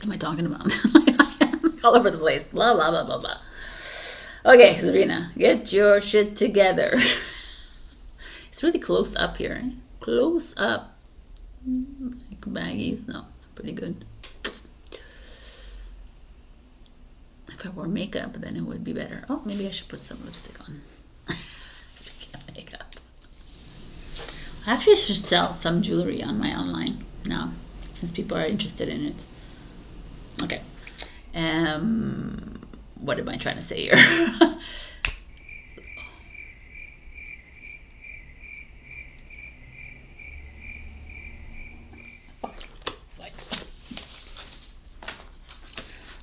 am I talking about? All over the place. Blah, blah, blah, blah, blah. Okay, Sabrina, get your shit together. It's really close up here. Eh? Close up. Like baggies. No, pretty good. If I wore makeup, then it would be better. Oh, maybe I should put some lipstick on. Speaking of makeup. I actually should sell some jewelry on my online now, since people are interested in it. Okay. What am I trying to say here?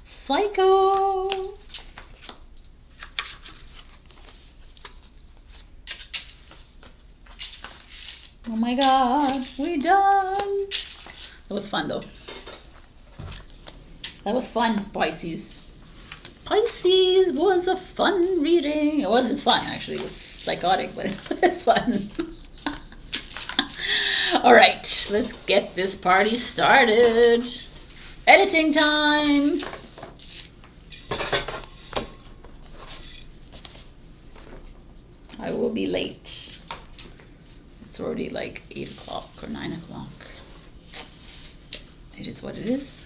Psycho. Oh my god, we done. That was fun though. That was fun, Pisces. Pisces was a fun reading. It wasn't fun actually, it was psychotic, but it was fun. Alright, let's get this party started. Editing time. I will be late. It's already like 8 o'clock or 9 o'clock. It is what it is.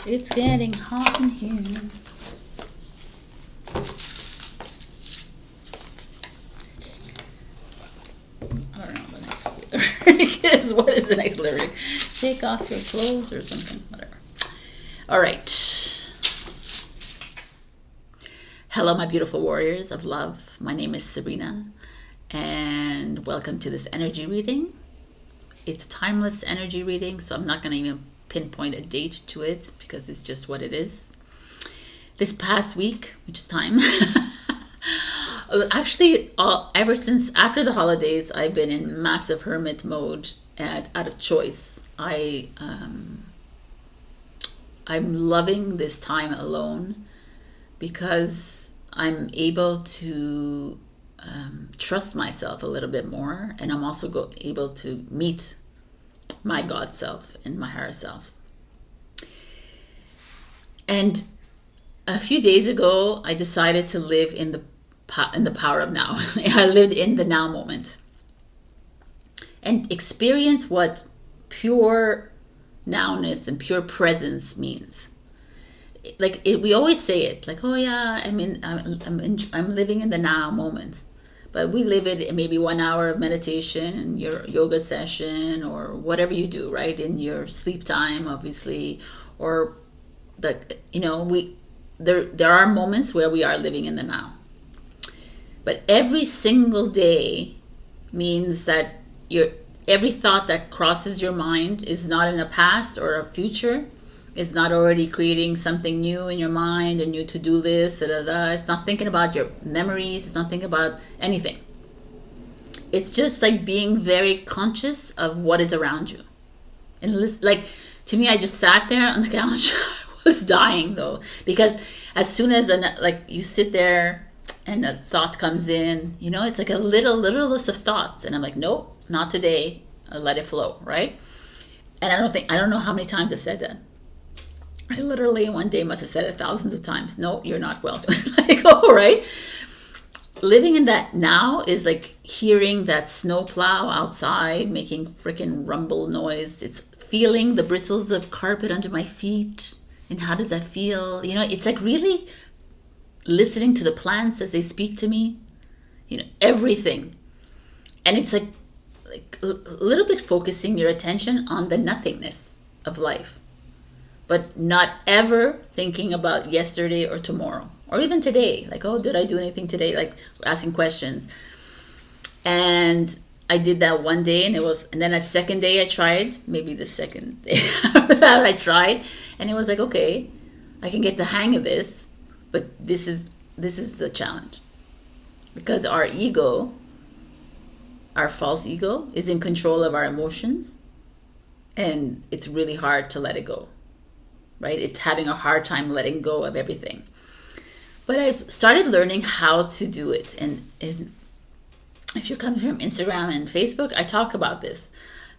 It's getting hot in here. I don't know what the next lyric is. What is the next lyric? Take off your clothes or something. Whatever. All right. Hello, my beautiful warriors of love. My name is Sabrina, and welcome to this energy reading. It's a timeless energy reading, so I'm not going to even pinpoint a date to it because it's just what it is. This past week, which is time, actually, ever since after the holidays, I've been in massive hermit mode out of choice. I'm loving this time alone because I'm able to trust myself a little bit more, and I'm also able to meet my God self and my higher self. And a few days ago, I decided to live in the power of now. I lived in the now moment and experience what pure nowness and pure presence means. Like we always say it, like, oh yeah, I'm living in the now moment, but we live it in maybe 1 hour of meditation in your yoga session or whatever you do, right, in your sleep time, obviously, or there are moments where we are living in the now, but every single day means that every thought that crosses your mind is not in a past or a future. It's not already creating something new in your mind, a new to-do list, It's not thinking about your memories. It's not thinking about anything. It's just like being very conscious of what is around you. And like, to me, I just sat there on the couch. I was dying though, because as soon as you sit there and a thought comes in, it's like a little list of thoughts. And I'm like, nope, not today. I'll let it flow, right? And I don't know how many times I said that. I literally one day must have said it thousands of times. No, you're not welcome. Like, oh, right? Living in that now is like hearing that snowplow outside making freaking rumble noise. It's feeling the bristles of carpet under my feet. And how does that feel? It's like really listening to the plants as they speak to me. Everything. And it's like a little bit focusing your attention on the nothingness of life. But not ever thinking about yesterday or tomorrow or even today. Like, oh, did I do anything today? Like asking questions. And I did that one day, and then a second day I tried, maybe the second day after that I tried, and it was like, okay, I can get the hang of this, but this is the challenge. Because our ego, our false ego, is in control of our emotions, and it's really hard to let it go. Right? It's having a hard time letting go of everything. But I've started learning how to do it. And if you're coming from Instagram and Facebook, I talk about this.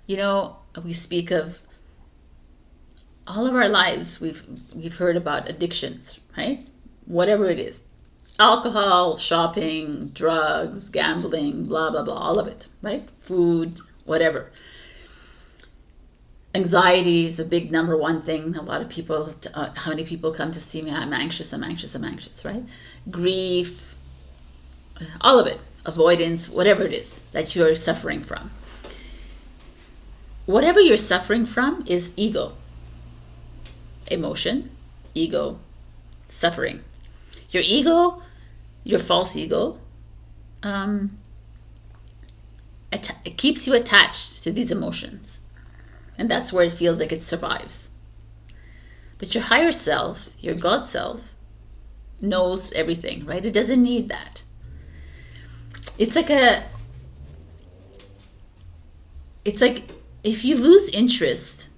We speak of all of our lives, we've heard about addictions, right? Whatever it is. Alcohol, shopping, drugs, gambling, blah, blah, blah, all of it, right? Food, whatever. Anxiety is a big number one thing. A lot of people, how many people come to see me? I'm anxious, right? Grief, all of it. Avoidance, whatever it is that you're suffering from. Whatever you're suffering from is ego. Emotion, ego, suffering. Your ego, your false ego, it keeps you attached to these emotions. And that's where it feels like it survives. But your higher self, your God self, knows everything, right? It doesn't need that. It's like if you lose interest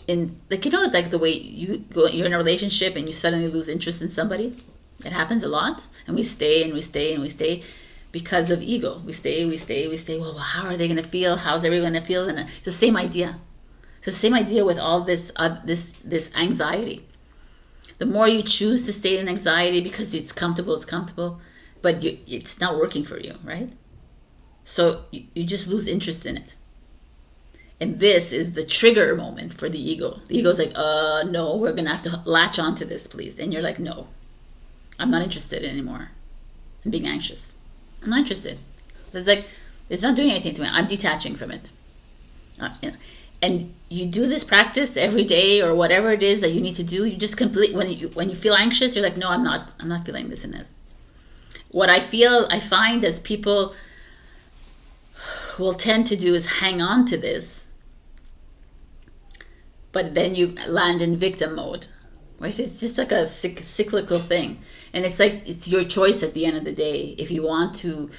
in, like, you know, like the way you're in a relationship and you suddenly lose interest in somebody. It happens a lot, and we stay and we stay and we stay because of ego. We stay. Well, how are they going to feel? How's everyone going to feel? And it's the same idea. It's the same idea with all this anxiety. The more you choose to stay in anxiety because it's comfortable, but it's not working for you, right? So you just lose interest in it. And this is the trigger moment for the ego. The ego's like, no, we're going to have to latch onto this, please. And you're like, no, I'm not interested anymore. I'm being anxious. I'm not interested. It's like, it's not doing anything to me. I'm detaching from it. And you do this practice every day or whatever it is that you need to do. You just complete, when you feel anxious, you're like, no, I'm not feeling this and this. What I find as people will tend to do is hang on to this. But then you land in victim mode, right? It's just like a cyclical thing. And it's like, it's your choice at the end of the day. If you want to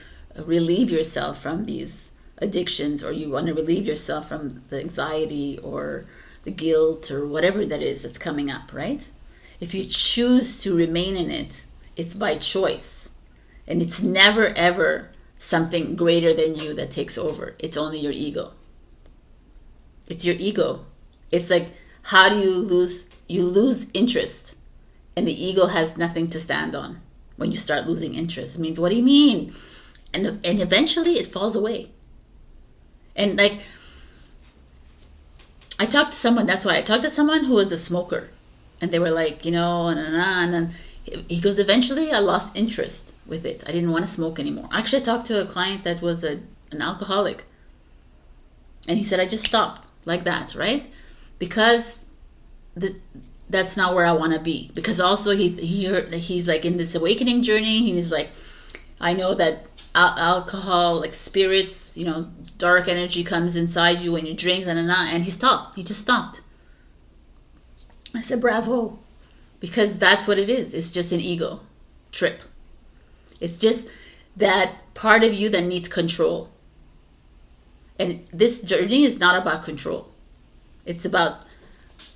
relieve yourself from these addictions, or you want to relieve yourself from the anxiety or the guilt or whatever that is that's coming up, right? If you choose to remain in it, it's by choice. And it's never, ever something greater than you that takes over. It's only your ego. It's your ego. It's like, how do you lose interest, and the ego has nothing to stand on when you start losing interest. It means, what do you mean? And eventually it falls away. And like, I talked to someone who was a smoker, and they were like, and then he goes, eventually I lost interest with it. I didn't want to smoke anymore. Actually, I talked to a client that was an alcoholic, and he said, I just stopped like that, right? Because that's not where I want to be. Because also he's like in this awakening journey. He's like, I know that alcohol, like spirits, dark energy comes inside you when you drink, and he stopped. He just stopped. I said, bravo. Because that's what it is. It's just an ego trip. It's just that part of you that needs control. And this journey is not about control. It's about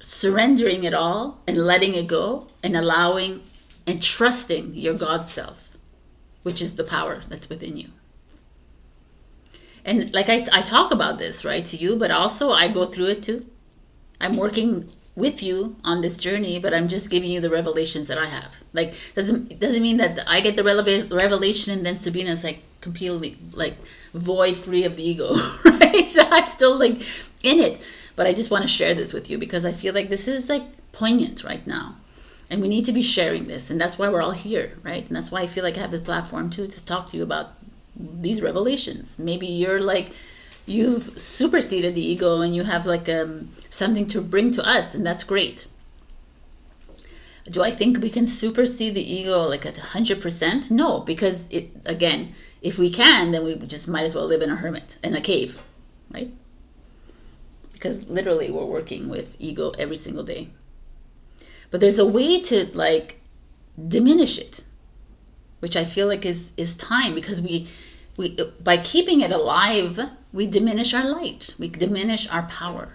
surrendering it all and letting it go and allowing and trusting your God self, which is the power that's within you. And like I talk about this, right, to you, but also I go through it too. I'm working with you on this journey, but I'm just giving you the revelations that I have. Like, doesn't mean that I get the revelation and then Sabrina's like completely like void free of the ego, right? I'm still like in it. But I just want to share this with you because I feel like this is like poignant right now. And we need to be sharing this. And that's why we're all here, right? And that's why I feel like I have the platform too, to talk to you about these revelations. Maybe you're like, you've superseded the ego and you have like something to bring to us, and that's great. Do I think we can supersede the ego like at 100%? No, because again, if we can, then we just might as well live in a cave, right? Because literally we're working with ego every single day. But there's a way to like diminish it, which I feel like is time, because we by keeping it alive, we diminish our light. We diminish our power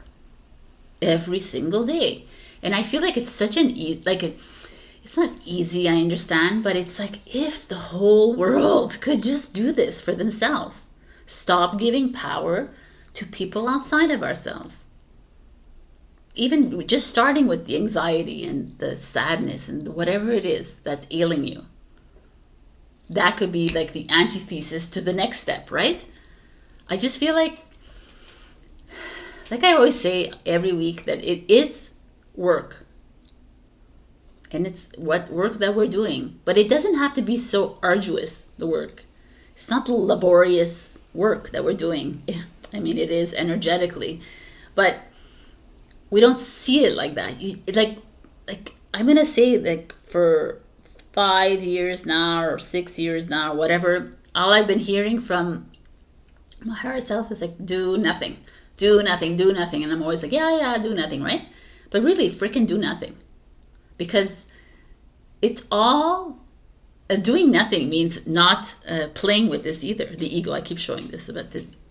every single day. And I feel like it's such it's not easy, I understand, but it's like, if the whole world could just do this for themselves, stop giving power to people outside of ourselves. even just starting with the anxiety and the sadness and whatever it is that's ailing you. That could be like the antithesis to the next step, right? I just feel like I always say every week, that it is work. And it's what work that we're doing. But it doesn't have to be so arduous, the work. It's not laborious work that we're doing. I mean, it is energetically. But we don't see it like that. Like I'm going to say, like, for 5 years now or 6 years now, whatever, all I've been hearing from my higher self is like, do nothing. Do nothing, do nothing. And I'm always like, yeah, do nothing, right? But really, freaking do nothing. Because it's all, doing nothing means not playing with this either. The ego, I keep showing this,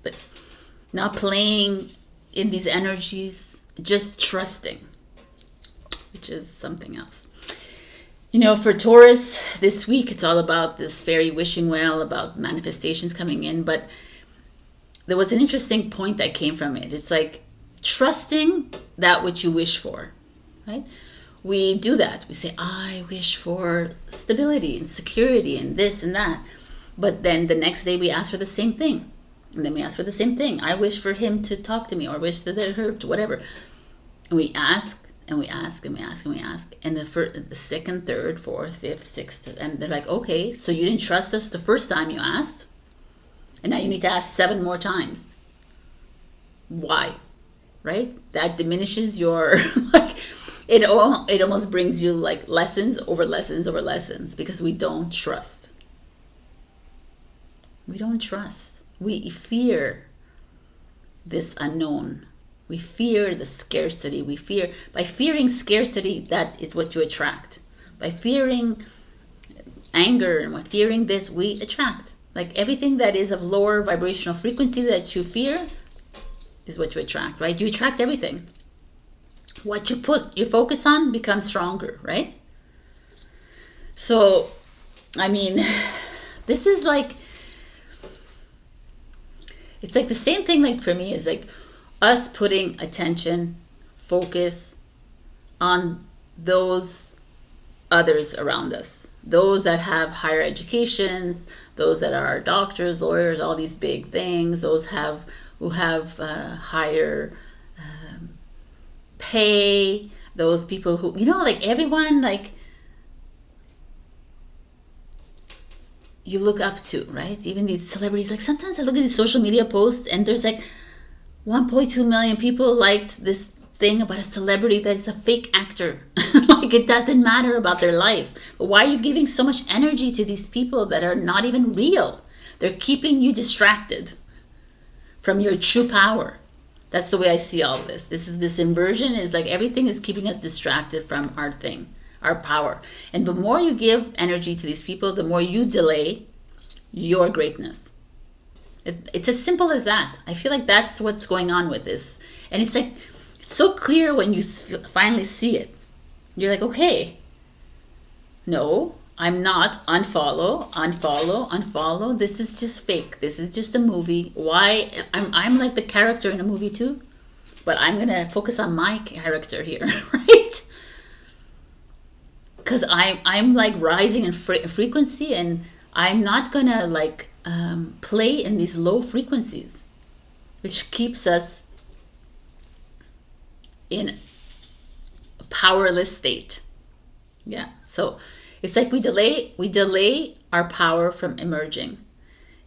but not playing in these energies, just trusting, which is something else. You know, for Taurus, this week, it's all about this fairy wishing well, about manifestations coming in. But there was an interesting point that came from it. It's like trusting that which you wish for, right? We do that. We say, I wish for stability and security and this and that. But then the next day we ask for the same thing. And then we ask for the same thing. I wish for him to talk to me, or wish that her to whatever. And we ask and we ask and we ask and we ask. And the second, third, fourth, fifth, sixth. And they're like, okay, so you didn't trust us the first time you asked. And now you need to ask 7 more times. Why? Right? That diminishes your, like, it almost brings you like lessons over lessons over lessons, because we don't trust. We don't trust. We fear this unknown. We fear the scarcity. By fearing scarcity, that is what you attract. By fearing anger and by fearing this, we attract. Like everything that is of lower vibrational frequency that you fear is what you attract, right? You attract everything. What you put your focus on becomes stronger, right? So, I mean, this is like, it's like the same thing, like for me, is like us putting attention, focus on those others around us. Those that have higher educations, those that are doctors, lawyers, all these big things, those who have higher pay, those people who, you know, like everyone, like, you look up to, right? Even these celebrities, like sometimes I look at these social media posts and there's like 1.2 million people liked this thing about a celebrity that is a fake actor. Like it doesn't matter about their life. But why are you giving so much energy to these people that are not even real? They're keeping you distracted from your true power. That's the way I see all of this. This inversion is like everything is keeping us distracted from our thing, our power. And the more you give energy to these people, the more you delay your greatness. It's as simple as that. I feel like that's what's going on with this. And it's like, it's so clear when you finally see it. You're like, okay, no, I'm not. Unfollow. This is just fake. This is just a movie. Why? I'm like the character in a movie too, but I'm going to focus on my character here, right? Because I'm like rising in frequency, and I'm not going to like play in these low frequencies, which keeps us in a powerless state. Yeah. So it's like we delay our power from emerging,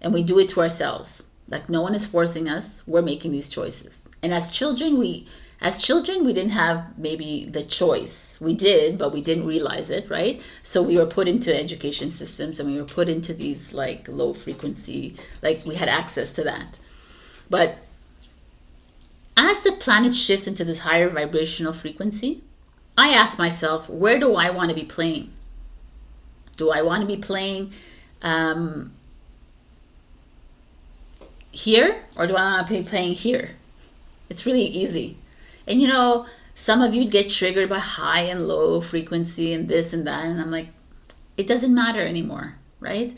and we do it to ourselves. Like no one is forcing us. We're making these choices. And as children, we didn't have maybe the choice. We did, but we didn't realize it, right? So we were put into education systems, and we were put into these like low frequency, like we had access to that. But as the planet shifts into this higher vibrational frequency, I ask myself, where do I want to be playing? Do I want to be playing here, or do I want to be playing here? It's really easy. And you know, some of you get triggered by high and low frequency and this and that, and I'm like, it doesn't matter anymore, right?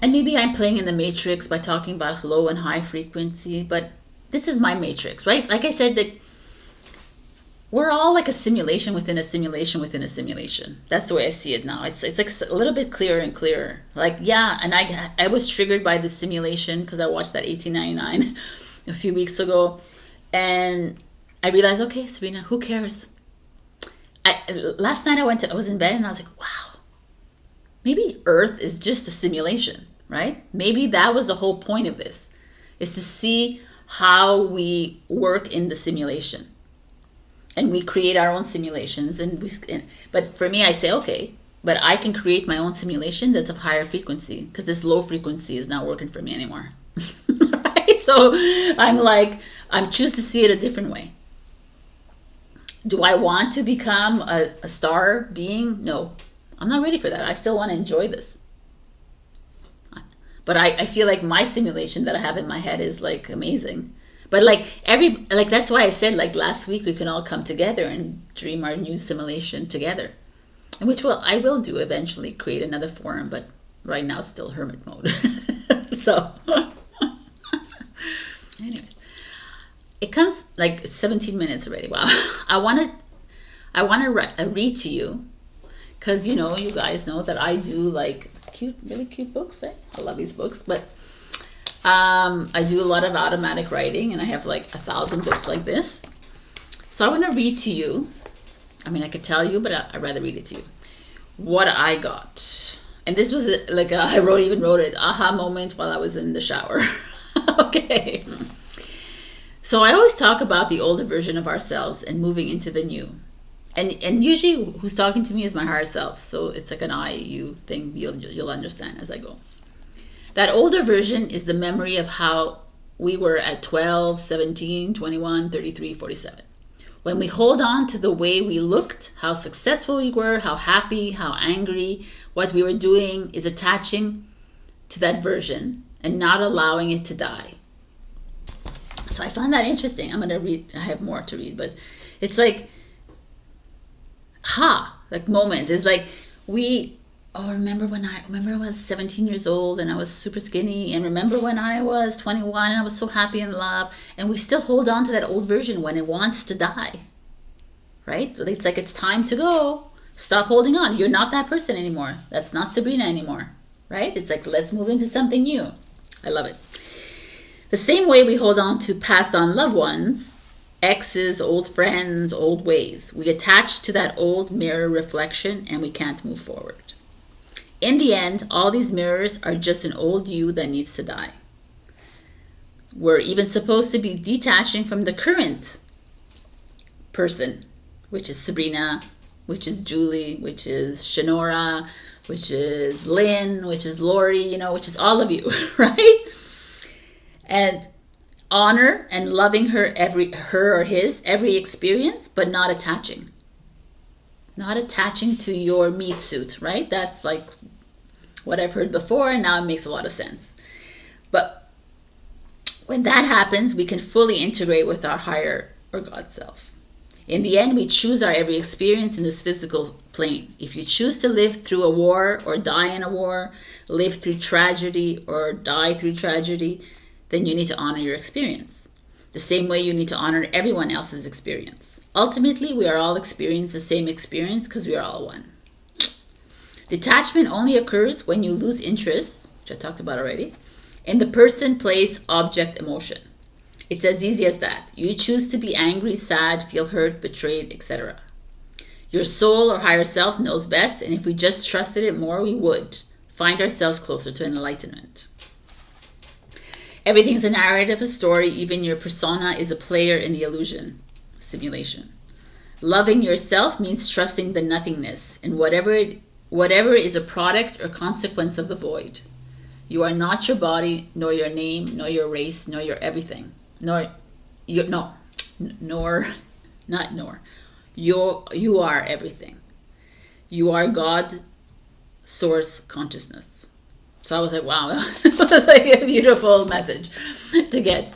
And maybe I'm playing in the matrix by talking about low and high frequency, but this is my matrix, right? Like I said, that we're all like a simulation within a simulation within a simulation. That's the way I see it now. It's like a little bit clearer and clearer. Like, yeah, and I was triggered by the simulation because I watched that 1899 a few weeks ago, and I realized, okay, Sabrina, who cares? Last night I was in bed and I was like, wow, maybe Earth is just a simulation, right? Maybe that was the whole point of this, is to see how we work in the simulation. And we create our own simulations, but for me, I say, okay, but I can create my own simulation that's of higher frequency, because this low frequency is not working for me anymore. Right? So I'm choose to see it a different way. Do I want to become a star being? No, I'm not ready for that. I still want to enjoy this. But I feel like my simulation that I have in my head is like amazing. But that's why I said, like, last week we can all come together and dream our new simulation together. And which I will do eventually, create another forum, but right now it's still hermit mode. So anyway, it comes like 17 minutes already. Wow. I want to read to you, because you guys know that I do like really cute books. I love these books, but I do a lot of automatic writing, and I have like 1,000 books like this. So I want to read to you. I mean, I could tell you, but I'd rather read it to you. What I got. And this was I wrote it, aha moment while I was in the shower. Okay. So I always talk about the older version of ourselves and moving into the new. And usually who's talking to me is my higher self. So it's like an I, you thing. You'll understand as I go. That older version is the memory of how we were at 12, 17, 21, 33, 47. When we hold on to the way we looked, how successful we were, how happy, how angry, what we were doing is attaching to that version and not allowing it to die. So I found that interesting. I'm going to read. I have more to read, but it's like, moment. It's like remember when I was 17 years old and I was super skinny, and remember when I was 21 and I was so happy in love, and we still hold on to that old version when it wants to die, right? It's like, it's time to go. Stop holding on. You're not that person anymore. That's not Sabrina anymore, right? It's like, let's move into something new. I love it. The same way we hold on to passed on loved ones, exes, old friends, old ways. We attach to that old mirror reflection and we can't move forward. In the end, all these mirrors are just an old you that needs to die. We're even supposed to be detaching from the current person, which is Sabrina, which is Julie, which is Shanora, which is Lynn, which is Lori, which is all of you, right? And honor and loving her or his every experience, but not attaching. Not attaching to your meat suit, right? That's like what I've heard before, and now it makes a lot of sense. But when that happens, we can fully integrate with our higher or God self. In the end, we choose our every experience in this physical plane. If you choose to live through a war or die in a war, live through tragedy or die through tragedy, then you need to honor your experience. The same way you need to honor everyone else's experience. Ultimately, we are all experiencing the same experience because we are all one. Detachment only occurs when you lose interest, which I talked about already, in the person, place, object, emotion. It's as easy as that. You choose to be angry, sad, feel hurt, betrayed, etc. Your soul or higher self knows best, and if we just trusted it more, we would find ourselves closer to enlightenment. Everything's a narrative, a story. Even your persona is a player in the illusion, simulation. Loving yourself means trusting the nothingness in whatever is a product or consequence of the void. You are not your body, nor your name, nor your race, nor your everything. You are everything. You are God, source, consciousness. So I was like, wow, it was like a beautiful message to get.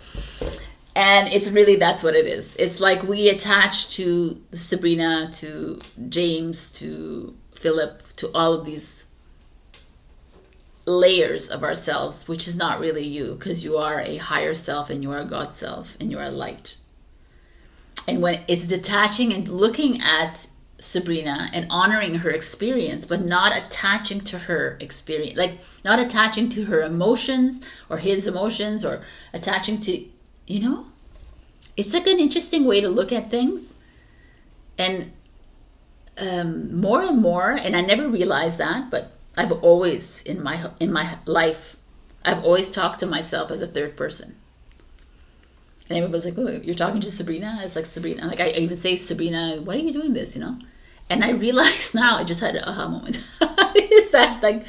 And it's really, that's what it is. It's like we attach to Sabrina, to James, to Philip, to all of these layers of ourselves, which is not really you, because you are a higher self and you are God's self and you are light. And when it's detaching and looking at Sabrina and honoring her experience, but not attaching to her experience, like not attaching to her emotions or his emotions, or attaching to, you know, it's like an interesting way to look at things. And more and more, and I never realized that, but I've always in my life, I've always talked to myself as a third person. And everybody's like, "Oh, you're talking to Sabrina?" It's like, Sabrina. Like I even say, Sabrina, why are you doing this? You know? And I realized now, I just had an aha moment. Is that like,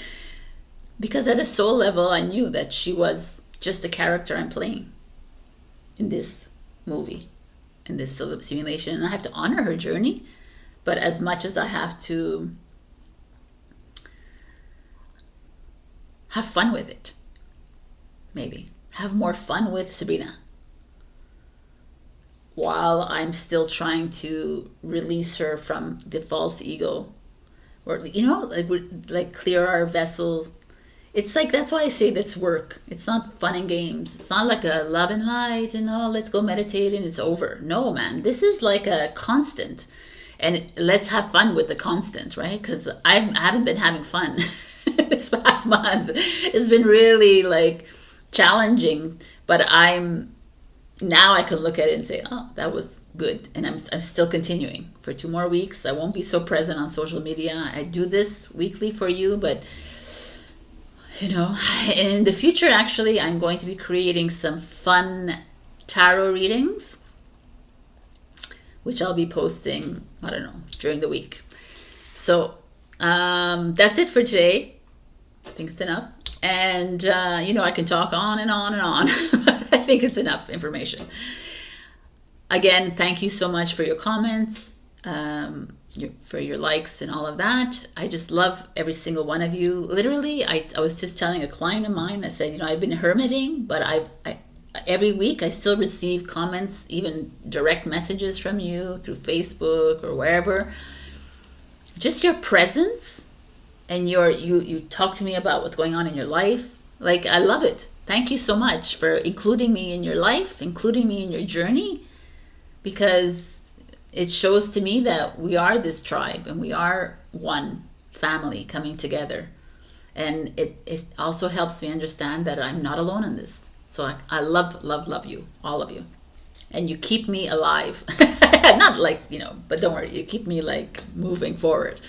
because at a soul level, I knew that she was just a character I'm playing in this movie, in this simulation. And I have to honor her journey. But as much as I have to have fun with it, maybe have more fun with Sabrina, while I'm still trying to release her from the false ego, or, you know, like clear our vessel. It's like, that's why I say that's work. It's not fun and games. It's not like a love and light and oh, let's go meditate and it's over. No, man, this is like a constant, and let's have fun with the constant, right? Because I haven't been having fun this past month. It's been really like challenging, but now I can look at it and say, oh, that was good. And I'm still continuing for 2 more weeks. I won't be so present on social media. I do this weekly for you, but, you know, in the future, actually, I'm going to be creating some fun tarot readings, which I'll be posting, I don't know, during the week. So that's it for today. I think it's enough. And, you know, I can talk on and on and on. I think it's enough information. Again, thank you so much for your comments, for your likes and all of that. I just love every single one of you. Literally, I was just telling a client of mine, I said, you know, I've been hermiting, but every week I still receive comments, even direct messages from you through Facebook or wherever. Just your presence, and you talk to me about what's going on in your life. Like, I love it. Thank you so much for including me in your life, including me in your journey, because it shows to me that we are this tribe and we are one family coming together. And it also helps me understand that I'm not alone in this. So I love you, all of you. And you keep me alive. Not like, you know, but don't worry, you keep me like moving forward.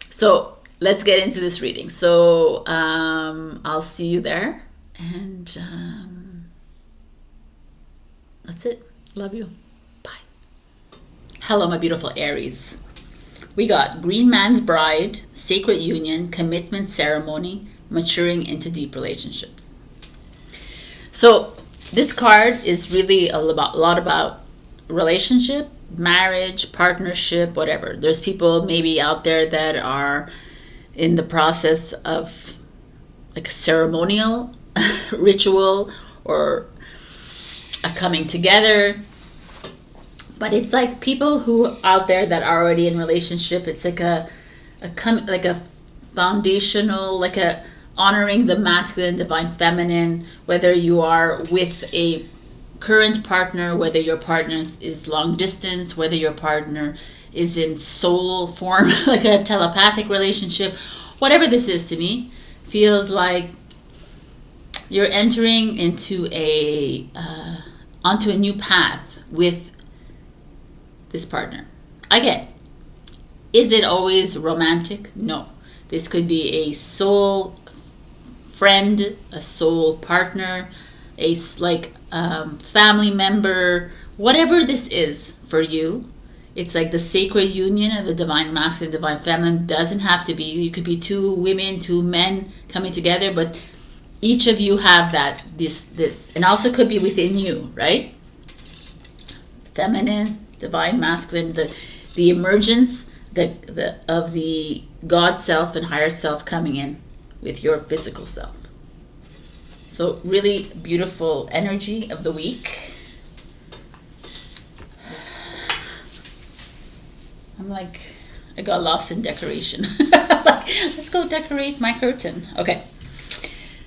So let's get into this reading. So I'll see you there. And that's it. Love you. Bye. Hello, my beautiful Aries. We got Green Man's Bride, Sacred Union, Commitment Ceremony, Maturing into Deep Relationships. So this card is really a lot about relationship, marriage, partnership, whatever. There's people maybe out there that are in the process of like a ceremonial ritual or a coming together, but it's like people who out there that are already in relationship. It's like a foundational, like a honoring the masculine, divine feminine, whether you are with a current partner, whether your partner is long distance, whether your partner is in soul form, like a telepathic relationship, whatever this is. To me, feels like you're entering into onto a new path with this partner. Again, is it always romantic? No. This could be a soul friend, a soul partner, a family member, whatever this is for you. It's like the sacred union of the divine masculine, divine feminine. Doesn't have to be. You could be 2 women, 2 men coming together, but each of you have that, this, and also could be within you, right? Feminine, divine, masculine, the emergence of the God self and higher self coming in with your physical self. So really beautiful energy of the week. I'm like, I got lost in decoration. Let's go decorate my curtain. Okay.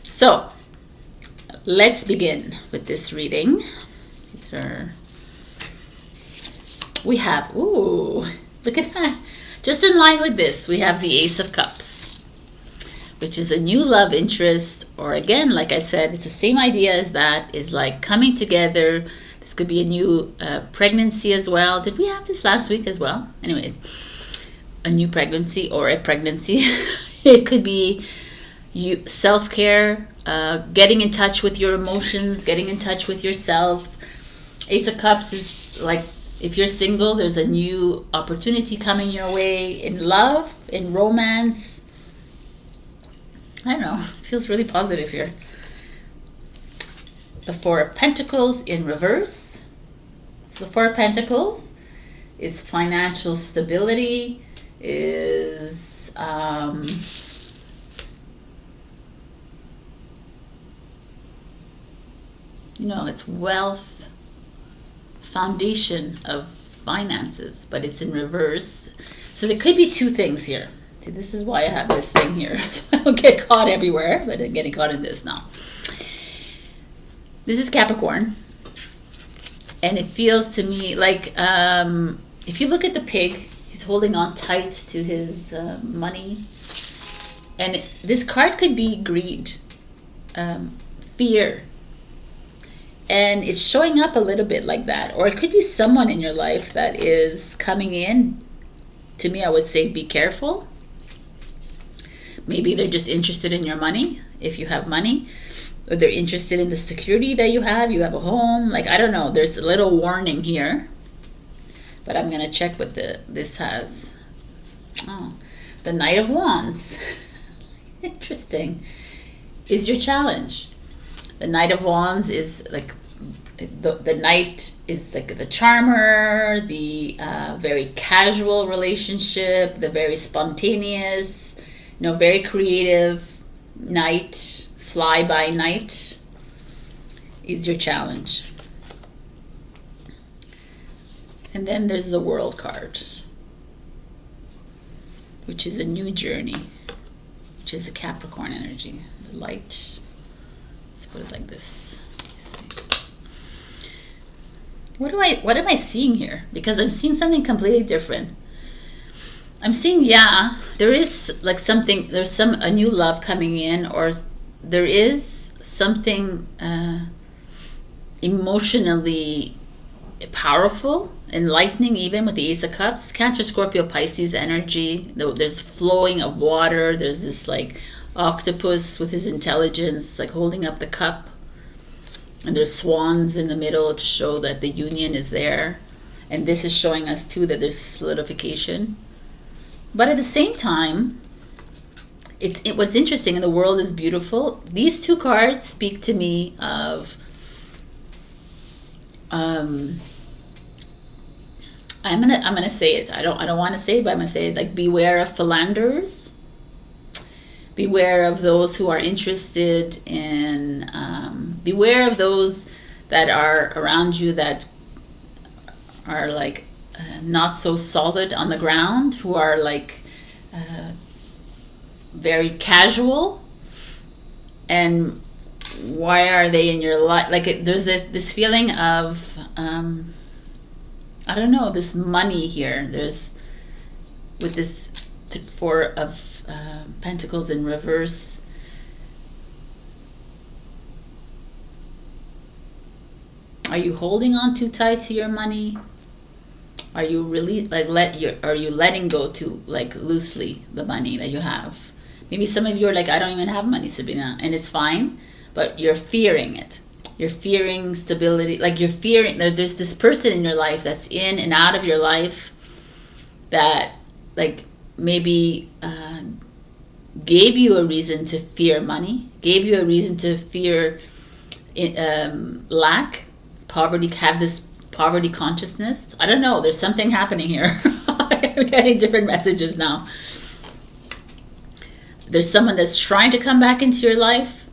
So, let's begin with this reading. These are we have, ooh, look at that. Just in line with this, we have the Ace of Cups, which is a new love interest, or again, like I said, it's the same idea as that, is like coming together. This could be a new pregnancy as well. Did we have this last week as well? Anyways, a new pregnancy or a pregnancy. It could be you self-care, getting in touch with your emotions, getting in touch with yourself. Ace of Cups is like, if you're single, there's a new opportunity coming your way in love, in romance. I don't know, it feels really positive here. The Four of Pentacles in reverse. So the Four of Pentacles is financial stability, is you know, it's wealth, foundation of finances, but it's in reverse. So there could be two things here. See, this is why I have this thing here, so I don't get caught everywhere, but I'm getting caught in this now. This is Capricorn, and it feels to me like, if you look at the pig, he's holding on tight to his money, and this card could be greed, fear, and it's showing up a little bit like that. Or it could be someone in your life that is coming in. To me, I would say be careful. Maybe they're just interested in your money, if you have money, or they're interested in the security that you have a home, like, I don't know, there's a little warning here, but I'm going to check what this has. Oh, the Knight of Wands. Interesting. Is your challenge. The Knight of Wands is like, the Knight is like the charmer, the very casual relationship, the very spontaneous, you know, very creative Knight, fly by night is your challenge. And then there's the World card, which is a new journey, which is a Capricorn energy. The light, let's put it like this. What am I seeing here? Because I'm seeing something completely different. I'm seeing, yeah, there is like something, there's a new love coming in, or there is something emotionally powerful, enlightening, even with the Ace of Cups. Cancer, Scorpio, Pisces energy. There's flowing of water. There's this like octopus with his intelligence, like holding up the cup. And there's swans in the middle to show that the union is there. And this is showing us too that there's solidification. But at the same time, what's interesting, and the world is beautiful. These two cards speak to me of I'm gonna say it. I don't want to say it, but I'm gonna say it, like, beware of philanderers. Beware of those who are interested in, beware of those that are around you that are like not so solid on the ground, who are like very casual. And why are they in your life? Like, there's this feeling of, I don't know, this money here. There's, with this Four of Pentacles in reverse, are you holding on too tight to your money? Are you really like are you letting go too like loosely the money that you have? Maybe some of you are like, I don't even have money, Sabrina, and it's fine, but you're fearing it. You're fearing stability, like you're fearing that there's this person in your life that's in and out of your life that like maybe gave you a reason to fear money, gave you a reason to fear lack, poverty, have this poverty consciousness. I don't know, there's something happening here. I'm getting different messages now. There's someone that's trying to come back into your life,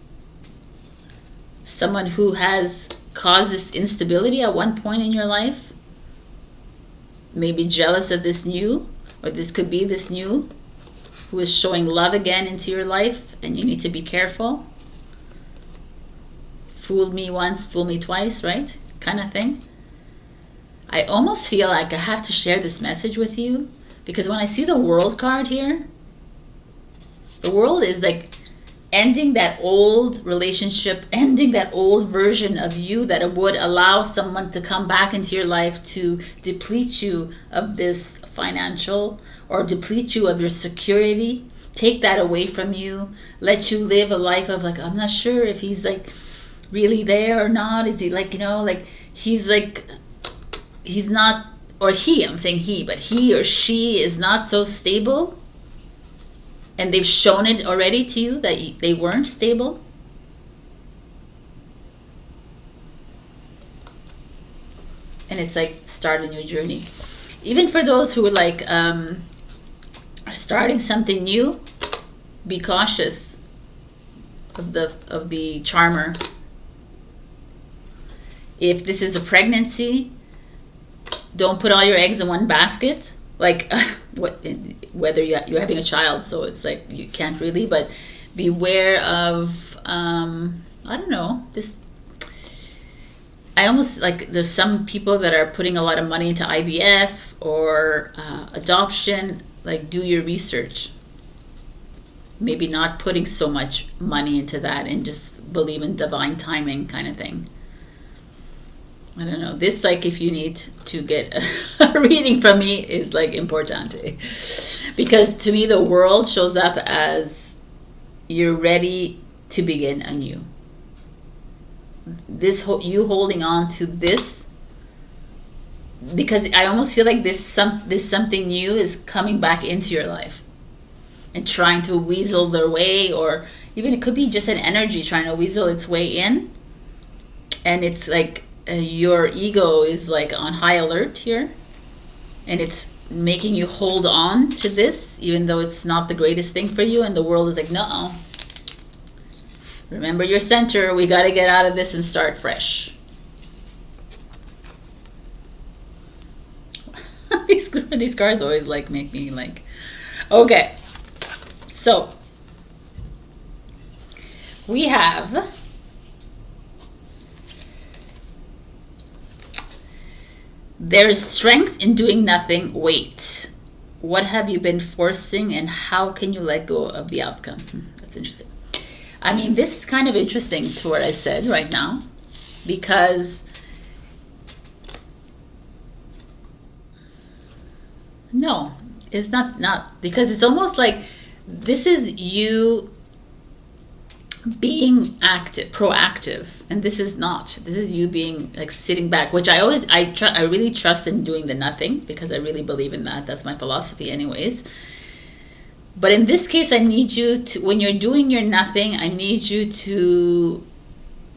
someone who has caused this instability at one point in your life, maybe jealous of this new, or this could be this new, who is showing love again into your life, and you need to be careful. Fooled me once, fool me twice, right? Kind of thing. I almost feel like I have to share this message with you, because when I see the World card here, the World is like ending that old relationship, ending that old version of you that would allow someone to come back into your life to deplete you of this financial, or deplete you of your security, take that away from you, let you live a life of like, I'm not sure if he's like really there or not. Is he like, you know, like he's not, or I'm saying he, but he or she is not so stable, and they've shown it already to you that they weren't stable. And it's like, start a new journey. Even for those who like are starting something new, be cautious of the charmer. If this is a pregnancy, don't put all your eggs in one basket. Like whether you're having a child, so it's like you can't really, but beware of I don't know, this. I almost like, there's some people that are putting a lot of money into IVF or adoption. Like, do your research. Maybe not putting so much money into that, and just believe in divine timing kind of thing. I don't know. This, like, if you need to get a reading from me, is like importante. Because to me, the World shows up as you're ready to begin anew. You holding on to this, because I almost feel like this something new is coming back into your life and trying to weasel their way, or even it could be just an energy trying to weasel its way in, and it's like your ego is like on high alert here, and it's making you hold on to this even though it's not the greatest thing for you, and the World is like, no, remember your center, we got to get out of this and start fresh. These cards always like make me like, okay, so we have there is strength in doing nothing. Wait, what have you been forcing, and how can you let go of the outcome? That's interesting. I mean, this is kind of interesting to what I said right now, because no, it's not, because it's almost like this is you being proactive, and this is not. This is you being like sitting back, which I really trust in doing the nothing, because I really believe in that. That's my philosophy anyways. But in this case, I need you to, when you're doing your nothing, I need you to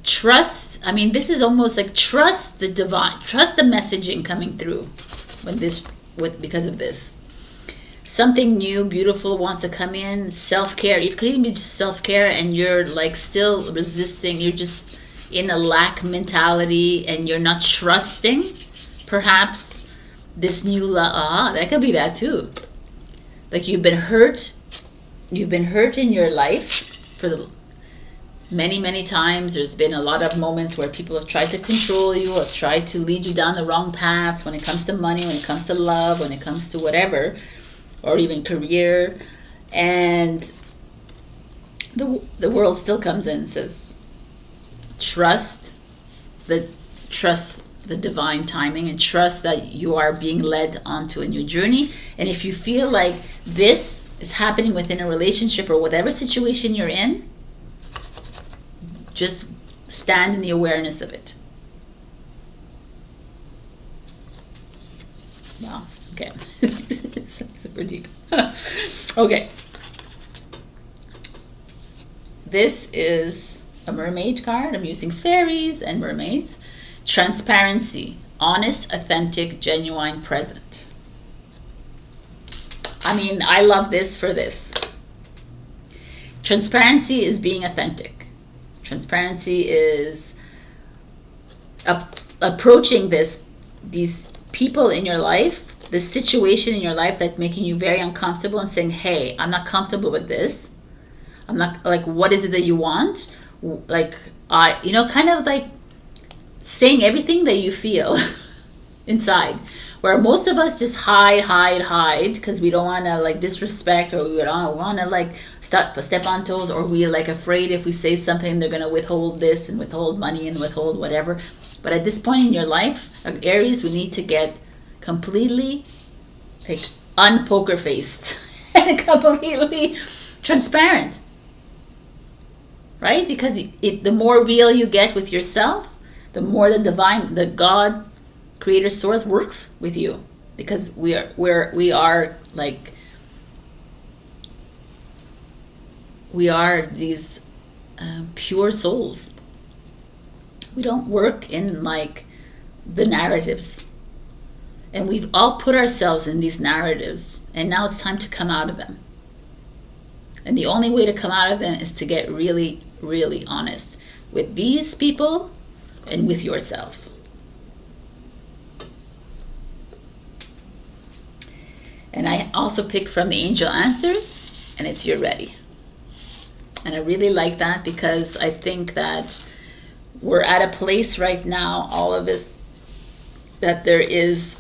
trust. I mean, this is almost like trust the divine, trust the messaging coming through because of this. Something new, beautiful wants to come in. Self-care. It could even be just self-care, and you're like still resisting. You're just in a lack mentality, and you're not trusting perhaps this new love. That could be that too. Like you've been hurt in your life for many times. There's been a lot of moments where people have tried to control you, have tried to lead you down the wrong paths when it comes to money, when it comes to love, when it comes to whatever, or even career. And the World still comes in and says, trust the divine timing, and trust that you are being led onto a new journey. And if you feel like this is happening within a relationship or whatever situation you're in, just stand in the awareness of it. Wow, okay. Super deep. Okay. This is a mermaid card. I'm using fairies and mermaids. Transparency, honest, authentic, genuine, present. I mean, I love this for this. Transparency is being authentic. Transparency is approaching these people in your life, this situation in your life that's making you very uncomfortable, and saying, hey, I'm not comfortable with this. I'm not, like, what is it that you want? Like, kind of like saying everything that you feel inside. Where most of us just hide because we don't want to like disrespect, or we don't want to like step on toes, or we're like afraid if we say something they're going to withhold this and withhold money and withhold whatever. But at this point in your life, Aries, we need to get completely like unpoker faced and completely transparent, right? Because the more real you get with yourself, the more the God creator source works with you, because we are these pure souls. We don't work in like the narratives, and we've all put ourselves in these narratives, and now it's time to come out of them. And the only way to come out of them is to get really, really honest with these people and with yourself. And I also picked from the angel answers, and it's "you're ready." And I really like that, because I think that we're at a place right now, all of us, that there is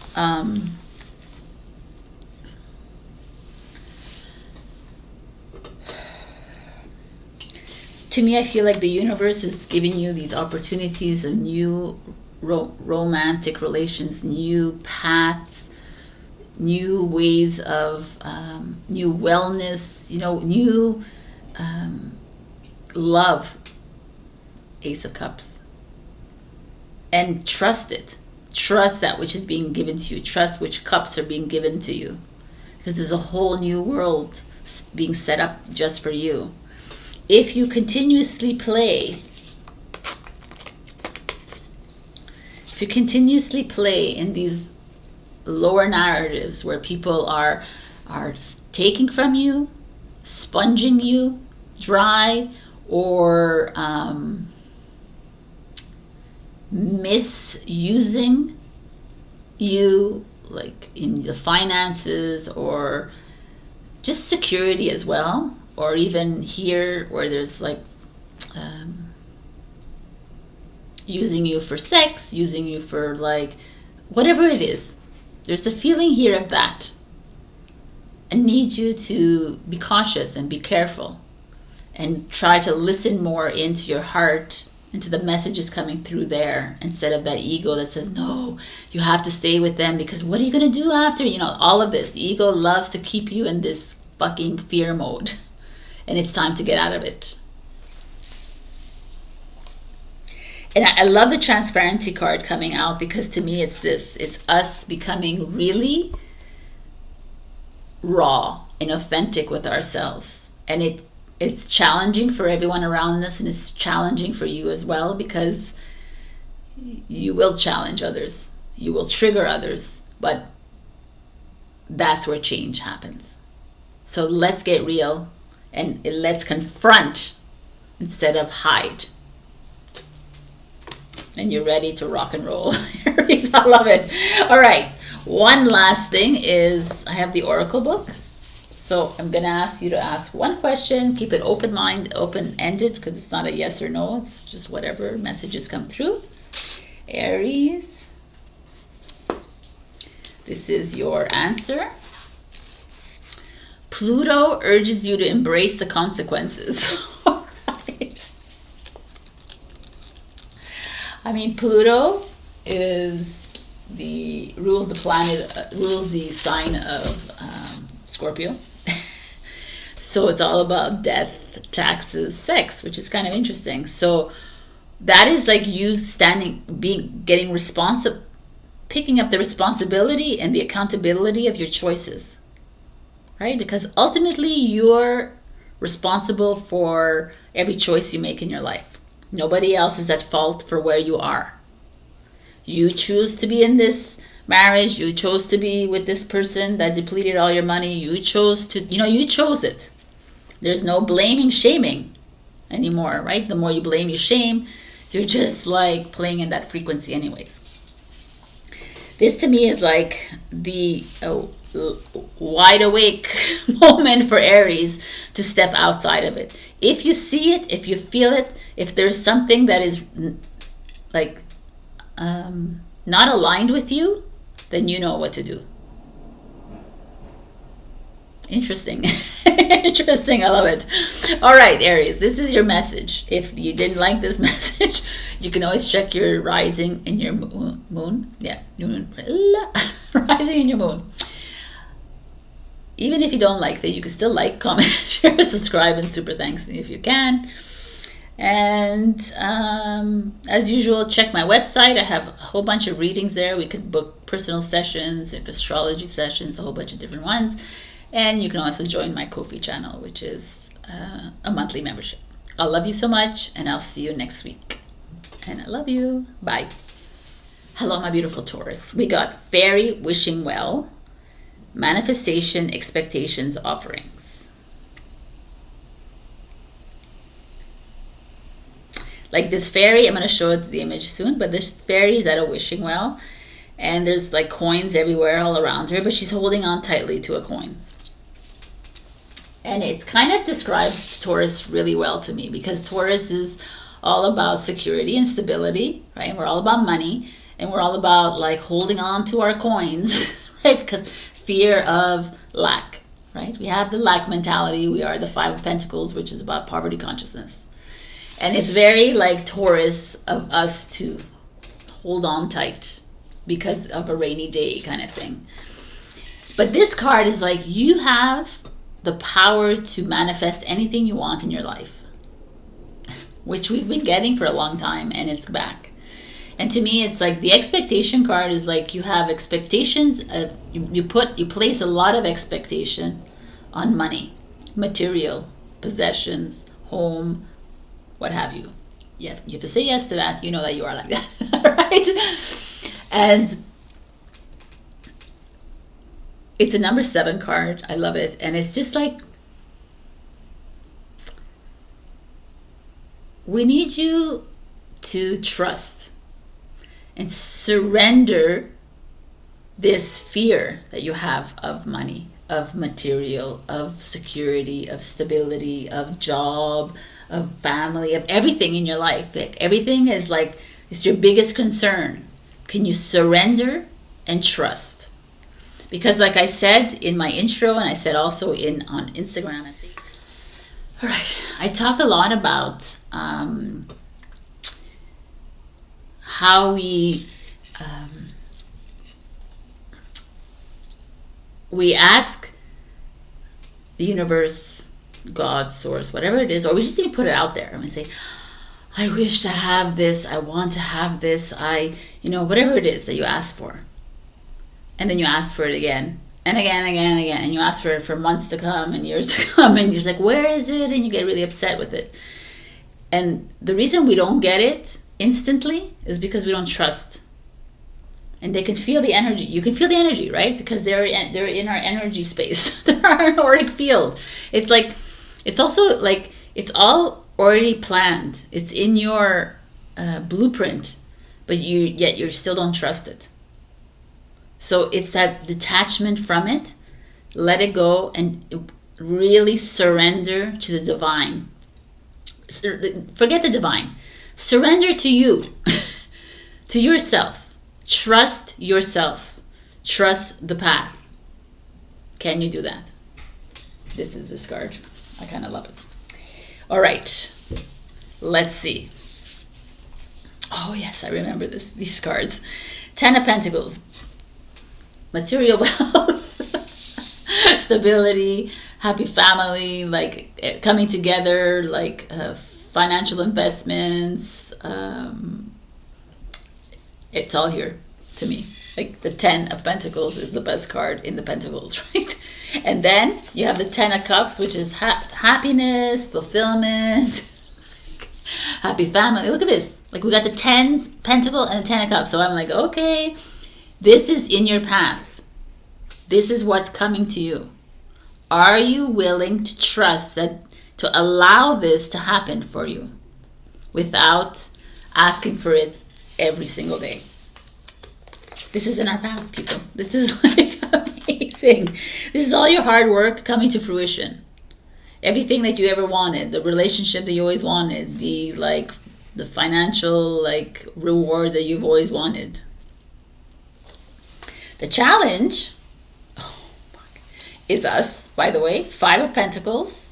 to me, I feel like the universe is giving you these opportunities of new romantic relations, new paths, new ways of new wellness, new love. Ace of Cups. And trust it. Trust that which is being given to you. Trust which cups are being given to you, because there's a whole new world being set up just for you. If you continuously play in these lower narratives where people are taking from you, sponging you dry, or misusing you, like in the finances, or just security as well, or even here where there's like using you for sex, using you for like whatever it is. There's a feeling here of that. I need you to be cautious and be careful, and try to listen more into your heart, into the messages coming through there, instead of that ego that says, no, you have to stay with them because what are you going to do after? All of this. The ego loves to keep you in this fucking fear mode, and it's time to get out of it. And I love the transparency card coming out, because to me it's this. It's us becoming really raw and authentic with ourselves. And it's challenging for everyone around us, and it's challenging for you as well, because you will challenge others, you will trigger others, but that's where change happens. So let's get real, and let's confront instead of hide. And you're ready to rock and roll. I love it. All right, one last thing is I have the Oracle book. So I'm going to ask you to ask one question. Keep it open-ended, because it's not a yes or no. It's just whatever messages come through. Aries, this is your answer. Pluto urges you to embrace the consequences. All right. I mean, Pluto rules the sign of Scorpio. So it's all about death, taxes, sex, which is kind of interesting. So that is like you picking up the responsibility and the accountability of your choices, right? Because ultimately you're responsible for every choice you make in your life. Nobody else is at fault for where you are. You choose to be in this marriage, you chose to be with this person that depleted all your money, you chose it. There's no blaming, shaming anymore, right? The more you blame, you shame, you're just like playing in that frequency anyways. This to me is like the wide awake moment for Aries to step outside of it. If you see it, if you feel it, if there's something that is like not aligned with you, then you know what to do. Interesting. Interesting. I love it. All right, Aries, this is your message. If you didn't like this message, you can always check your rising and your moon. Yeah, your moon. Rising and your moon. Even if you don't like that, you can still like, comment, share, subscribe, and super thanks me if you can. And as usual, check my website. I have a whole bunch of readings there. We could book personal sessions, astrology sessions, a whole bunch of different ones. And you can also join my Ko-fi channel, which is a monthly membership. I love you so much, and I'll see you next week. And I love you. Bye. Hello, my beautiful Taurus. We got Faery wishing well, manifestation, expectations, offerings. Like this fairy, I'm going to show the image soon, but this fairy is at a wishing well, and there's like coins everywhere all around her, but she's holding on tightly to a coin. And it kind of describes Taurus really well to me, because Taurus is all about security and stability, right? We're all about money, and we're all about like holding on to our coins, right? Because fear of lack, right? We have the lack mentality. We are the Five of Pentacles, which is about poverty consciousness. And it's very like Taurus of us to hold on tight because of a rainy day kind of thing. But this card is like, you have the power to manifest anything you want in your life, which we've been getting for a long time, and it's back. And to me, it's like the expectation card is like you have expectations of, you place a lot of expectation on money, material, possessions, home, what have you. You have to say yes to that. You know that you are like that, right? And it's a number 7 card. I love it. And it's just like, we need you to trust and surrender this fear that you have of money, of material, of security, of stability, of job, of family, of everything in your life. Like, everything is like, it's your biggest concern. Can you surrender and trust? Because like I said in my intro, and I said also on Instagram, I think. All right, I talk a lot about how we ask the universe, God, source, whatever it is, or we just even put it out there and we say, I wish to have this, I want to have this, whatever it is that you ask for. And then you ask for it again and again, and you ask for it for months to come and years to come, and you're just like, where is it? And you get really upset with it. And the reason we don't get it instantly is because we don't trust. And they can feel the energy. You can feel the energy, right? Because they're in our energy space. They're our auric field. It's like, it's also like, it's all already planned. It's in your blueprint, but yet you still don't trust it. So it's that detachment from it. Let it go and really surrender to the divine. Forget the divine. Surrender to you, to yourself. Trust yourself. Trust the path. Can you do that? This is this card. I kind of love it. All right. Let's see. Oh, yes, I remember these cards. 10 of Pentacles. Material wealth, stability, happy family, like coming together, like financial investments. It's all here to me. Like the 10 of Pentacles is the best card in the Pentacles, right? And then you have the 10 of Cups, which is happiness, fulfillment, happy family. Look at this. Like we got the 10 Pentacle and the 10 of Cups. So I'm like, okay, this is in your path. This is what's coming to you. Are you willing to trust that, to allow this to happen for you without asking for it every single day? This is in our path, people. This is like amazing. This is all your hard work coming to fruition. Everything that you ever wanted, the relationship that you always wanted, the financial reward that you've always wanted. The challenge is us, by the way, 5 of Pentacles.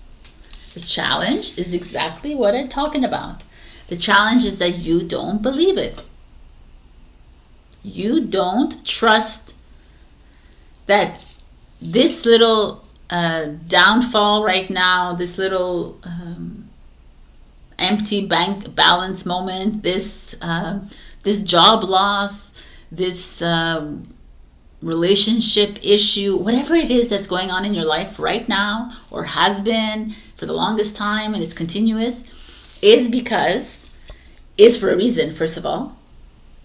The challenge is exactly what I'm talking about. The challenge is that you don't believe it. You don't trust that this little downfall right now, this little empty bank balance moment, this job loss, this relationship issue, whatever it is that's going on in your life right now, or has been for the longest time, and it's continuous, is for a reason. First of all,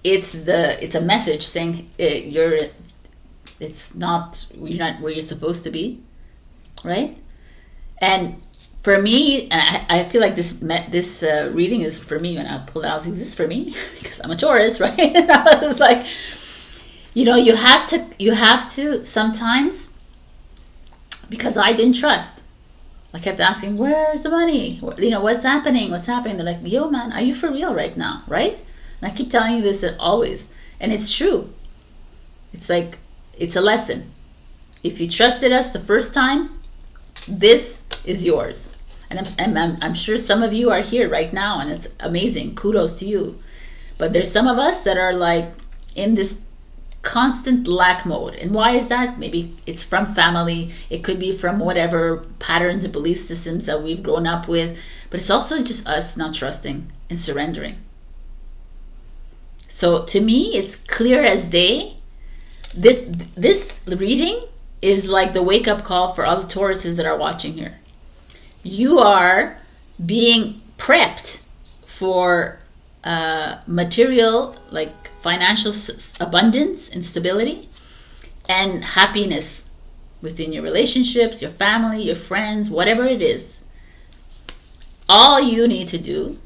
it's a message saying you're not where you're supposed to be, right? And for me, and I feel like this reading is for me. When I pulled it out, I was like, is this for me? Because I'm a Taurus, right? And I was like, you know, you have to sometimes, because I didn't trust. I kept asking, where's the money? You know, what's happening? What's happening? They're like, yo, man, are you for real right now? Right? And I keep telling you this always. And it's true. It's like, it's a lesson. If you trusted us the first time, this is yours. And I'm sure some of you are here right now, and it's amazing. Kudos to you. But there's some of us that are like in this constant lack mode. And why is that? Maybe it's from family. It could be from whatever patterns and belief systems that we've grown up with. But it's also just us not trusting and surrendering. So to me, it's clear as day. This reading is like the wake-up call for all the Tauruses that are watching here. You are being prepped for material, like financial abundance and stability and happiness within your relationships, your family, your friends, whatever it is. All you need to do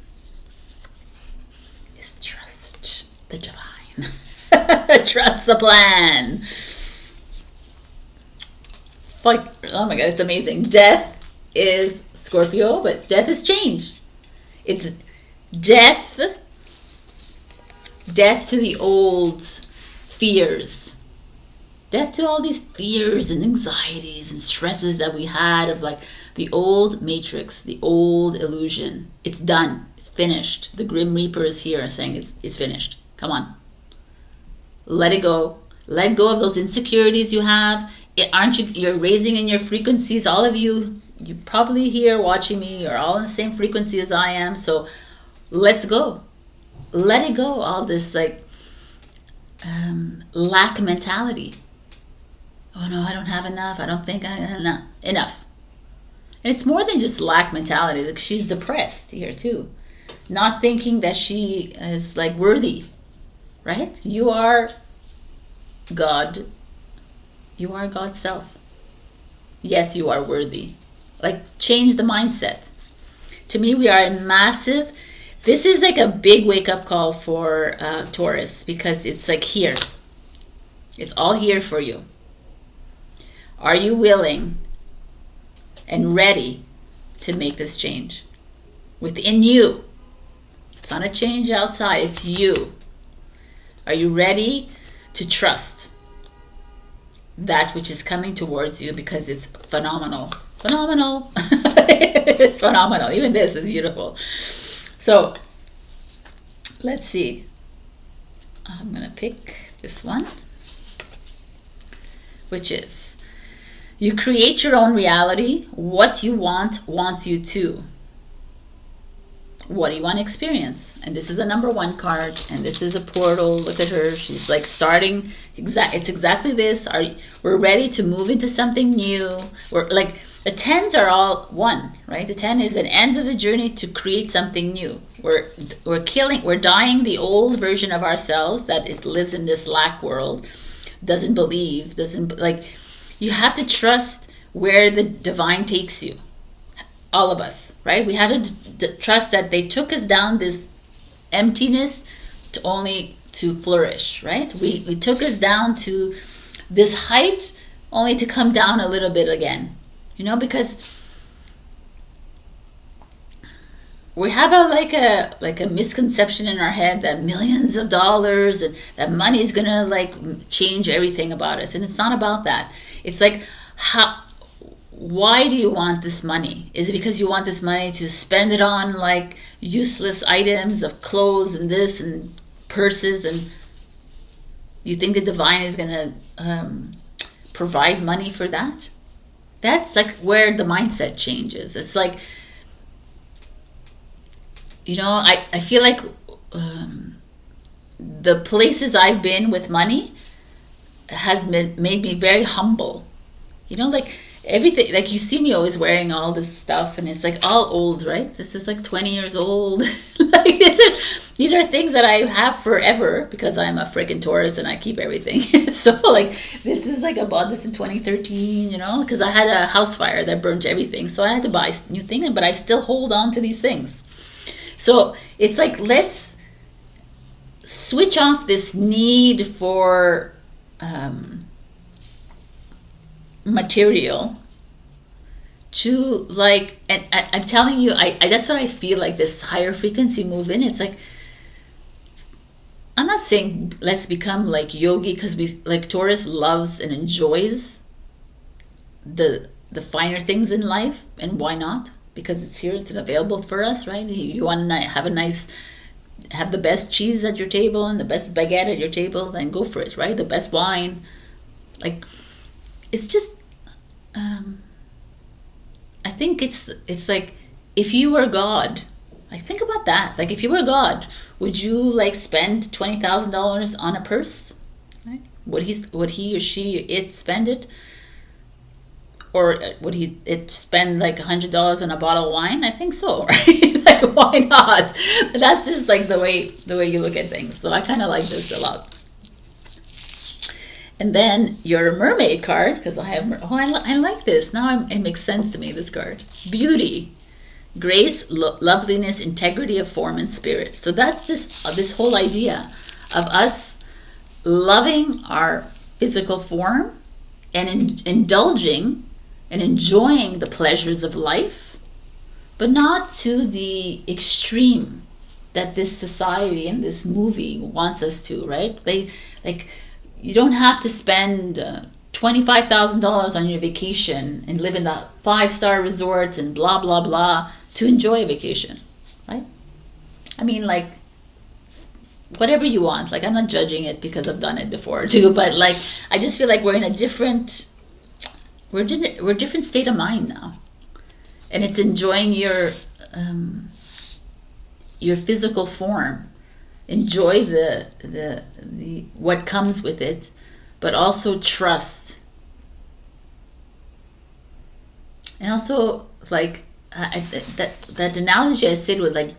is trust the divine. Trust the plan. Like, oh my God, it's amazing. Death is Scorpio, but death is change. It's death to the old fears. Death to all these fears and anxieties and stresses that we had of like the old matrix, the old illusion. It's done. It's finished. The Grim Reaper is here saying it's finished. Come on. Let it go. Let go of those insecurities you have. You're raising in your frequencies. All of you probably here watching me are all in the same frequency as I am. So let's go. Let it go. All this like lack mentality. Oh no, I don't have enough. I don't think I have enough. And it's more than just lack mentality. Like, she's depressed here too. Not thinking that she is like worthy. Right? You are God. You are God's self. Yes, you are worthy. Like, change the mindset. To me, we are in massive. This is like a big wake-up call for Taurus, because it's like here. It's all here for you. Are you willing and ready to make this change within you? It's not a change outside. It's you. Are you ready to trust that which is coming towards you, because it's phenomenal. Phenomenal. It's phenomenal. Even this is beautiful. So let's see. I'm going to pick this one, which is, you create your own reality. What you want wants you to. What do you want to experience? And this is the number 1 card, and this is a portal. Look at her. She's like starting. It's exactly this. We're ready to move into something new. We're like, the 10s are all one, right? The 10 is an end of the journey to create something new. We're dying the old version of ourselves that lives in this lack world, doesn't believe, you have to trust where the divine takes you. All of us, right? We have to trust that they took us down this emptiness to flourish, right? We took us down to this height only to come down a little bit again, because we have a misconception in our head that millions of dollars and that money is gonna like change everything about us, and it's not about that. It's like, why do you want this money? Is it because you want this money to spend it on like useless items of clothes and this and purses, and you think the divine is gonna provide money for that? That's like where the mindset changes. It's like, you know, I feel like the places I've been with money has made me very humble. You know, like everything, like you see me always wearing all this stuff, and it's like all old, right? This is like 20 years old. Like these are things that I have forever because I'm a freaking Taurus and I keep everything. So like this is like, I bought this in 2013, you know, because I had a house fire that burned everything, so I had to buy new things, but I still hold on to these things. So it's like, let's switch off this need for material to like, and I'm telling you, I that's what I feel like, this higher frequency move in. It's like, I'm not saying let's become like yogi, because we, like, Taurus loves and enjoys the finer things in life, and why not? Because it's here, it's available for us, right? You want to have the best cheese at your table and the best baguette at your table, then go for it, right? The best wine. Like, it's just, I think it's like, if you were God, like, think about that. Like, if you were God, would you like spend $20,000 on a purse? Right? Would he or she spend it? Or would he spend like $100 on a bottle of wine? I think so, right? Like, why not? That's just like the way you look at things. So I kind of like this a lot. And then your mermaid card, because I have, I like this. Now it makes sense to me, this card. Beauty, grace, loveliness, integrity of form and spirit. So that's this whole idea of us loving our physical form and indulging and enjoying the pleasures of life, but not to the extreme that this society and this movie wants us to, right? You don't have to spend $25,000 on your vacation and live in the 5-star resorts and blah, blah, blah to enjoy a vacation, right? I mean, like, whatever you want. Like, I'm not judging it because I've done it before too, but like, I just feel like we're in a different state of mind now. And it's enjoying your physical form. Enjoy the what comes with it, but also trust. And also, like, that analogy I said with, like,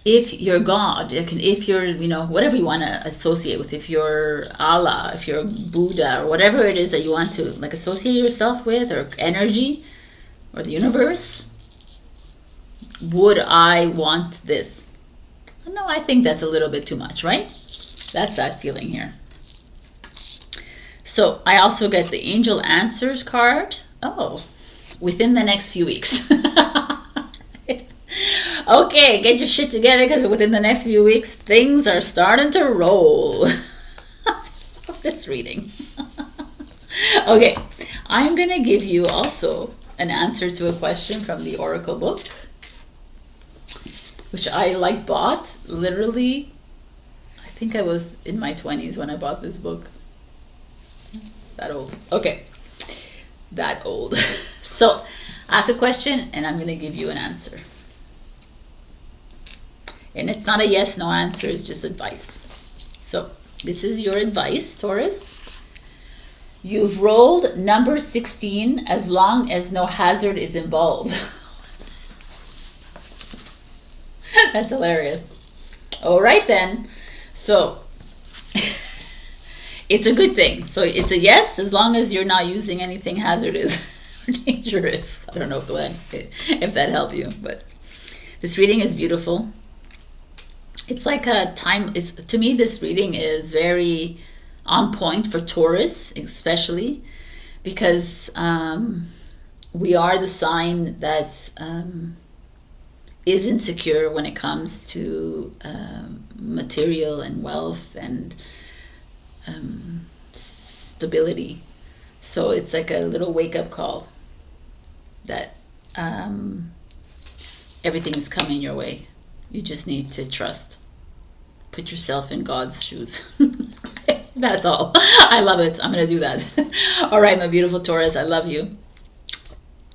if you're God, if you're, you know, whatever you want to associate with, if you're Allah, if you're Buddha, or whatever it is that you want to like associate yourself with, or energy, or the universe, would I want this? No, I think that's a little bit too much, right? That's that feeling here. So I also get the Angel Answers card. Oh, within the next few weeks. Okay, get your shit together, because within the next few weeks, things are starting to roll. This reading. Okay, I'm going to give you also an answer to a question from the Oracle book, which I bought literally, I think I was in my 20s when I bought this book. That old. Okay, that old. So ask a question and I'm going to give you an answer. And it's not a yes, no answer, it's just advice. So this is your advice, Taurus. You've rolled number 16 as long as no hazard is involved. That's hilarious. All right then. So it's a good thing. So it's a yes as long as you're not using anything hazardous or dangerous. I don't know if that helped you, but this reading is beautiful. It's like a time. To me, this reading is very on point for Taurus, especially because we are the sign that's is insecure when it comes to material and wealth and stability. So it's like a little wake-up call that everything is coming your way. You just need to trust. Put yourself in God's shoes. That's all. I love it. I'm going to do that. All right, my beautiful Taurus, I love you.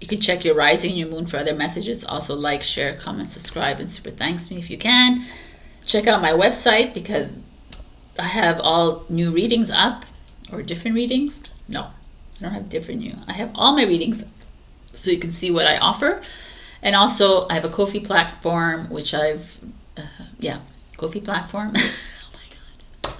You can check your rising and your moon for other messages. Also like, share, comment, subscribe, and super thanks me if you can. Check out my website because I have all new readings up. Or different readings. No, I don't have different new. I have all my readings so you can see what I offer. And also I have a Ko-fi platform, which I've, Ko-fi platform. Oh my God.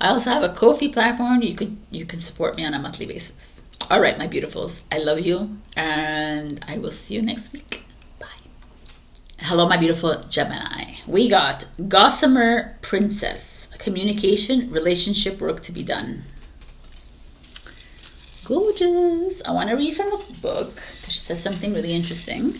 I also have a Ko-fi platform. You can support me on a monthly basis. All right, my beautifuls. I love you. And I will see you next week. Bye. Hello, my beautiful Gemini. We got Gossamer Princess. Communication, relationship work to be done. Gorgeous. I want to read from the book because she says something really interesting.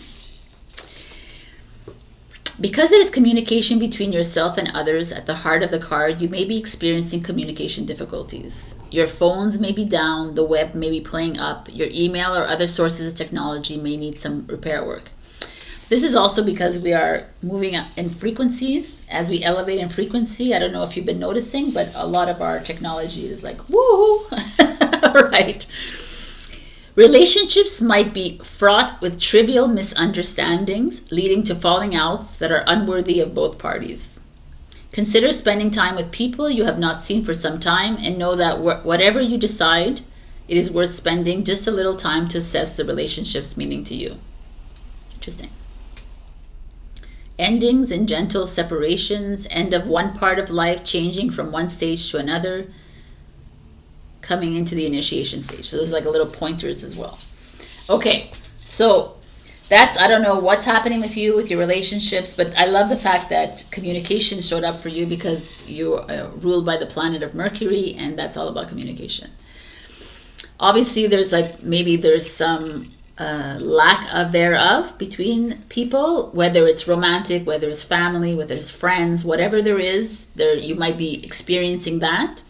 Because it is communication between yourself and others at the heart of the card, you may be experiencing communication difficulties. Your phones may be down, the web may be playing up, your email or other sources of technology may need some repair work. This is also because we are moving up in frequencies. As we elevate in frequency, I don't know if you've been noticing, but a lot of our technology is like, woo! Right. Relationships might be fraught with trivial misunderstandings, leading to falling outs that are unworthy of both parties. Consider spending time with people you have not seen for some time, and know that whatever you decide, it is worth spending just a little time to assess the relationship's meaning to you. Interesting. Endings and gentle separations, end of one part of life, changing from one stage to another, coming into the initiation stage. So those are like a little pointers as well. Okay, so that's, I don't know what's happening with you, with your relationships, but I love the fact that communication showed up for you because you are ruled by the planet of Mercury, and that's all about communication. Obviously, there's like, maybe there's some lack of thereof between people, whether it's romantic, whether it's family, whether it's friends, whatever there is, there you might be experiencing that.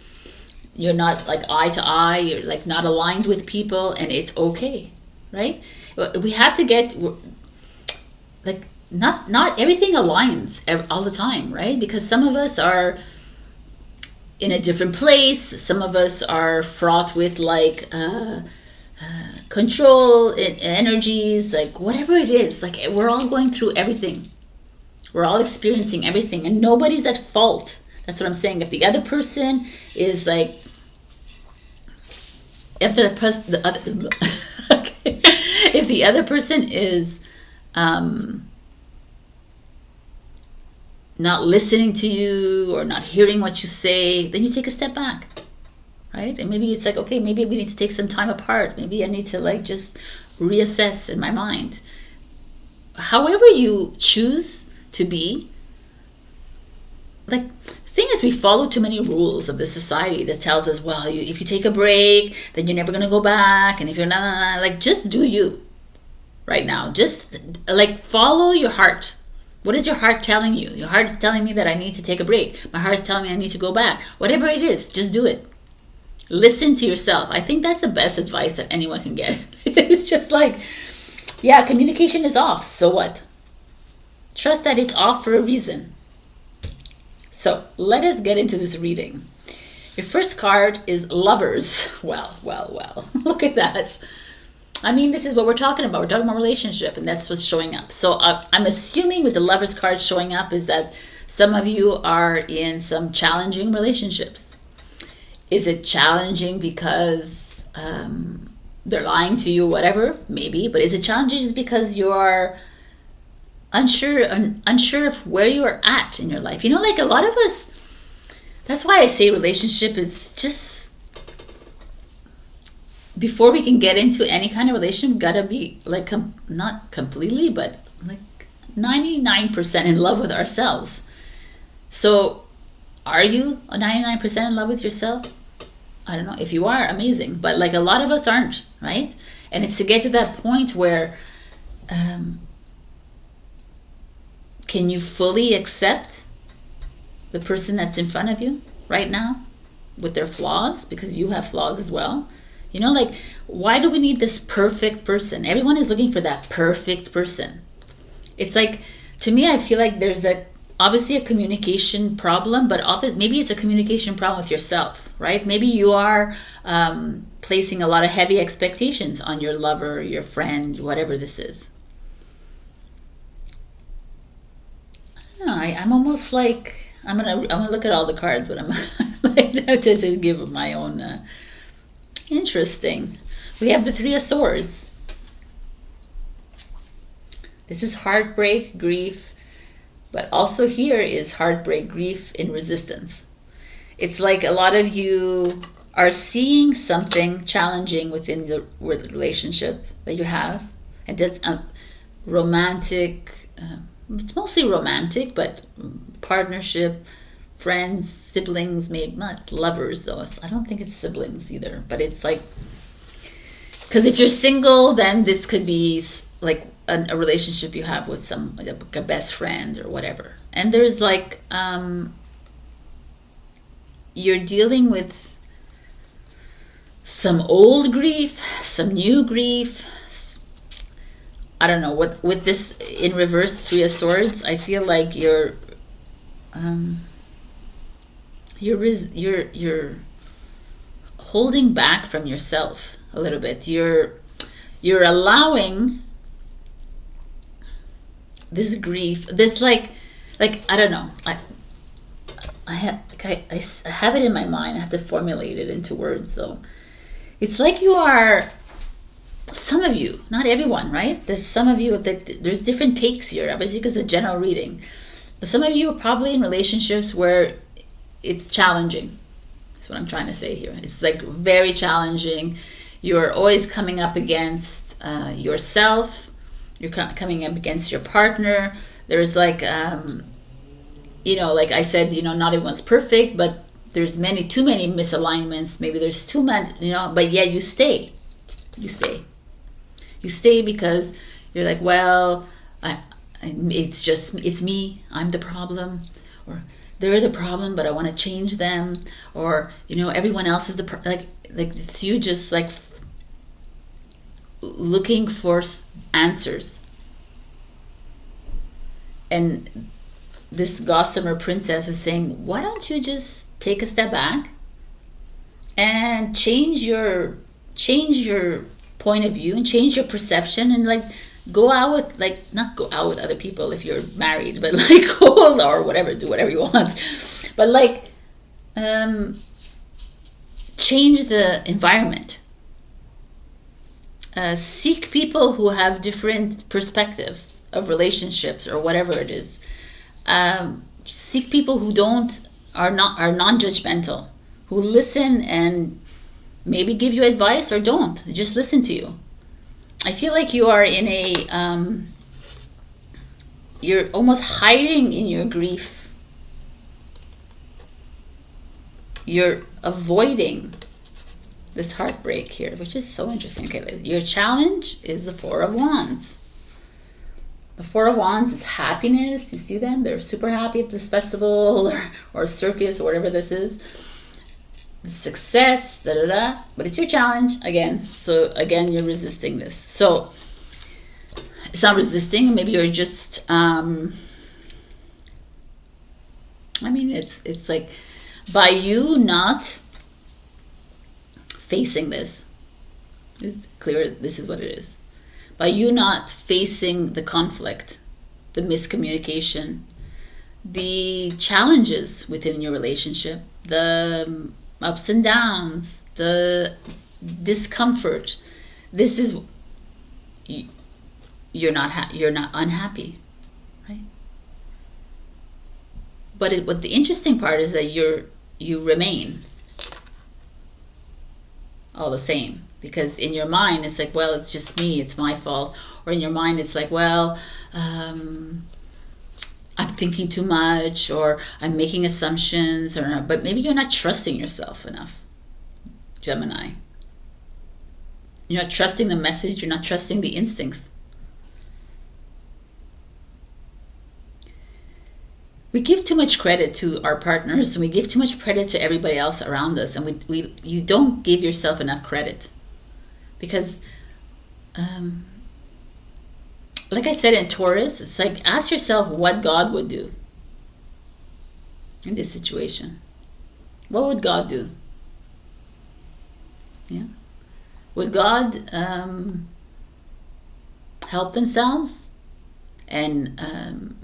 You're not like eye to eye, you're like not aligned with people, and it's okay, right? We have to get like not everything aligns all the time, right? Because some of us are in a different place, some of us are fraught with like control energies, like whatever it is, like we're all going through everything, we're all experiencing everything, and nobody's at fault. That's what I'm saying. If the other person is like, if the other person is not listening to you or not hearing what you say, then you take a step back. Right? And maybe it's like, okay, maybe we need to take some time apart. Maybe I need to like just reassess in my mind. However you choose to be, like, the thing is, we follow too many rules of this society that tells us, well, if you take a break, then you're never going to go back. And if you're not, like, just do you right now. Just like follow your heart. What is your heart telling you? Your heart is telling me that I need to take a break. My heart is telling me I need to go back. Whatever it is, just do it. Listen to yourself. I think that's the best advice that anyone can get. It's just like, yeah, communication is off. So what? Trust that it's off for a reason. So let us get into this reading. Your first card is Lovers. Well. Look at that. I mean, this is what we're talking about. We're talking about relationship, and that's what's showing up. So I'm assuming with the Lovers card showing up is that some of you are in some challenging relationships. Is it challenging because they're lying to you, whatever? Maybe. But is it challenging just because you are unsure of where you are at in your life? You know, like a lot of us, that's why I say relationship is just, before we can get into any kind of relationship, gotta be like, not completely, but like 99% in love with ourselves. So are you 99% in love with yourself? I don't know. If you are, amazing. But like a lot of us aren't, right? And it's to get to that point where can you fully accept the person that's in front of you right now with their flaws? Because you have flaws as well. You know, like, why do we need this perfect person? Everyone is looking for that perfect person. It's like, to me, I feel like there's obviously a communication problem, but maybe it's a communication problem with yourself, right? Maybe you are placing a lot of heavy expectations on your lover, your friend, whatever this is. I don't know, I'm almost like, I'm gonna look at all the cards, but I'm like to give my own. Interesting. We have the Three of Swords. This is heartbreak, grief, but also here is heartbreak, grief, and resistance. It's like a lot of you are seeing something challenging within the relationship that you have, and that's romantic. It's mostly romantic, but partnership, friends, siblings, maybe not lovers though. I don't think it's siblings either, but it's like, because if you're single, then this could be like a relationship you have with like a best friend or whatever. And there's like, you're dealing with some old grief, some new grief. I don't know, with this in reverse, Three of Swords, I feel like you're holding back from yourself a little bit. You're allowing this grief, this like I don't know. I have it in my mind. I have to formulate it into words though. It's like you are, some of you, not everyone, right? There's some of you that there's different takes here, obviously, because it's a general reading. But some of you are probably in relationships where it's challenging. That's what I'm trying to say here. It's like very challenging. You're always coming up against yourself. You're coming up against your partner. There's like, you know, like I said, you know, not everyone's perfect, but there's too many misalignments. Maybe there's too much, you know, but yet you stay. You stay because you're like, well, it's me. I'm the problem. Or they're the problem, but I want to change them. Or, you know, everyone else is the like it's you just like looking for answers. And this gossamer princess is saying, why don't you just take a step back and change your point of view and change your perception, and like go out with, like, not go out with other people if you're married, but like go or whatever, do whatever you want, but like change the environment. Seek people who have different perspectives of relationships or whatever it is. Seek people who are non-judgmental, who listen and maybe give you advice or don't, just listen to you. I feel like you are in a you're almost hiding in your grief. You're avoiding this heartbreak here, which is so interesting. Okay, your challenge is the Four of Wands. The Four of Wands is happiness. You see them? They're super happy at this festival or circus or whatever this is. Success, but it's your challenge again. So again, you're resisting this. So it's not resisting. Maybe you're just. I mean, it's like by you not facing this. It's clear. This is what it is. By you not facing the conflict, the miscommunication, the challenges within your relationship, the ups and downs, the discomfort. This is you're not unhappy, right? But what the interesting part is that you remain all the same, because in your mind it's like, well, it's just me, it's my fault, or in your mind it's like, well, I'm thinking too much, or I'm making assumptions, but maybe you're not trusting yourself enough, Gemini. You're not trusting the message, you're not trusting the instincts. we give too much credit to our partners, and we give too much credit to everybody else around us, and you don't give yourself enough credit. Because like I said in Taurus, it's like, ask yourself what God would do in this situation. What would God do? Yeah. Would God help themselves and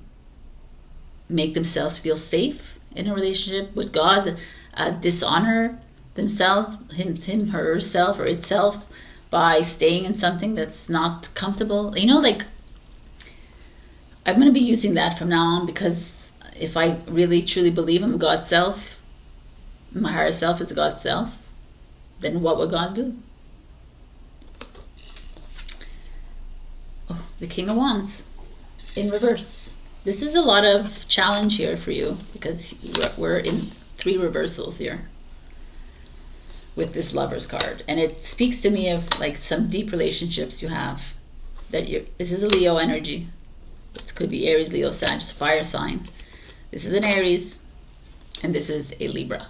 make themselves feel safe in a relationship? Would God dishonor themselves, him, her, herself, or itself, by staying in something that's not comfortable? You know, like, I'm going to be using that from now on, because if I really truly believe I'm God's self, my higher self is God's self, then what would God do? Oh, the King of Wands in reverse. This is a lot of challenge here for you, because we're in 3 reversals here with this Lover's card, and it speaks to me of like some deep relationships you have. This is a Leo energy. It could be Aries, Leo, Sag, fire sign. This is an Aries, and this is a Libra,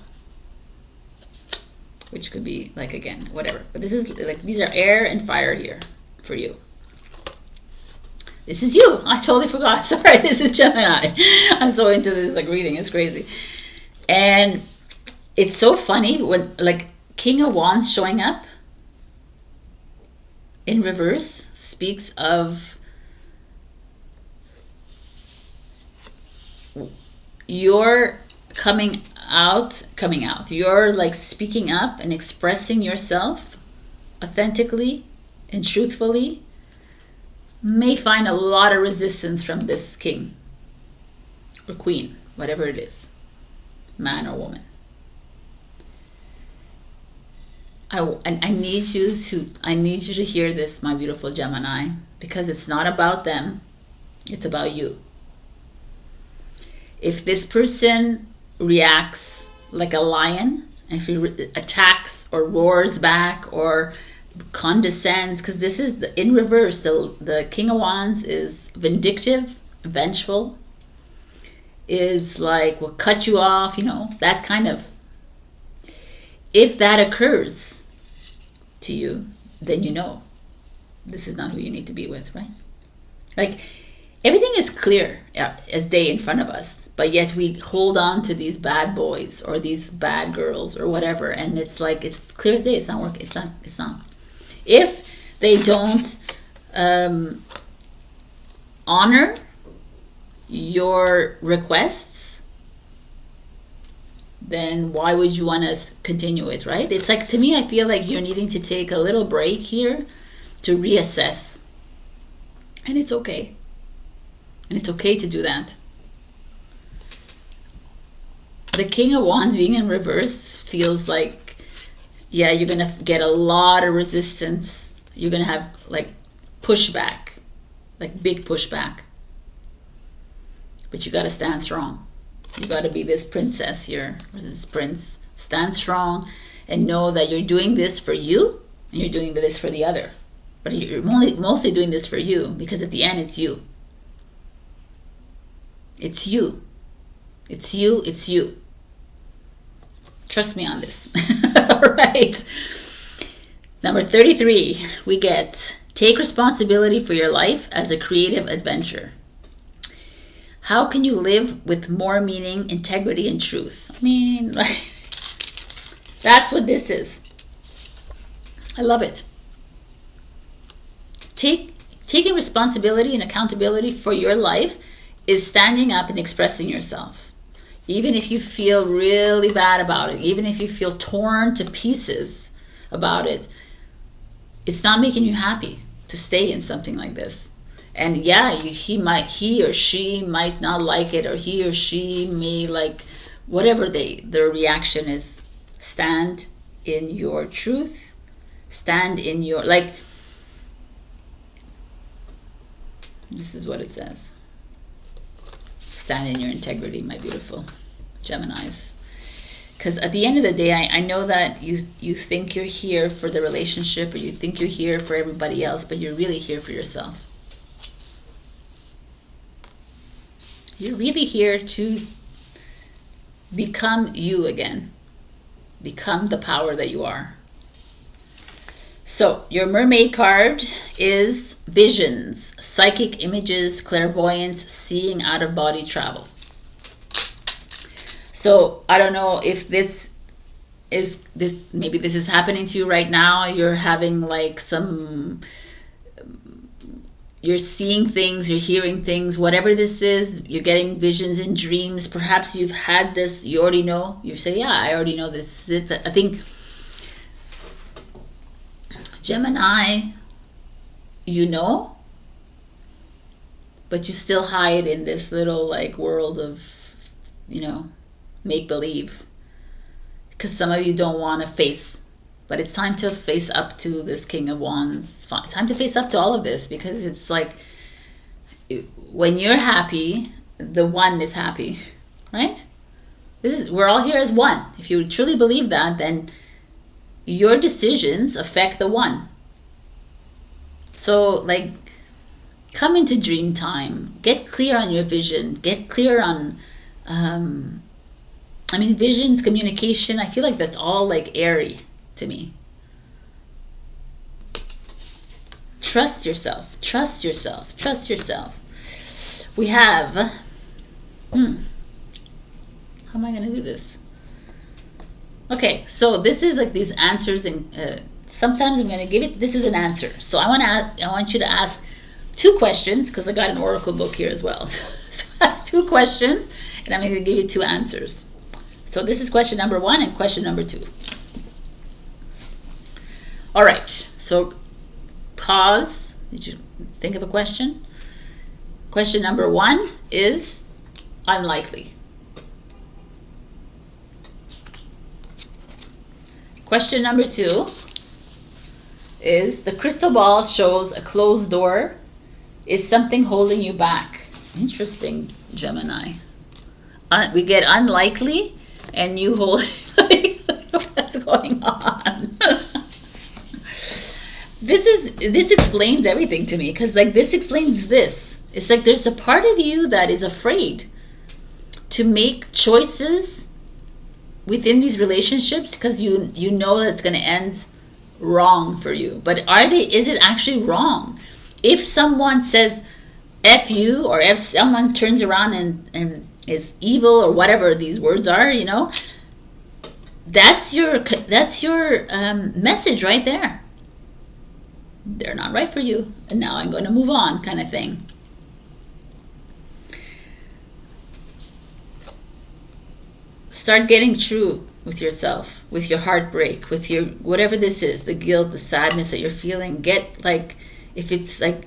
which could be like, again, whatever. But this is like, these are air and fire here for you. This is you. I totally forgot. Sorry, this is Gemini. I'm so into this like reading. It's crazy. And it's so funny when like King of Wands showing up in reverse speaks of you're coming out. You're like speaking up and expressing yourself authentically and truthfully. May find a lot of resistance from this king or queen, whatever it is, man or woman. I need you to hear this, my beautiful Gemini, because it's not about them, it's about you. If this person reacts like a lion, if he attacks or roars back or condescends, because this is in reverse, the King of Wands is vindictive, vengeful, is like, will cut you off, you know, that kind of. If that occurs to you, then you know this is not who you need to be with, right? Like, everything is clear as day in front of us, but yet we hold on to these bad boys or these bad girls or whatever, and it's like, it's clear as day. It's not working. It's not. If they don't honor your requests, then why would you want to continue it, right? It's like, to me, I feel like you're needing to take a little break here to reassess. And it's okay. And it's okay to do that. The King of Wands being in reverse feels like, yeah, you're going to get a lot of resistance. You're going to have like pushback, like big pushback. But you got to stand strong. You got to be this princess here, or this prince. Stand strong and know that you're doing this for you, and you're doing this for the other. But you're mostly doing this for you, because at the end, it's you. It's you. It's you. It's you. Trust me on this. All right. Number 33, we get, take responsibility for your life as a creative adventure. How can you live with more meaning, integrity, and truth? I mean, that's what this is. I love it. Taking responsibility and accountability for your life is standing up and expressing yourself. Even if you feel really bad about it, even if you feel torn to pieces about it, it's not making you happy to stay in something like this. And yeah, he or she might not like it, or he or she may like whatever their reaction is. Stand in your truth. Stand in your, like, this is what it says. Stand in your integrity, my beautiful Geminis. Because at the end of the day, I know that you think you're here for the relationship, or you think you're here for everybody else, but you're really here for yourself. You're really here to become you again. Become the power that you are. So your mermaid card is visions, psychic images, clairvoyance, seeing out of body travel. So I don't know if maybe this is happening to you right now. You're having like you're seeing things, you're hearing things, whatever this is, you're getting visions and dreams. Perhaps you've had this, you already know. You say, yeah, I already know this. I think Gemini, you know, but you still hide in this little like world of, you know, make-believe. Because some of you don't want to face, but it's time to face up to this King of Wands. It's time to face up to all of this, because it's like when you're happy, the one is happy, right? We're all here as one. If you truly believe that, then your decisions affect the one. So like, come into dream time, get clear on your vision, get clear on visions, communication. I feel like that's all like airy to me. Trust yourself, trust yourself, trust yourself. We have how am I going to do this? Okay, so this is like these answers, and sometimes I'm going to give it, this is an answer. So I want you to ask 2 questions, because I got an oracle book here as well. So ask 2 questions, and I'm going to give you 2 answers. So this is question number 1 and question number 2. All right, so pause. Did you think of a question? Question number 1 is unlikely. Question number 2 is the crystal ball shows a closed door. Is something holding you back? Interesting, Gemini. We get unlikely, and you hold. What's going on? This explains everything to me, because like this explains this. It's like there's a part of you that is afraid to make choices within these relationships, because you know that it's going to end wrong for you. But is it actually wrong? If someone says F you, or if someone turns around and is evil, or whatever these words are, you know, that's your message right there. They're not right for you, and now I'm going to move on, kind of thing. Start getting true with yourself, with your heartbreak, with your whatever this is, the guilt, the sadness that you're feeling. Get like, if it's like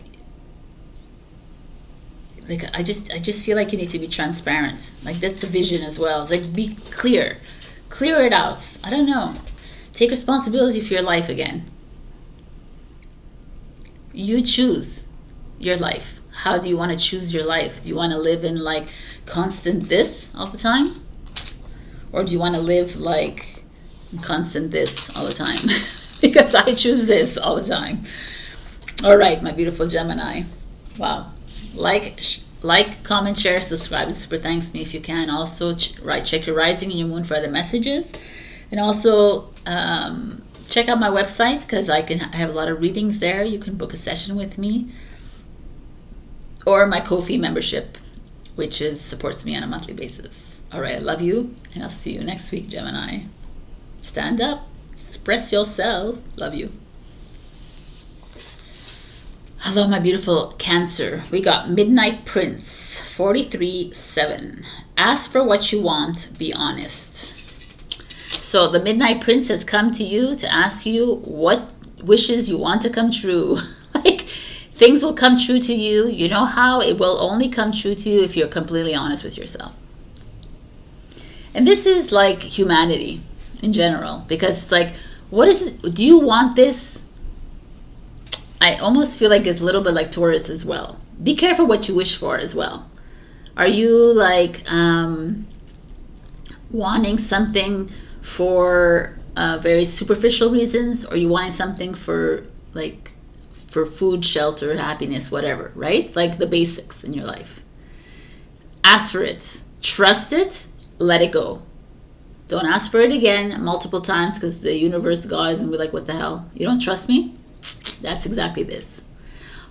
I just feel like you need to be transparent. Like that's the vision as well. It's like be clear it out. I don't know. Take responsibility for your life again. You choose your life. How do you want to choose your life? Do you want to live in like constant this all the time? Or do you want to live like constant this all the time? Because I choose this all the time. All right, my beautiful Gemini. Wow. Like, comment, share, subscribe. It super thanks me if you can. Also, check your rising and your moon for other messages. And also, check out my website, because I have a lot of readings there. You can book a session with me. Or my Ko-fi membership, which supports me on a monthly basis. All right, I love you, and I'll see you next week, Gemini. Stand up, express yourself. Love you. Hello, my beautiful Cancer. We got Midnight Prince, 43-7. Ask for what you want, be honest. So the Midnight Prince has come to you to ask you what wishes you want to come true. Like, things will come true to you. You know how? It will only come true to you if you're completely honest with yourself. And this is like humanity in general, because it's like, what is it? Do you want this? I almost feel like it's a little bit like Taurus as well. Be careful what you wish for as well. Are you like wanting something for very superficial reasons, or are you wanting something for food, shelter, happiness, whatever, right? Like the basics in your life. Ask for it. Trust it. Let it go. Don't ask for it again multiple times, because the universe, God, is going to be like, what the hell? You don't trust me? That's exactly this.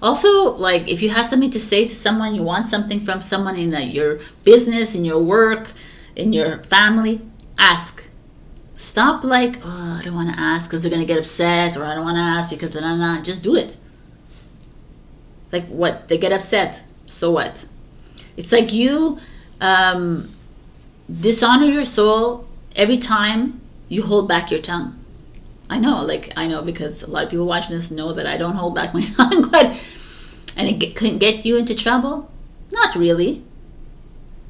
Also, like, if you have something to say to someone, you want something from someone in your business, in your work, in your family, ask. Stop like, oh, I don't want to ask because they're going to get upset, or I don't want to ask because they're not. Just do it. Like, what? They get upset. So what? It's like you dishonor your soul every time you hold back your tongue. I know because a lot of people watching this know that I don't hold back my tongue, and it can get you into trouble? Not really.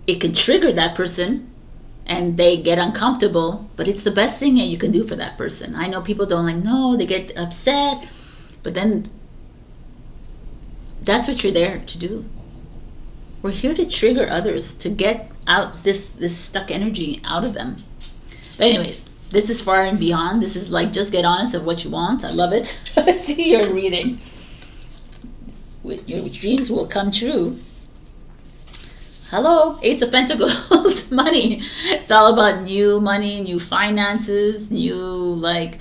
It can trigger that person and they get uncomfortable, but it's the best thing that you can do for that person. I know people don't like, no, they get upset, but then that's what you're there to do. We're here to trigger others, to get out this stuck energy out of them. But anyways, this is far and beyond. This is like, just get honest of what you want. I love it. See your reading. Your dreams will come true. Hello, Ace of Pentacles, money. It's all about new money, new finances, new, like,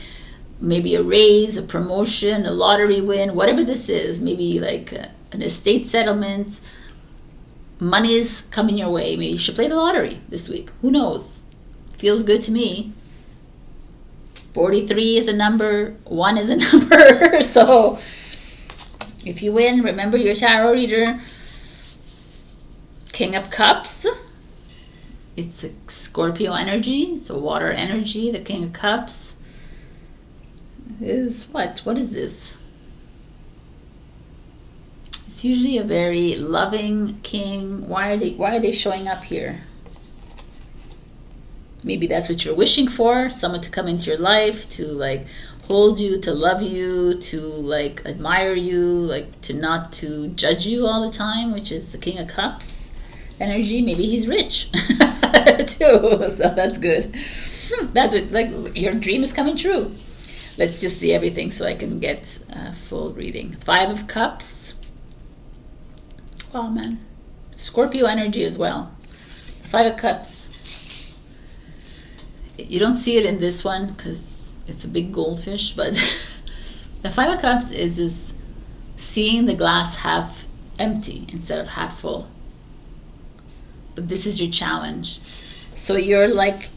maybe a raise, a promotion, a lottery win, whatever this is. Maybe like an estate settlement. Money is coming your way. Maybe you should play the lottery this week. Who knows? Feels good to me. 43 is a number. 1 is a number. So if you win, remember your tarot reader. King of Cups. It's a Scorpio energy. It's a water energy. The King of Cups is what? What is this? It's usually a very loving king. Why are they showing up here? Maybe that's what you're wishing for, someone to come into your life, to like hold you, to love you, to like admire you, like to judge you all the time, which is the King of Cups energy. Maybe he's rich too, so that's good. That's what, like, your dream is coming true. Let's just see everything so I can get a full reading. 5 of Cups. Oh man, Scorpio energy as well. 5 of Cups. You don't see it in this one because it's a big goldfish, but the 5 of Cups is this seeing the glass half empty instead of half full. But this is your challenge. So you're like,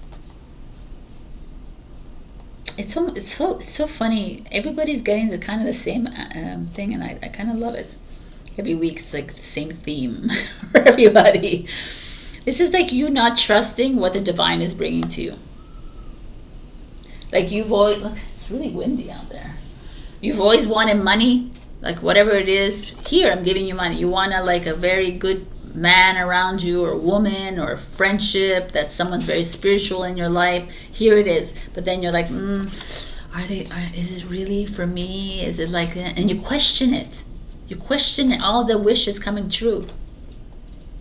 it's so funny. Everybody's getting the kind of the same thing, and I kind of love it. Every week it's like the same theme for everybody. This is like you not trusting what the divine is bringing to you. Like you've always, look, it's really windy out there. You've always wanted money, like whatever it is. Here, I'm giving you money. You want like a very good man around you, or woman, or friendship, that someone's very spiritual in your life. Here it is. But then you're like, is it really for me? Is it like that? And you question it. You question all the wishes coming true.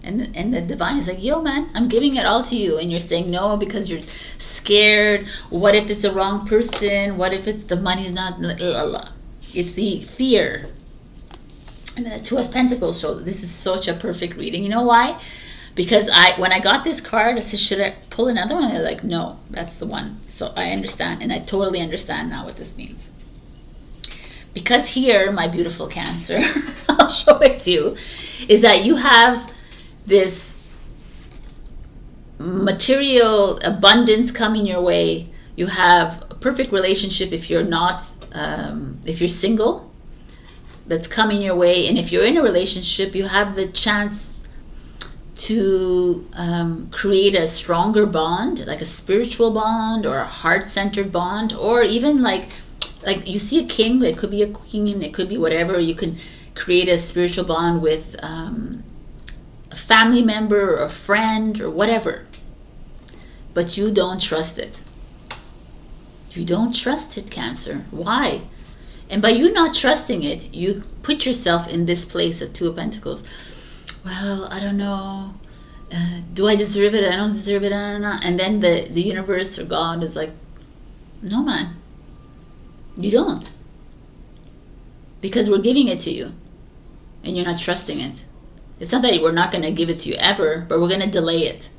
And the divine is like, yo man, I'm giving it all to you. And you're saying no because you're scared. What if it's the wrong person? What if it's the money's not? It's the fear. And then the 2 of Pentacles show that this is such a perfect reading. You know why? Because when I got this card, I said, should I pull another one? They're like, no, that's the one. So I understand, and I totally understand now what this means. Because here, my beautiful Cancer, I'll show it to you, is that you have this material abundance coming your way. You have a perfect relationship if you're not, if you're single, that's coming your way. And if you're in a relationship, you have the chance to create a stronger bond, like a spiritual bond or a heart-centered bond, or even like you see a king, it could be a queen, it could be whatever. You can create a spiritual bond with a family member or a friend or whatever. But you don't trust it. You don't trust it, Cancer. Why? And by you not trusting it, you put yourself in this place of 2 of Pentacles. Well, I don't know. Do I deserve it? I don't deserve it. I don't know. And then the universe or God is like, no, man. You don't. Because we're giving it to you. And you're not trusting it. It's not that we're not going to give it to you ever, but we're going to delay it.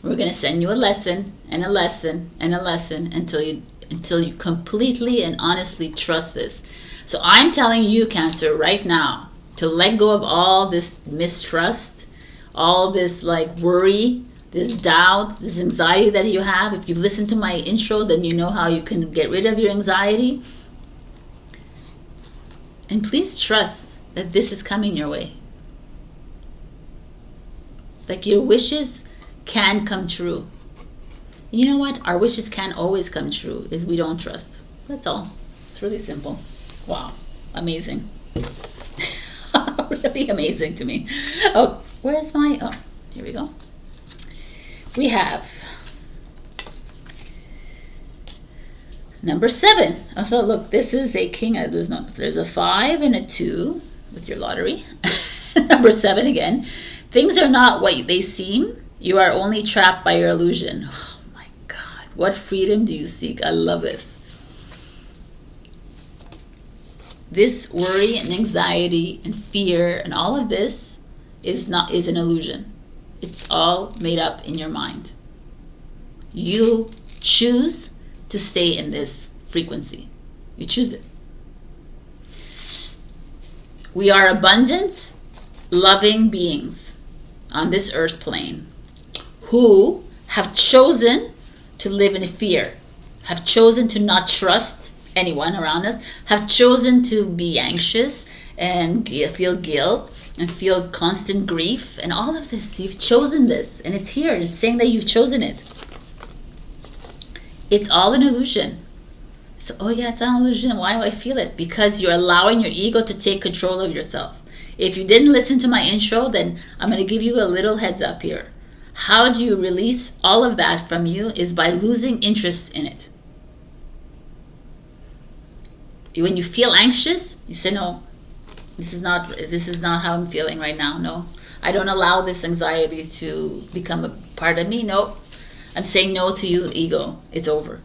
We're going to send you a lesson and a lesson and a lesson until you completely and honestly trust this. So I'm telling you, Cancer, right now, to let go of all this mistrust, all this like worry, this doubt, this anxiety that you have. If you've listened to my intro, then you know how you can get rid of your anxiety. And please trust that this is coming your way. Like your wishes can come true. And you know what? Our wishes can't always come true is we don't trust. That's all. It's really simple. Wow. Amazing. Really amazing to me. Oh, where's my... Oh, here we go. We have number 7. I thought, look, this is a king. There's a 5 and a 2 with your lottery. Number 7 again. Things are not what they seem. You are only trapped by your illusion. Oh my God. What freedom do you seek? I love this. This worry and anxiety and fear and all of this is an illusion. It's all made up in your mind. You choose to stay in this frequency. You choose it. We are abundant, loving beings on this earth plane who have chosen to live in fear, have chosen to not trust anyone around us, have chosen to be anxious and feel guilt and feel constant grief and all of this. You've chosen this, and it's here. It's saying that you've chosen it. It's all an illusion. So, oh yeah, it's an illusion. Why do I feel it? Because you're allowing your ego to take control of yourself. If you didn't listen to my intro, then I'm going to give you a little heads up here. How do you release all of that from you is by losing interest in it. When you feel anxious, you say, no, this is not how I'm feeling right now. No, I don't allow this anxiety to become a part of me. No, I'm saying no to you, ego. It's over.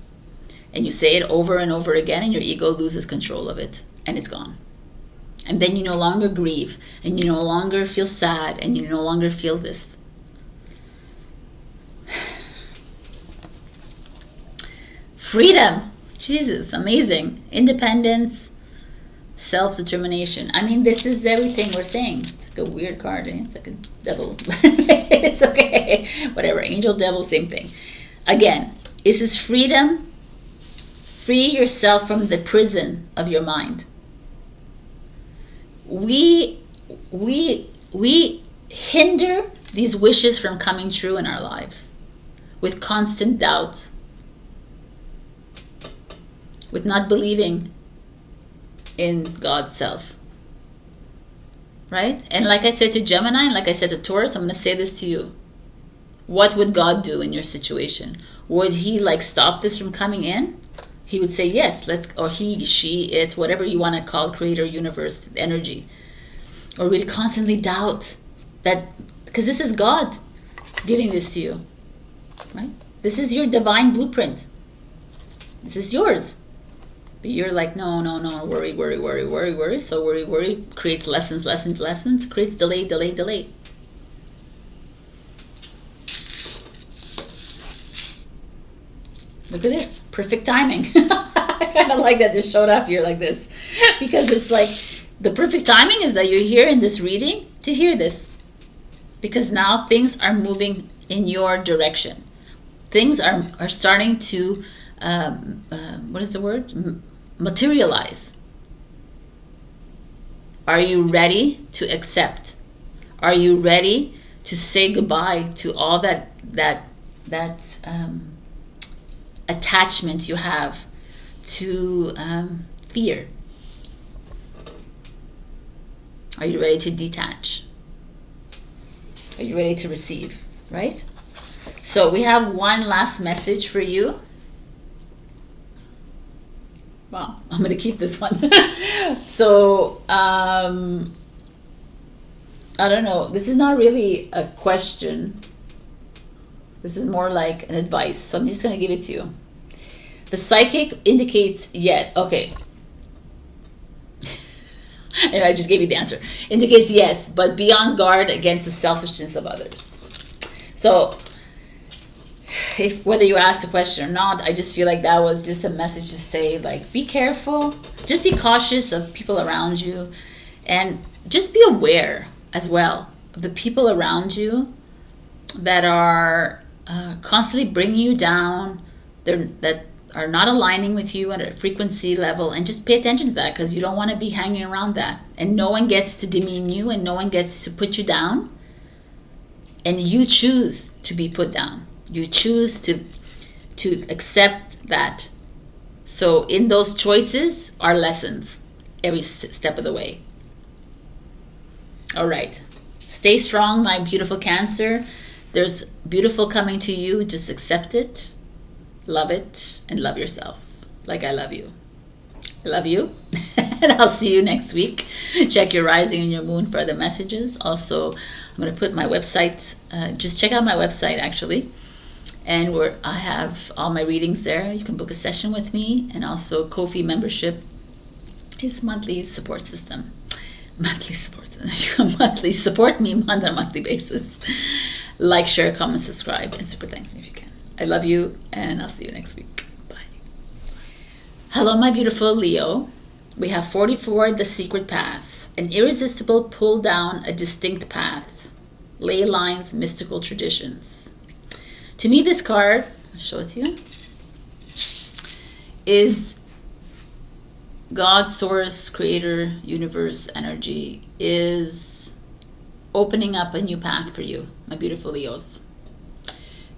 And you say it over and over again, and your ego loses control of it, and it's gone. And then you no longer grieve, and you no longer feel sad, and you no longer feel this. Freedom. Jesus, amazing. Independence, self-determination. I mean, this is everything we're saying. It's like a weird card, eh? It's like a devil. It's okay. Whatever. Angel, devil, same thing. Again, this is freedom. Free yourself from the prison of your mind. We hinder these wishes from coming true in our lives with constant doubts, with not believing in God's self. Right? And like I said to Gemini, and like I said to Taurus, I'm going to say this to you. What would God do in your situation? Would he like stop this from coming in? He would say, yes, let's, or he, she, it, whatever you want to call creator, universe, energy. Or would he constantly doubt that, because this is God giving this to you. Right? This is your divine blueprint. This is yours. But you're like, no, worry. So worry creates lessons, creates delay. Look at this, perfect timing. I kind of like that this showed up here like this. Because it's like, the perfect timing is that you're here in this reading to hear this. Because now things are moving in your direction. Things are starting to, what is the word? Materialize. Are you ready to accept? Are you ready to say goodbye to all that attachment you have to fear? Are you ready to detach? Are you ready to receive? Right? So we have one last message for you. Well, I'm going to keep this one. So, I don't know. This is not really a question. This is more like an advice. So I'm just going to give it to you. The psychic indicates yet. Okay. And I just gave you the answer. Indicates yes, but be on guard against the selfishness of others. So, if whether you asked a question or not, I just feel like that was just a message to say, like, be careful. Just be cautious of people around you. And just be aware as well of the people around you that are constantly bringing you down, that are not aligning with you at a frequency level, and just pay attention to that, because you don't want to be hanging around that. And no one gets to demean you, and no one gets to put you down. And you choose to be put down. You choose to accept that. So in those choices are lessons every step of the way. All right. Stay strong, my beautiful Cancer. There's beautiful coming to you. Just accept it, love it, and love yourself like I love you. I love you. And I'll see you next week. Check your rising and your moon for other messages. Also, I'm going to put my website. Just check out my website, actually. And where I have all my readings there. You can book a session with me. And also, Ko-fi membership is monthly support system. Monthly support system. You can monthly support me on a monthly basis. Like, share, comment, subscribe, and super thanks me if you can. I love you, and I'll see you next week. Bye. Hello, my beautiful Leo. We have 44, the secret path. An irresistible pull down a distinct path. Ley lines, mystical traditions. To me, this card, I'll show it to you, is God, source, creator, universe, energy, is opening up a new path for you, my beautiful Leos.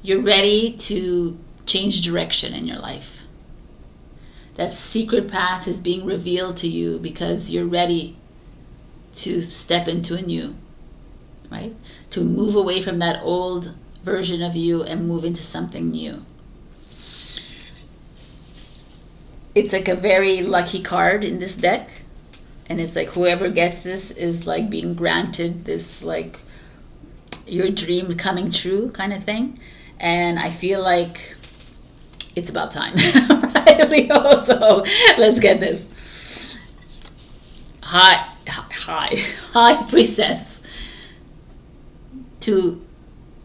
You're ready to change direction in your life. That secret path is being revealed to you because you're ready to step into a new, right? To move away from that old version of you and move into something new. It's like a very lucky card in this deck. And it's like whoever gets this is like being granted this, like, your dream coming true kind of thing. And I feel like it's about time. Right, Leo? So let's get this. High priestess. To,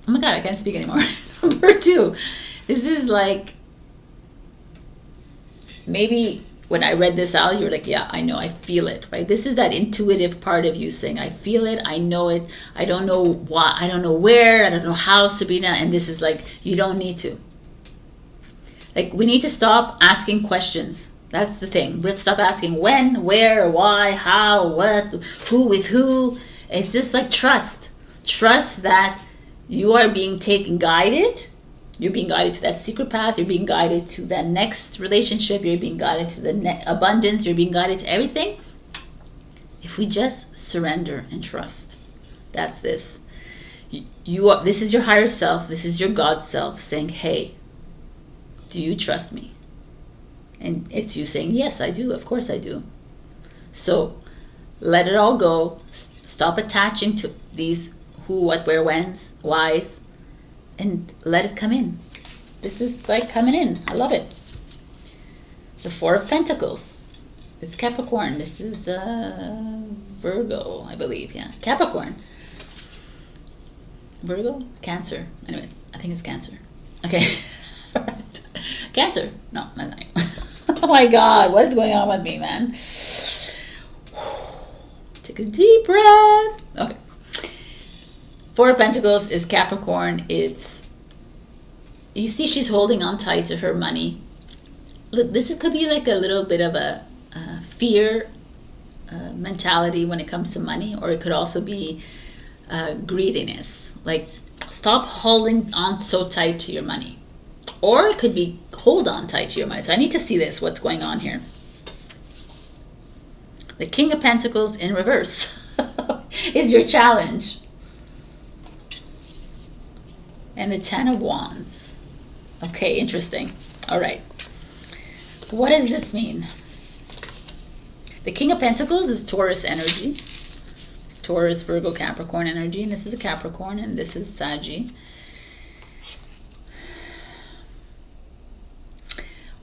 oh my God, I can't speak anymore. Number 2. This is like, maybe when I read this out, you're like, yeah, I know, I feel it, right? This is that intuitive part of you saying, I feel it, I know it, I don't know why, I don't know where, I don't know how, Sabrina, and this is like, you don't need to. Like, we need to stop asking questions. That's the thing. We have to stop asking when, where, why, how, what, who with who. It's just like trust. Trust that you are being guided. You're being guided to that secret path. You're being guided to that next relationship. You're being guided to the abundance. You're being guided to everything. If we just surrender and trust, that's this. This is your higher self. This is your God self saying, hey, do you trust me? And it's you saying, yes, I do. Of course I do. So let it all go. Stop attaching to these who, what, where, whens, whys. And let it come in. This is like coming in. I love it. The 4 of Pentacles. It's Capricorn. This is Virgo, I believe. Yeah, Capricorn. Virgo? Cancer. Anyway, I think it's Cancer. Okay. All right. Cancer. No, not that. Oh my God. What is going on with me, man? Take a deep breath. Okay. 4 of Pentacles is Capricorn. It's, you see she's holding on tight to her money. Look, this could be like a little bit of a fear mentality when it comes to money, or it could also be greediness. Like, stop holding on so tight to your money. Or it could be hold on tight to your money. So I need to see this, what's going on here. The King of Pentacles in reverse is your challenge. And the 10 of Wands. Okay, interesting. All right. What does this mean? The King of Pentacles is Taurus energy. Taurus, Virgo, Capricorn energy. And this is a Capricorn, and this is Saggy.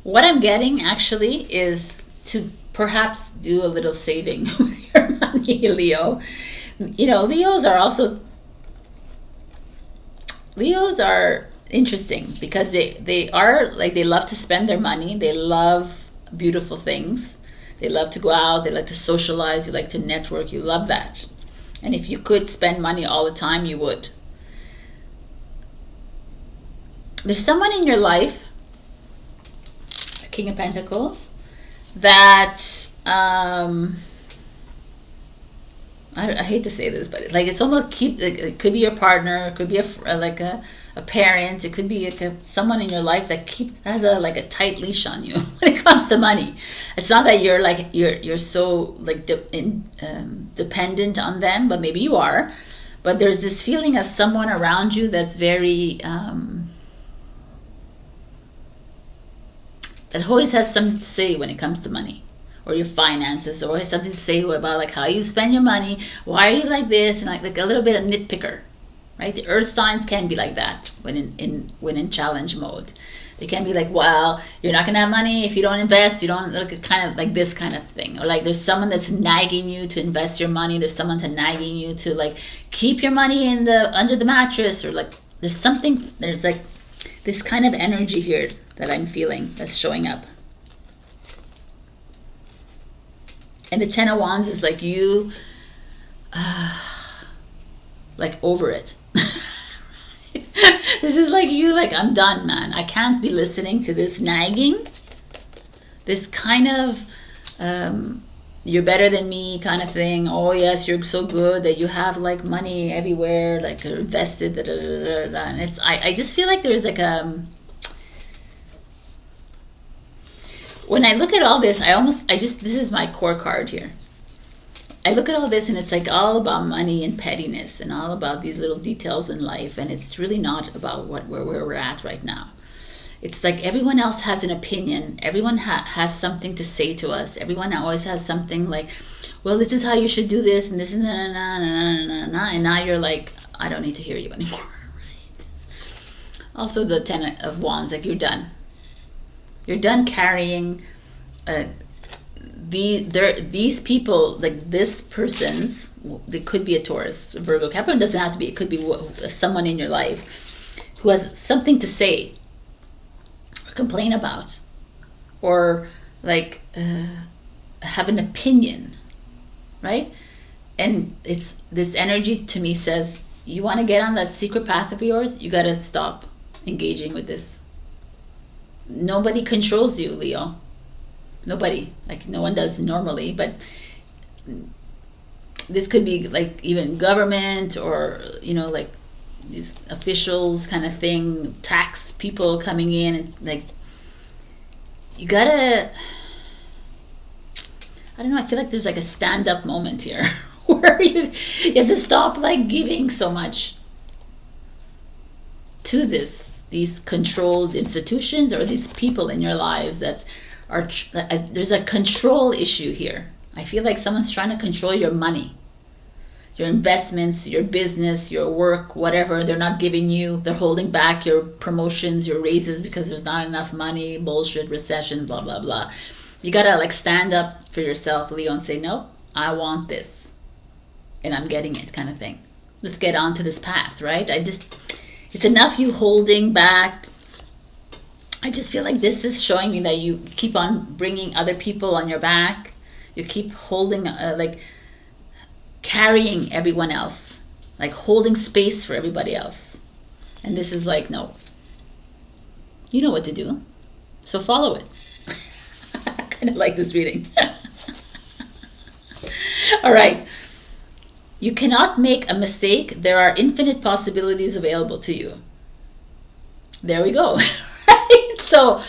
What I'm getting, actually, is to perhaps do a little saving with your money. me, Leo. You know, Leos are interesting because they are like, they love to spend their money. They love beautiful things. They love to go out. They like to socialize. You like to network. You love that. And if you could spend money all the time, you would. There's someone in your life, King of Pentacles, that I hate to say this, but like, it's almost it could be your partner, it could be a parent, it could be someone in your life that has a tight leash on you when it comes to money. It's not that you're so like dependent on them, but maybe you are. But there's this feeling of someone around you that's very that always has something to say when it comes to money, or your finances, or has something to say about like how you spend your money. Why are you like this? And like a little bit of nitpicker, right? The earth signs can be like that when in challenge mode. They can be like, well, you're not gonna have money if you don't invest. You don't, look, kind of like this kind of thing. Or like, there's someone that's nagging you to invest your money. There's someone nagging you to like keep your money under the mattress, or like there's like this kind of energy here that I'm feeling that's showing up. And the Ten of Wands is like you, like over it. This is like you, like, I'm done, man. I can't be listening to this nagging. This kind of, you're better than me kind of thing. Oh yes, you're so good that you have like money everywhere, like you're invested. And it's, I just feel like there's like when I look at all this, this is my core card here. I look at all this and it's like all about money and pettiness and all about these little details in life, and it's really not about where we're at right now. It's like everyone else has an opinion. Everyone has something to say to us. Everyone always has something like, well, this is how you should do this, and this is and now you're like, I don't need to hear you anymore. Right? Also the Ten of Wands, like you're done. You're done carrying these people, like this person's, they could be a Taurus, Virgo, Capricorn doesn't have to be, it could be someone in your life who has something to say or complain about, or like have an opinion, right? And it's this energy to me says, you want to get on that secret path of yours, you got to stop engaging with this. Nobody controls you, Leo. Nobody. Like, no one does normally, but this could be like even government, or, you know, like these officials kind of thing, tax people coming in, and like, you gotta, I don't know, I feel like there's like a stand-up moment here where you have to stop like giving so much to these controlled institutions, or these people in your lives that are, there's a control issue here. I feel like someone's trying to control your money, your investments, your business, your work, whatever. They're not giving you, they're holding back your promotions, your raises, because there's not enough money, bullshit, recession, blah, blah, blah. You gotta like stand up for yourself, Leo, and say, no, I want this, and I'm getting it, kind of thing. Let's get onto this path, right? It's enough you holding back. I just feel like this is showing me that you keep on bringing other people on your back. You keep holding, like carrying everyone else, like holding space for everybody else. And this is like, no, you know what to do, so follow it. I kind of like this reading. All right. You cannot make a mistake. There are infinite possibilities available to you. There we go. Right? So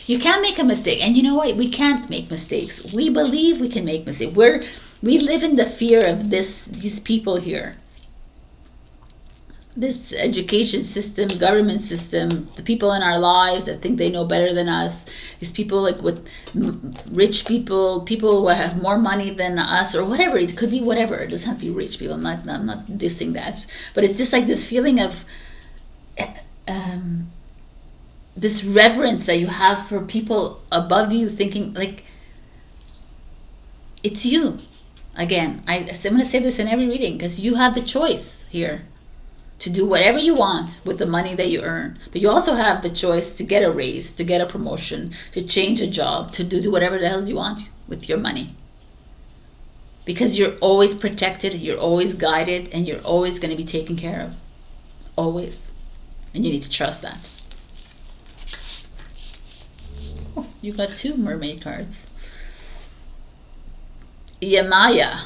you can't make a mistake. And you know what? We can't make mistakes. We believe we can make mistakes. We live in the fear of these people here. This education system, government system, the people in our lives that think they know better than us, these people like with rich people who have more money than us, or whatever. It could be whatever. It doesn't have to be rich people. I'm not dissing that. But it's just like this feeling of this reverence that you have for people above you, thinking like, it's you. Again, I'm going to say this in every reading because you have the choice here to do whatever you want with the money that you earn. But you also have the choice to get a raise, to get a promotion, to change a job, to do whatever the hell you want with your money. Because you're always protected, you're always guided, and you're always going to be taken care of. Always. And you need to trust that. Oh, you got 2 mermaid cards. Yamaya,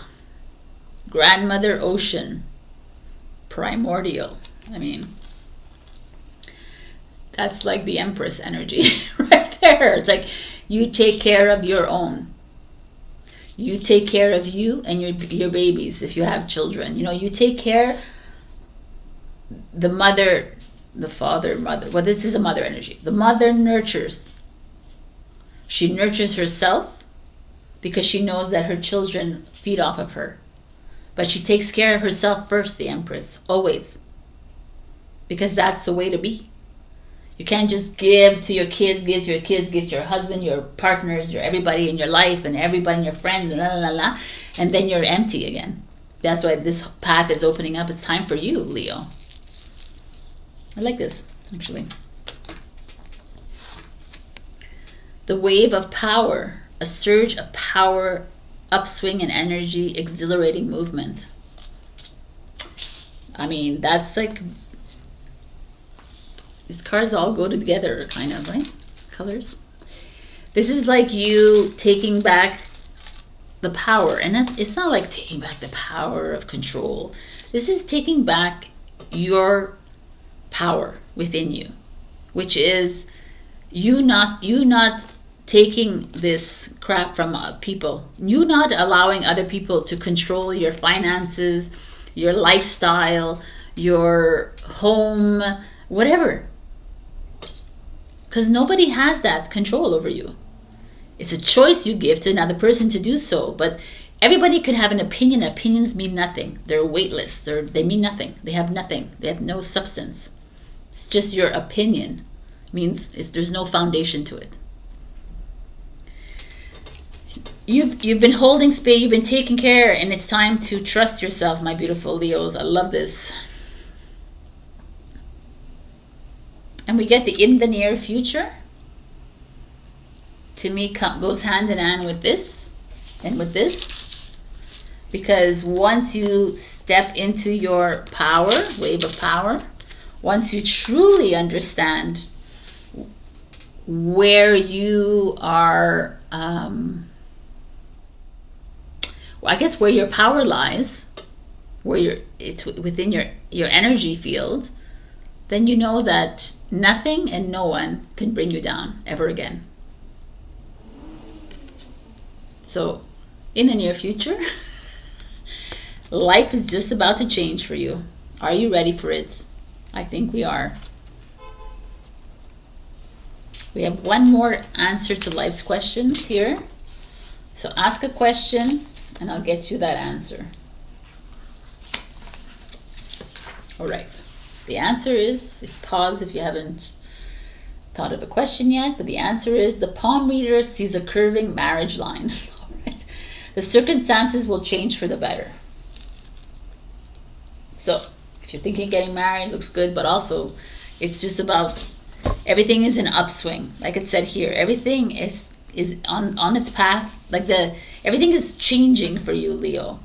Grandmother Ocean, Primordial. I mean, that's like the Empress energy right there. It's like you take care of your own. You take care of you and your babies if you have children. You know, you take care. The mother, the father, mother. Well, this is a mother energy. The mother nurtures. She nurtures herself because she knows that her children feed off of her. But she takes care of herself first, the Empress, always. Because that's the way to be. You can't just give to your kids, give to your husband, your partners, your everybody in your life, and everybody, and your friends, and and then you're empty again. That's why this path is opening up. It's time for you, Leo. I like this, actually. The wave of power, a surge of power, upswing in energy, exhilarating movement. I mean, that's like, these cards all go together, kind of, right? Colors. This is like you taking back the power. And it's not like taking back the power of control. This is taking back your power within you, which is you not taking this crap from people. You not allowing other people to control your finances, your lifestyle, your home, whatever. Because nobody has that control over you. It's a choice you give to another person to do so. But everybody could have an opinion. Opinions mean nothing. They're weightless. They mean nothing. They have nothing. They have no substance. It's just your opinion. It means there's no foundation to it. You've been holding space. You've been taking care. And it's time to trust yourself, my beautiful Leos. I love this. And we get the in the near future. To me, goes hand in hand with this and with this. Because once you step into your power, wave of power, once you truly understand where you are, I guess where your power lies, where it's within your energy field, then you know that nothing and no one can bring you down ever again. So, in the near future, life is just about to change for you. Are you ready for it? I think we are. We have one more answer to life's questions here. So ask a question and I'll get you that answer. All right. The answer is, pause if you haven't thought of a question yet, but the answer is the palm reader sees a curving marriage line. All right. The circumstances will change for the better. So if you're thinking getting married, looks good, but also it's just about everything is an upswing. Like it said here, everything is on its path. Like everything is changing for you, Leo,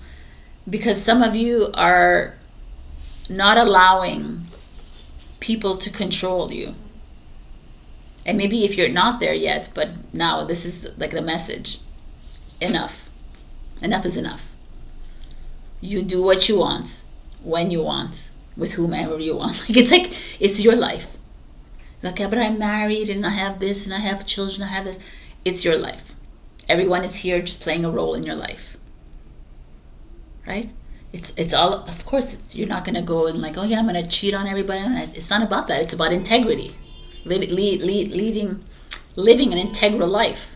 because some of you are not allowing people to control you. And maybe if you're not there yet, but now this is like the message. Enough. Enough is enough. You do what you want, when you want, with whomever you want. It's your life. Like, yeah, but I'm married and I have this and I have children, I have this. It's your life. Everyone is here just playing a role in your life. Right? It's all, of course, you're not going to go and like, oh yeah, I'm going to cheat on everybody. It's not about that. It's about integrity. Living an integral life.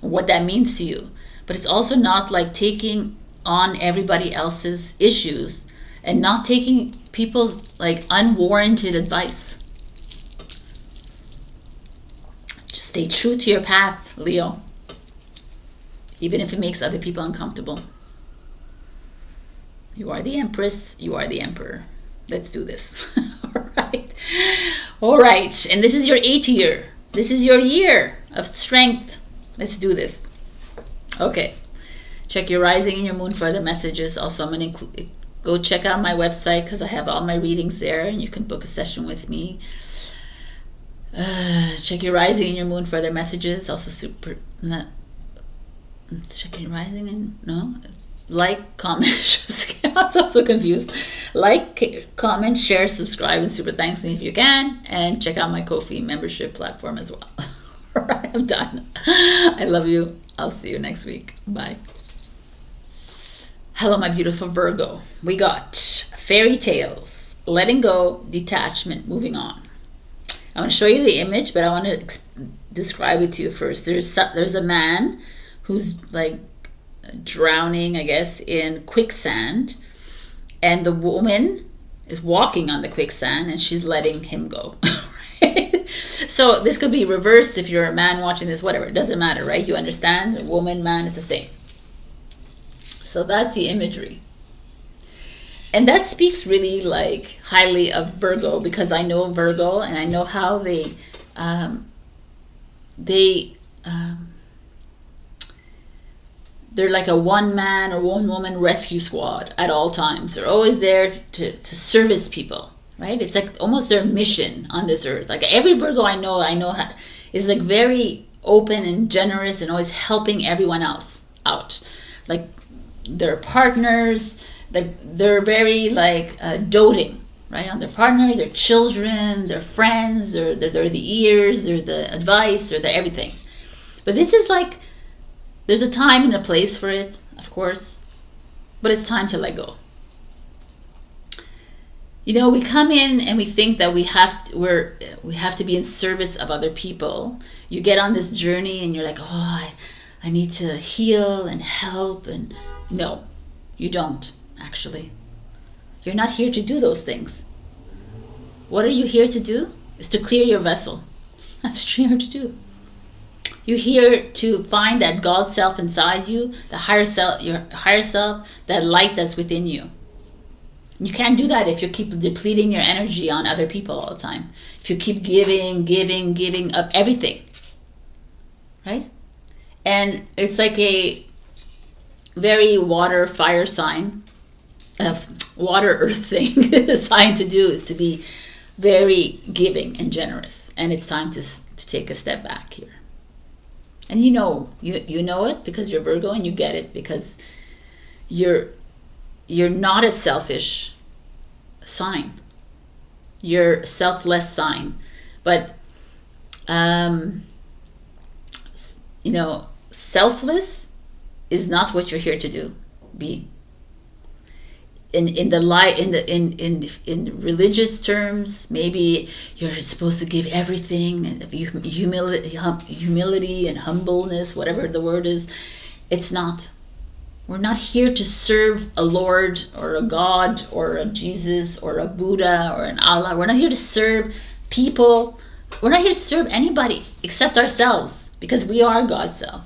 And what that means to you. But it's also not like taking on everybody else's issues and not taking people's like unwarranted advice. Just stay true to your path, Leo. Even if it makes other people uncomfortable. You are the Empress. You are the Emperor. Let's do this. All right. All right. And this is your 8th year. This is your year of strength. Let's do this. Okay. Check your rising and your moon for other messages. Also, I'm going to go check out my website because I have all my readings there and you can book a session with me. Check your rising and your moon for other messages. Also, check your rising and no. Like, comment. I was also confused. Like, comment, share, subscribe, and super thanks me if you can. And check out my Ko-fi membership platform as well. All right, I'm done. I love you. I'll see you next week. Bye. Hello, my beautiful Virgo. We got fairy tales, letting go, detachment, moving on. I want to show you the image, but I want to describe it to you first. There's a man who's like drowning, I guess, in quicksand, and the woman is walking on the quicksand and she's letting him go. Right? So this could be reversed if you're a man watching this, whatever, it doesn't matter, right? You understand, a woman, man, it's the same. So that's the imagery, and that speaks really like highly of Virgo, because I know Virgo and I know how they're like a one man or one woman rescue squad at all times. They're always there to service people, right? It's like almost their mission on this earth. Like every Virgo I know is like very open and generous and always helping everyone else out. Like their partners, like they're very like doting, right, on their partner, their children, their friends. They're the ears, they're the advice, they're the everything. But this is like, there's a time and a place for it, of course, but it's time to let go. You know, we come in and we think that we have to be in service of other people. You get on this journey and you're like, oh, I need to heal and help, and no, you don't actually. You're not here to do those things. What are you here to do? Is to clear your vessel. That's what you're here to do. You're here to find that God self inside you, the higher self, your higher self, that light that's within you. You can't do that if you keep depleting your energy on other people all the time. If you keep giving up everything, right? And it's like a very water fire sign, water earth thing. The sign to do is to be very giving and generous, and it's time to take a step back here. And you know it because you're Virgo, and you get it because you're not a selfish sign. You're a selfless sign. But selfless is not what you're here to do. Be in religious terms, maybe you're supposed to give everything, and humility and humbleness, whatever the word is. It's not. We're not here to serve a Lord or a God or a Jesus or a Buddha or an Allah. We're not here to serve people. We're not here to serve anybody except ourselves, because we are God's self.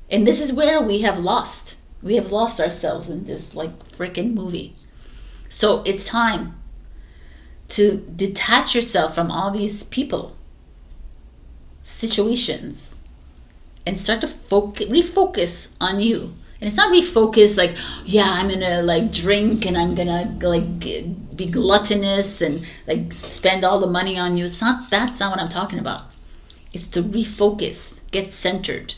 And this is where we have lost. We have lost ourselves in this like freaking movie. So it's time to detach yourself from all these people, situations, and start to refocus on you. And it's not refocus like, yeah, I'm gonna like drink and I'm gonna like be gluttonous and like spend all the money on you. That's not what I'm talking about. It's to refocus, get centered.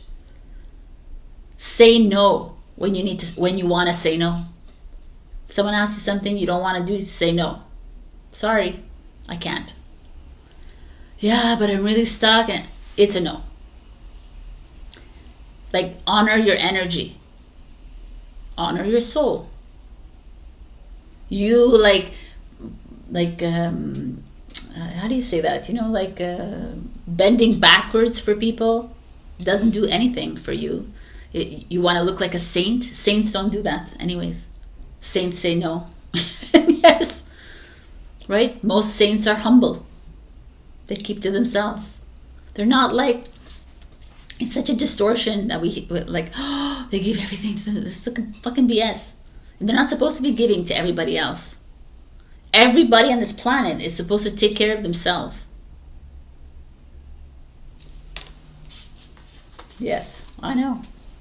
Say no when you want to say no. Someone asks you something you don't want to do, say no. Sorry, I can't. Yeah, but I'm really stuck, and it's a no. Like, honor your energy. Honor your soul. You how do you say that? Bending backwards for people doesn't do anything for you. You want to look like a saint? Saints don't do that anyways. Saints say no. Yes. Right? Most saints are humble. They keep to themselves. They're not like, it's such a distortion that we like, oh, they give everything to them. This is fucking BS. And they're not supposed to be giving to everybody else. Everybody on this planet is supposed to take care of themselves. Yes, I know.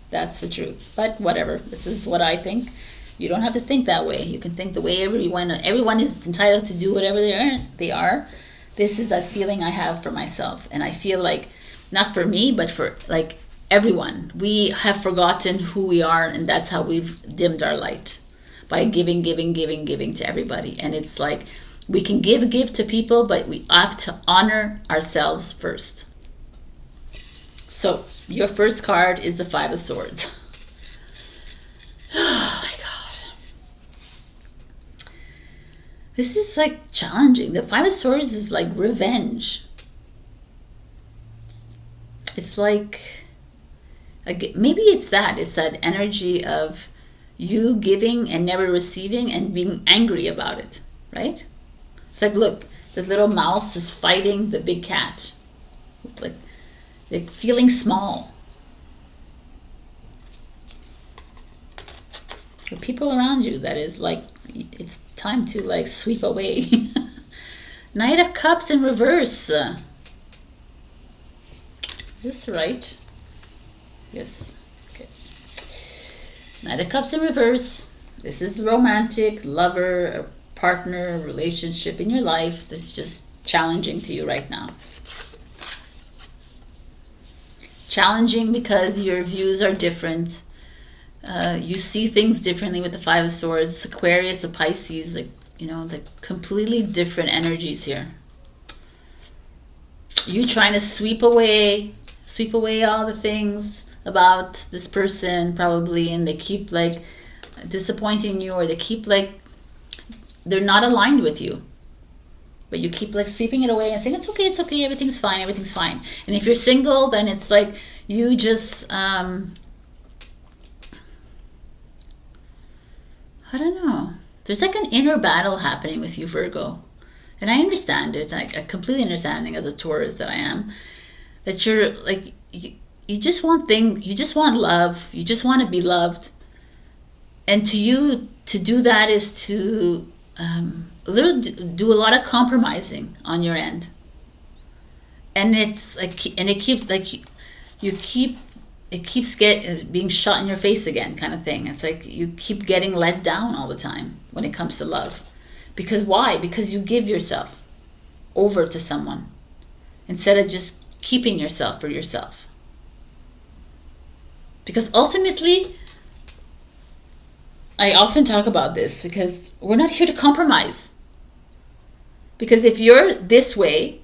That's the truth. But whatever. This is what I think. You don't have to think that way. You can think the way everyone is entitled to do whatever they are. This is a feeling I have for myself. And I feel like, not for me, but for like everyone. We have forgotten who we are, and that's how we've dimmed our light. By giving to everybody. And it's like, we can give to people, but we have to honor ourselves first. So, your first card is the Five of Swords. Oh my God. This is like challenging. The Five of Swords is like revenge. It's like maybe it's that energy of you giving and never receiving and being angry about it, right? It's like, look, the little mouse is fighting the big cat. Like feeling small. The people around you, that is like, it's time to like sweep away. Knight of Cups in reverse. Is this right? Yes. Okay. Knight of Cups in reverse. This is romantic, lover, partner, relationship in your life. This is just challenging to you right now. Challenging because your views are different. You see things differently with the Five of Swords. Aquarius, the Pisces, like, you know, the completely different energies here. You trying to sweep away all the things about this person probably, and they keep like disappointing you, or they keep like, they're not aligned with you. But you keep like sweeping it away and saying, it's okay, everything's fine. And if you're single, then it's like you just, I don't know. There's like an inner battle happening with you, Virgo. And I understand it. I completely understanding as a Taurus that I am. That you're like, you just want you just want love. You just want to be loved. And to you, to do that is to do a lot of compromising on your end, and it's like, and it keeps like it keeps being shot in your face again, kind of thing. It's like you keep getting let down all the time when it comes to love. Because why? Because you give yourself over to someone instead of just keeping yourself for yourself. Because ultimately, I often talk about this because we're not here to compromise. Because if you're this way,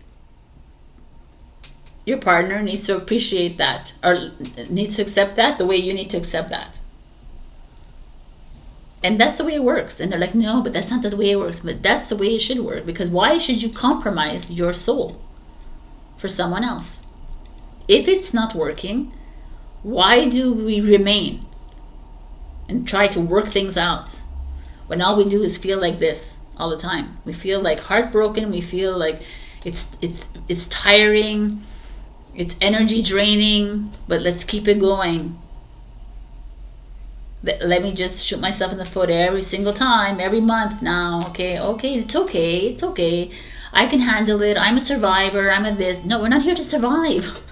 your partner needs to appreciate that, or needs to accept that the way you need to accept that. And that's the way it works. And they're like, no, but that's not the way it works. But that's the way it should work. Because why should you compromise your soul for someone else? If it's not working, why do we remain and try to work things out when all we do is feel like this all the time? We feel like heartbroken. We feel like it's tiring. It's energy draining. But let's keep it going. Let me just shoot myself in the foot every single time, every month now. Okay, it's okay. I can handle it. I'm a survivor. I'm a this. No, we're not here to survive.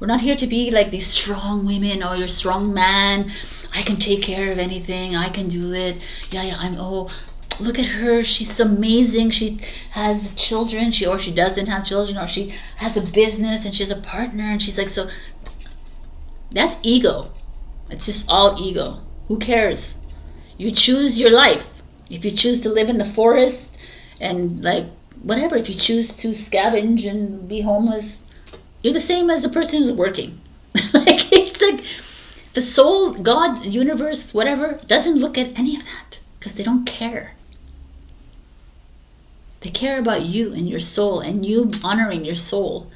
We're not here to be like these strong women, or you're a strong man. I can take care of anything. I can do it. Yeah, look at her. She's amazing. She has children. Or she doesn't have children. Or she has a business and she has a partner. And she's like, so that's ego. It's just all ego. Who cares? You choose your life. If you choose to live in the forest and like whatever, if you choose to scavenge and be homeless, you're the same as the person who's working. Like, it's like the soul, God, universe, whatever, doesn't look at any of that because they don't care. They care about you and your soul, and you honoring your soul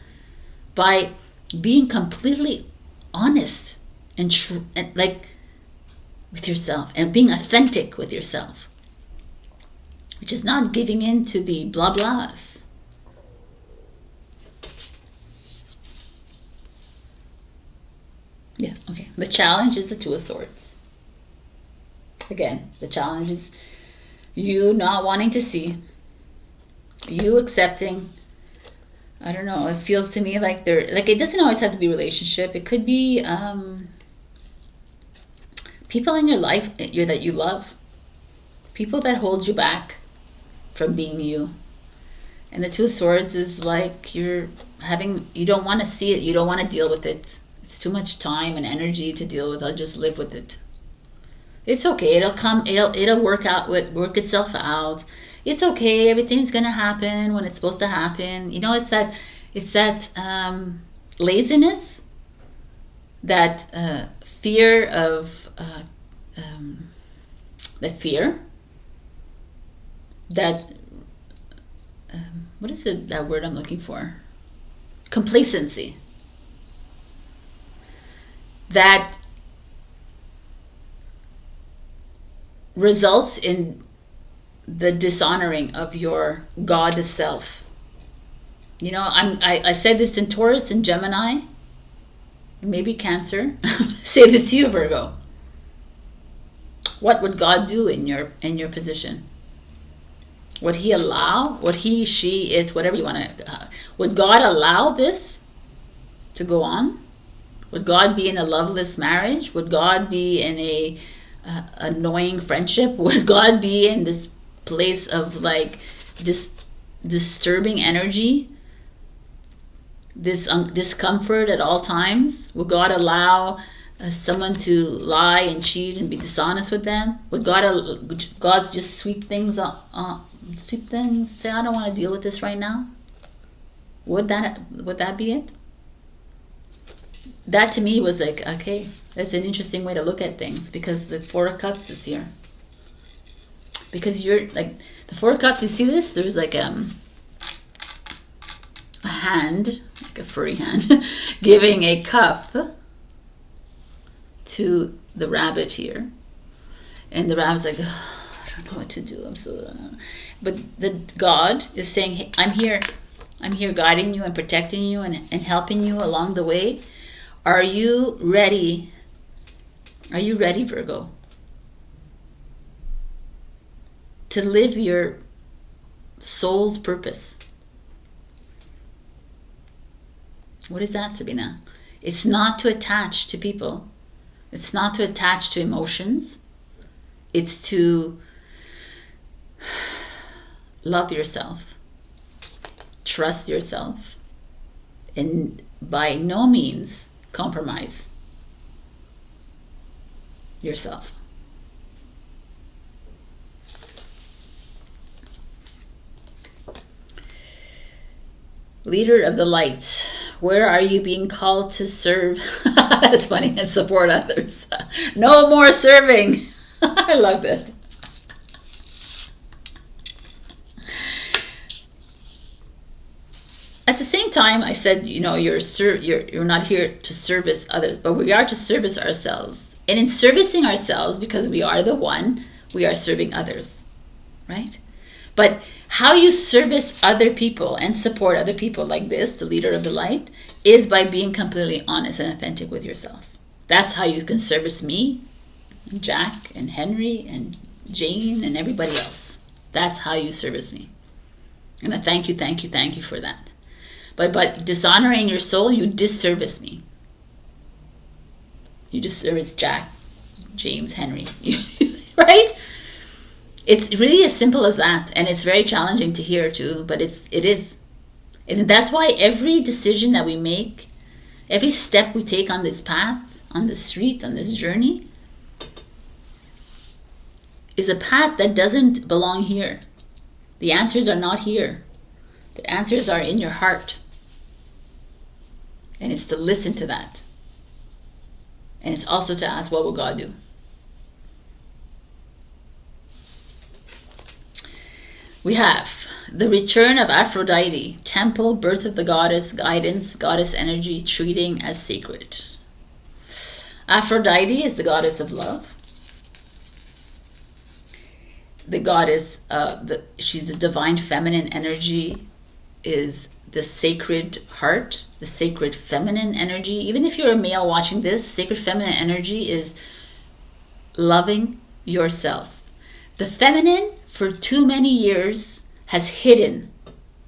by being completely honest and like with yourself, and being authentic with yourself, which is not giving in to the blah blahs. Yeah, okay. The challenge is the Two of Swords. Again, the challenge is you not wanting to see, you accepting. I don't know, it feels to me like it doesn't always have to be relationship. It could be people in your life that you love, people that hold you back from being you. And the Two of Swords is like you don't want to see it, you don't want to deal with it. It's too much time and energy to deal with. I'll just live with it. It's okay, it'll work itself out. It's okay, everything's gonna happen when it's supposed to happen. You know, it's that laziness, that fear of that what is it, that word I'm looking for? Complacency. That results in the dishonoring of your God self. You know, I said this in Taurus and Gemini, maybe Cancer. Say this to you, Virgo. What would God do in your position? Would he allow, would he, she, it, whatever you want to, would God allow this to go on? Would God be in a loveless marriage? Would God be in a annoying friendship? Would God be in this place of like disturbing energy, this discomfort at all times? Would God allow someone to lie and cheat and be dishonest with them? Would God just sweep things say, I don't want to deal with this right now? Would that be it? That to me was like, okay, that's an interesting way to look at things, because the Four of Cups is here. Because you're like, the Four of Cups, you see this? There's like a hand, like a furry hand, giving a cup to the rabbit here. And the rabbit's like, oh, I don't know what to do. But the God is saying, hey, I'm here guiding you and protecting you and helping you along the way. Are you ready? Are you ready, Virgo? To live your soul's purpose. What is that, Sabrina? It's not to attach to people. It's not to attach to emotions. It's to love yourself. Trust yourself. And by no means compromise yourself. Leader of the light, where are you being called to serve? That's funny. And support others. No more serving. I love that. At the same time, I said, you know, you're not here to service others, but we are to service ourselves. And in servicing ourselves, because we are the one, we are serving others, right? But how you service other people and support other people like this, the leader of the light, is by being completely honest and authentic with yourself. That's how you can service me, and Jack, and Henry, and Jane, and everybody else. That's how you service me. And I thank you for that. But dishonoring your soul, you disservice me. You disservice Jack, James, Henry, right? It's really as simple as that, and it's very challenging to hear too, but it is. And that's why every decision that we make, every step we take on this path, on the street, on this journey, is a path that doesn't belong here. The answers are not here. The answers are in your heart. And it's to listen to that. And it's also to ask, what will God do? We have the return of Aphrodite, temple, birth of the goddess, guidance, goddess energy, treating as sacred. Aphrodite is the goddess of love. The goddess, she's a divine feminine energy, is the sacred heart, the sacred feminine energy. Even if you're a male watching this, sacred feminine energy is loving, yourself. The feminine, for too many years, has hidden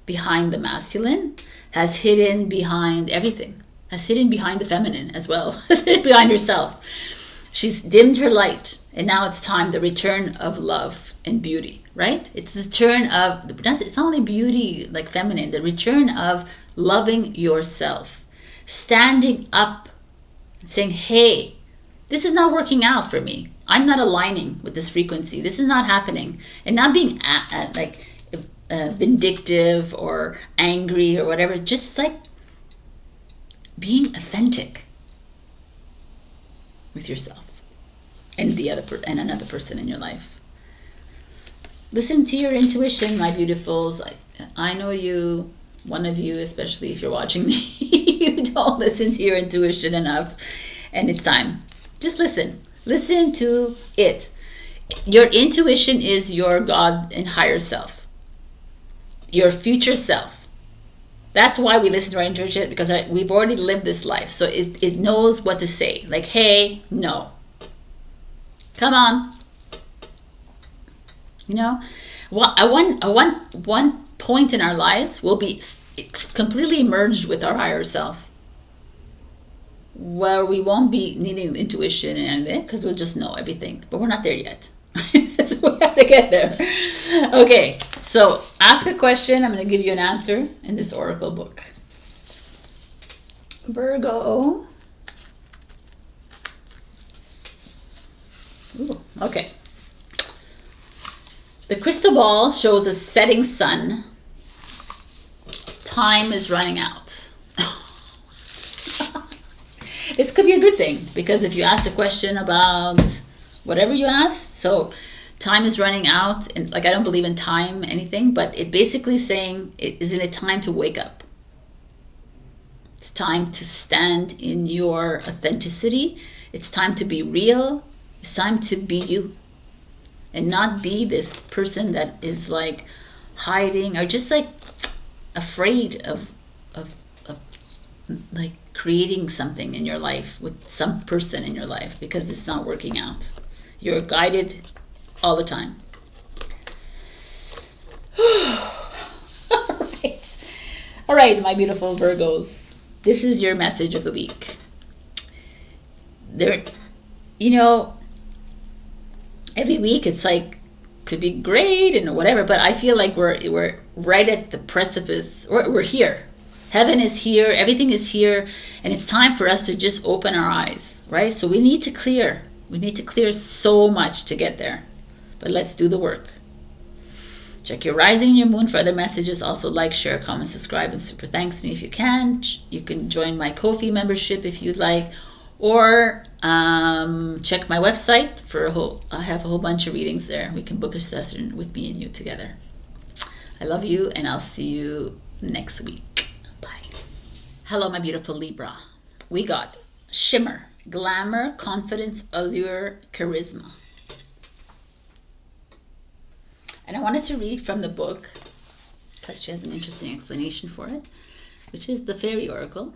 behind the masculine, has hidden behind everything, has hidden behind the feminine as well, has hidden behind herself. She's dimmed her light, and now it's time, the return of love and beauty, right? It's the turn of, it's not only beauty like feminine, the return of loving yourself, standing up and saying, hey, this is not working out for me. I'm not aligning with this frequency. This is not happening. And not being vindictive or angry or whatever, just like being authentic with yourself and the other and another person in your life. Listen to your intuition, my beautifuls. I know you, one of you, especially if you're watching me, you don't listen to your intuition enough, and it's time. Just listen. Listen to it. Your intuition is your God and higher self, your future self. That's why we listen to our intuition, because we've already lived this life. So it knows what to say. Like, hey, no. Come on. You know, one point in our lives will be completely merged with our higher self, where we won't be needing intuition and anything, because we'll just know everything. But we're not there yet. So we have to get there. Okay, so ask a question. I'm going to give you an answer in this oracle book. Virgo. Ooh, okay. The crystal ball shows a setting sun. Time is running out. This could be a good thing, because if you ask a question about whatever you ask, so time is running out, and like, I don't believe in time anything, but it basically saying, isn't it time to wake up? It's time to stand in your authenticity. It's time to be real. It's time to be you, and not be this person that is like hiding or just like afraid of like creating something in your life with some person in your life, because it's not working out. You're guided all the time. All right, my beautiful Virgos. This is your message of the week. There, you know, every week it's like, could be great and whatever, but I feel like we're right at the precipice. We're here. Heaven is here. Everything is here. And it's time for us to just open our eyes, right? So we need to clear. We need to clear so much to get there. But let's do the work. Check your rising and your moon for other messages. Also like, share, comment, subscribe, and super thanks me if you can. You can join my Ko-fi membership if you'd like. Or check my website for I have a whole bunch of readings there. We can book a session with me and you together. I love you, and I'll see you next week. Bye. Hello, my beautiful Libra. We got shimmer, glamour, confidence, allure, charisma. And I wanted to read from the book, because she has an interesting explanation for it, which is the Fairy Oracle.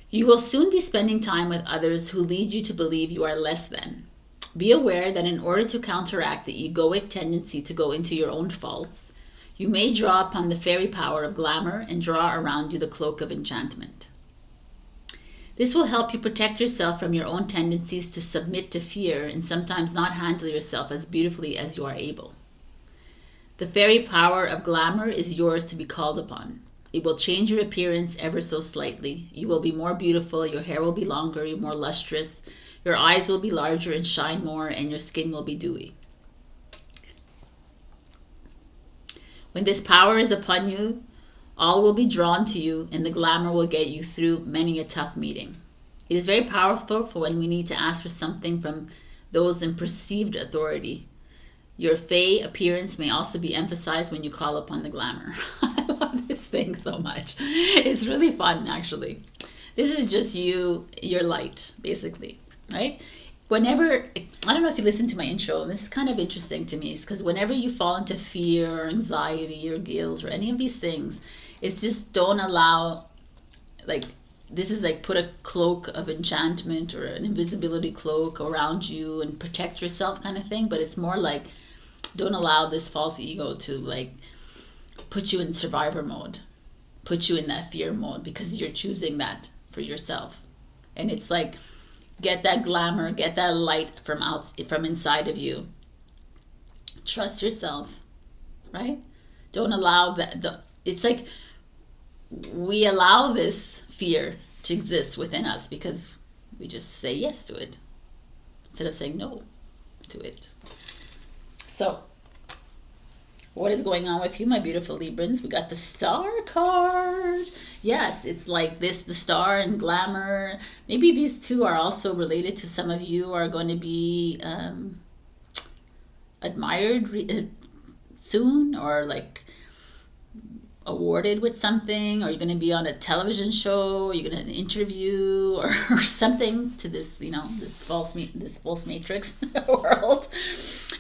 You will soon be spending time with others who lead you to believe you are less than. Be aware that in order to counteract the egoic tendency to go into your own faults, you may draw upon the fairy power of glamour and draw around you the cloak of enchantment. This will help you protect yourself from your own tendencies to submit to fear and sometimes not handle yourself as beautifully as you are able. The fairy power of glamour is yours to be called upon. It will change your appearance ever so slightly. You will be more beautiful, your hair will be longer, you're more lustrous, your eyes will be larger and shine more, and your skin will be dewy. When this power is upon you, all will be drawn to you, and the glamour will get you through many a tough meeting. It is very powerful for when we need to ask for something from those in perceived authority. Your fey appearance may also be emphasized when you call upon the glamour. I love this thing so much. It's really fun, actually. This is just you, your light, basically, right? Whenever, I don't know if you listen to my intro, and this is kind of interesting to me, because whenever you fall into fear or anxiety or guilt or any of these things, it's just don't allow, like, this is like put a cloak of enchantment or an invisibility cloak around you and protect yourself kind of thing. But it's more like, don't allow this false ego to like put you in survivor mode, put you in that fear mode, because you're choosing that for yourself. And it's like, get that glamour, get that light from inside of you. Trust yourself, right? Don't allow that. It's like we allow this fear to exist within us because we just say yes to it instead of saying no to it. So, what is going on with you, my beautiful Librans? We got the Star card. Yes, it's like this, the star and glamour. Maybe these two are also related to some of you are going to be admired soon, or like awarded with something, or you're going to be on a television show, or you're going to interview or something to this, you know, this false matrix world.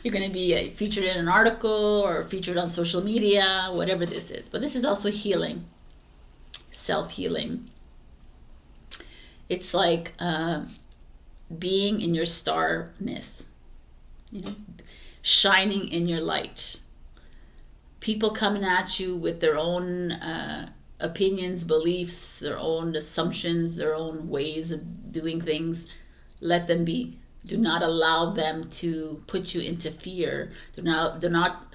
You're going to be featured in an article or featured on social media, whatever this is. But this is also healing, self-healing. It's like being in your starness, you know, shining in your light. People coming at you with their own opinions, beliefs, their own assumptions, their own ways of doing things. Let them be. Do not allow them to put you into fear. Do not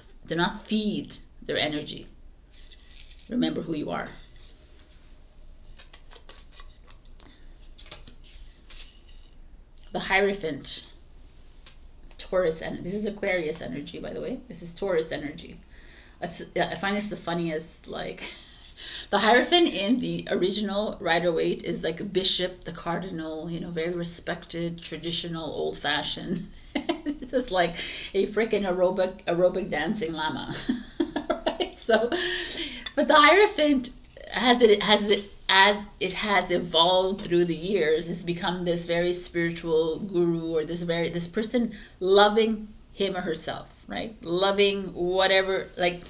feed their energy. Remember who you are. The Hierophant, Taurus energy. This is Aquarius energy, by the way. This is Taurus energy. I find this the funniest, like, the Hierophant in the original Rider-Waite is like a bishop, the cardinal, you know, very respected, traditional, old-fashioned. This is like a freaking aerobic dancing llama, right? So, but the Hierophant, as it has evolved through the years, it's become this very spiritual guru, or this person loving him or herself, right? Loving whatever, like,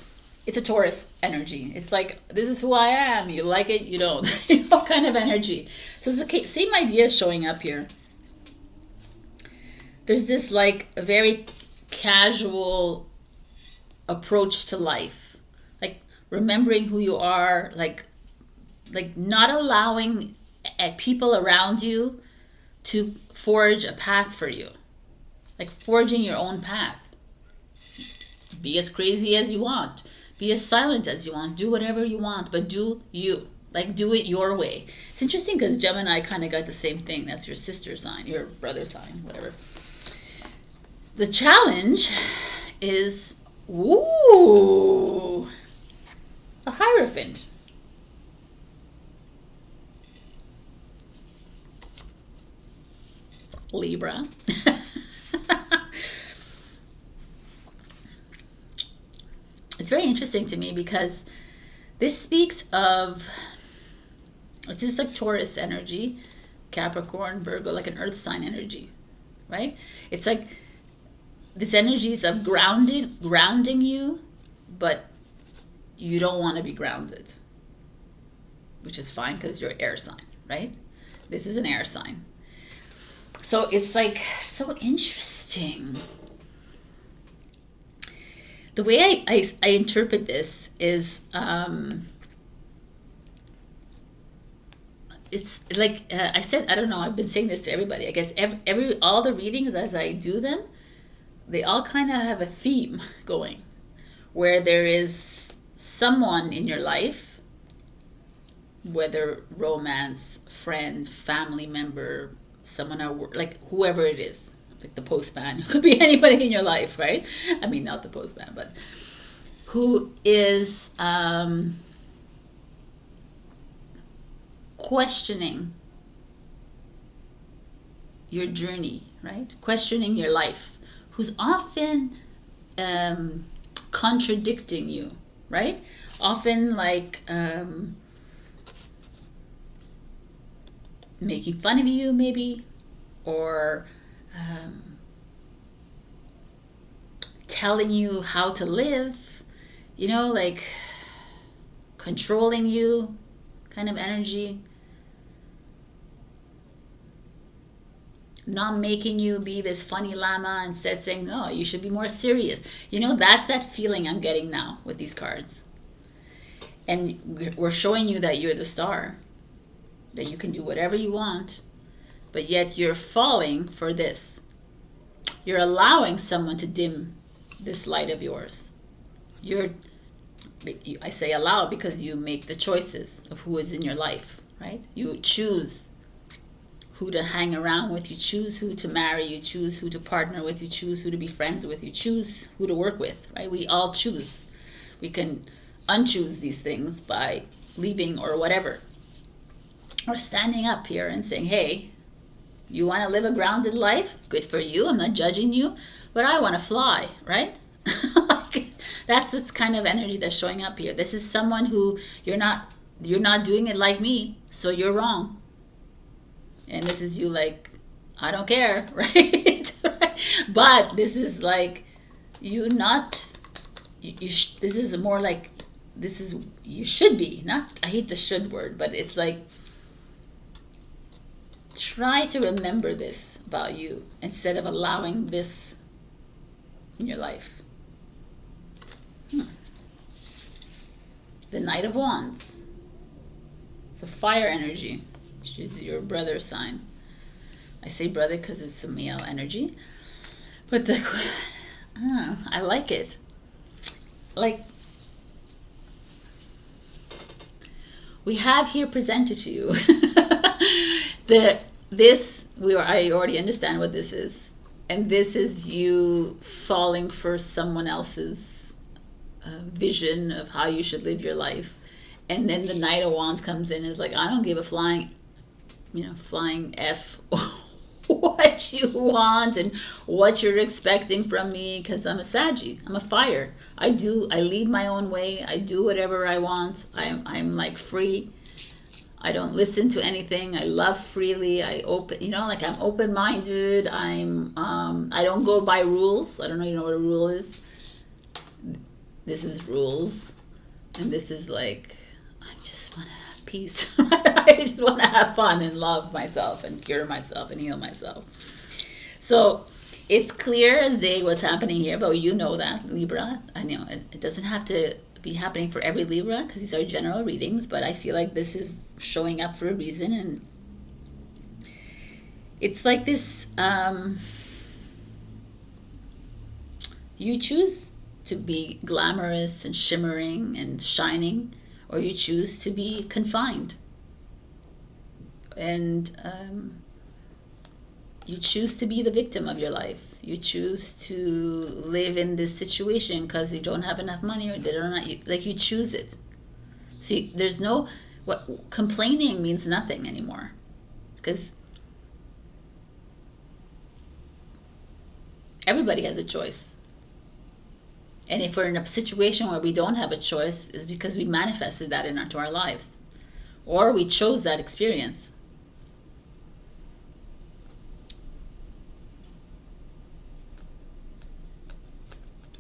it's a Taurus energy. It's like, this is who I am. You like it, you don't. You know, kind of energy. So it's the same idea showing up here. There's this like a very casual approach to life, like remembering who you are, like not allowing people around you to forge a path for you, like forging your own path. Be as crazy as you want. Be as silent as you want. Do whatever you want, but do you. Like, do it your way. It's interesting because Gemini kind of got the same thing. That's your sister sign, your brother sign, whatever. The challenge is, ooh, a Hierophant. Libra. It's very interesting to me because this speaks of, this is like Taurus energy, Capricorn, Virgo, like an earth sign energy, right? It's like this energy is of grounding you, but you don't want to be grounded, which is fine because you're air sign, right? This is an air sign. So it's like so interesting. The way I interpret this is, it's like I said, I don't know, I've been saying this to everybody. I guess all the readings as I do them, they all kind of have a theme going, where there is someone in your life, whether romance, friend, family member, someone at work, like whoever it is. Like the postman, it could be anybody in your life, right? I mean, not the postman, but who is questioning your journey, right? Questioning your life, who's often contradicting you, right? Often like making fun of you, maybe, or telling you how to live, you know, like controlling you kind of energy. not making you be this funny llama, instead saying, no, you should be more serious. You know, that's that feeling I'm getting now with these cards. And we're showing you that you're the star, that you can do whatever you want, but yet you're falling for this. You're allowing someone to dim this light of yours. I say allow because you make the choices of who is in your life, right? You choose who to hang around with, you choose who to marry, you choose who to partner with, you choose who to be friends with, you choose who to work with, right? We all choose. We can unchoose these things by leaving or whatever. Or standing up here and saying, hey, you want to live a grounded life? Good for you. I'm not judging you, but I want to fly, right? That's the kind of energy that's showing up here. This is someone who you're not doing it like me, so you're wrong. And this is you like, I don't care, right? But this is like, this is more like, this is, you should be, not, I hate the should word, but it's like, try to remember this about you instead of allowing this in your life. The Knight of Wands. It's a fire energy. She's your brother sign. I say brother because it's a male energy. But I like it. Like, we have here presented to you I already understand what this is. And this is you falling for someone else's vision of how you should live your life. And then the Knight of Wands comes in and is like, I don't give a flying F what you want and what you're expecting from me, because I'm a Saggy. I'm a fire. I lead my own way. I do whatever I want. I'm like free. I don't listen to anything. I love freely. I'm open-minded. I don't go by rules. I don't know, you know what a rule is? This is rules. And this is like, I just want to have peace. I just want to have fun and love myself and cure myself and heal myself. So it's clear as day what's happening here, but you know that, Libra. I know it doesn't have to be happening for every Libra because these are general readings, but I feel like this is showing up for a reason. And it's like this, you choose to be glamorous and shimmering and shining, or you choose to be confined. And you choose to be the victim of your life. You choose to live in this situation because you don't have enough money, or you choose it. See, there's no, complaining means nothing anymore, because everybody has a choice. And if we're in a situation where we don't have a choice, it's because we manifested that into our lives, or we chose that experience.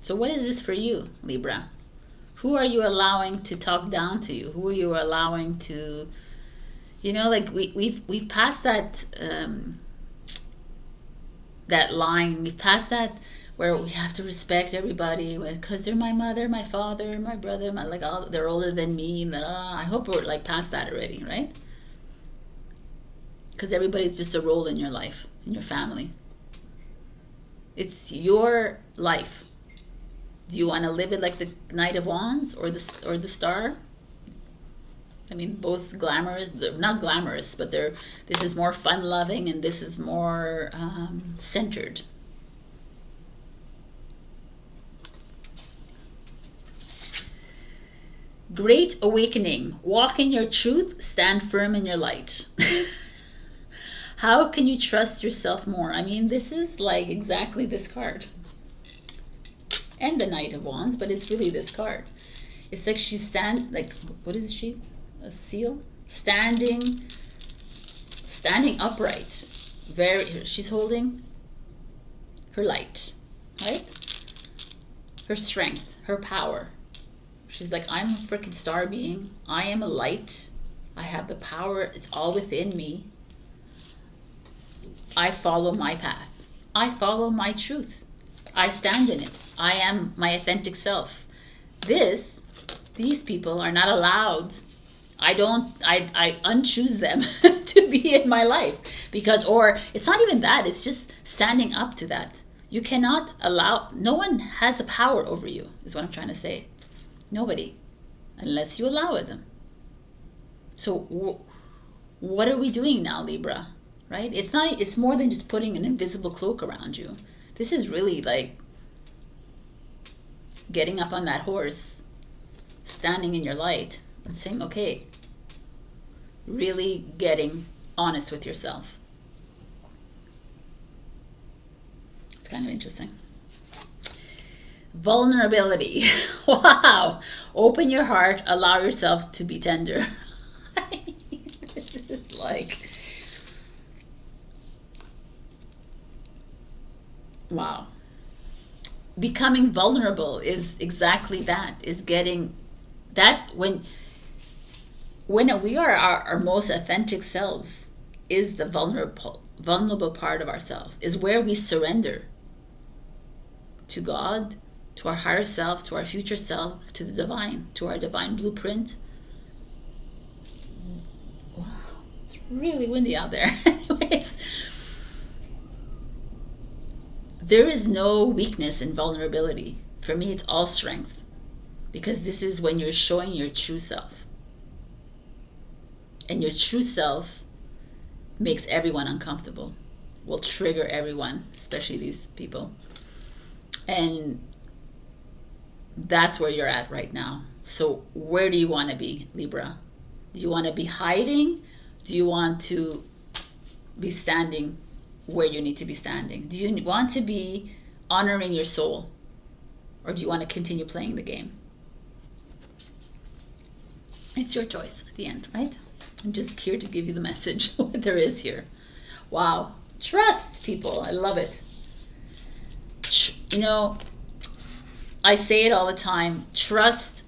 So what is this for you, Libra? Who are you allowing to talk down to you? Who are you allowing to, like we've passed that that line. We've passed that where we have to respect everybody because they're my mother, my father, my brother, they're older than me. I hope we're like past that already, right? Because everybody's just a role in your life, in your family. It's your life. Do you want to live it like the Knight of Wands or the Star? I mean, both glamorous. They're not glamorous, but this is more fun-loving and this is more centered. Great awakening. Walk in your truth. Stand firm in your light. How can you trust yourself more? I mean, this is like exactly this card. And the Knight of Wands, but it's really this card. It's like what is she? A seal? Standing upright. She's holding her light, right? Her strength, her power. She's like, I'm a freaking star being. I am a light. I have the power. It's all within me I follow my path. I follow my truth. I stand in it. I am my authentic self. These people are not allowed. I unchoose them to be in my life, because, or it's not even that, it's just standing up to that. You cannot allow, no one has the power over you, is what I'm trying to say. Nobody, unless you allow them. So what are we doing now, Libra? Right? It's more than just putting an invisible cloak around you. This is really like getting up on that horse, standing in your light and saying, okay, really getting honest with yourself. It's kind of interesting. Vulnerability. Wow. Open your heart, allow yourself to be tender. Like, wow. Becoming vulnerable is exactly that, is getting that when we are our most authentic selves, is the vulnerable part of ourselves, is where we surrender to God, to our higher self, to our future self, to the divine, to our divine blueprint. Wow, it's really windy out there. Anyways, there is no weakness in vulnerability. For me, it's all strength, because this is when you're showing your true self. And your true self makes everyone uncomfortable, will trigger everyone, especially these people. And that's where you're at right now. So where do you want to be, Libra? Do you want to be hiding? Do you want to be standing where you need to be standing? Do you want to be honoring your soul? Or do you want to continue playing the game? It's your choice at the end, right? I'm just here to give you the message, what there is here. Wow. Trust, people. I love it. You know, I say it all the time. Trust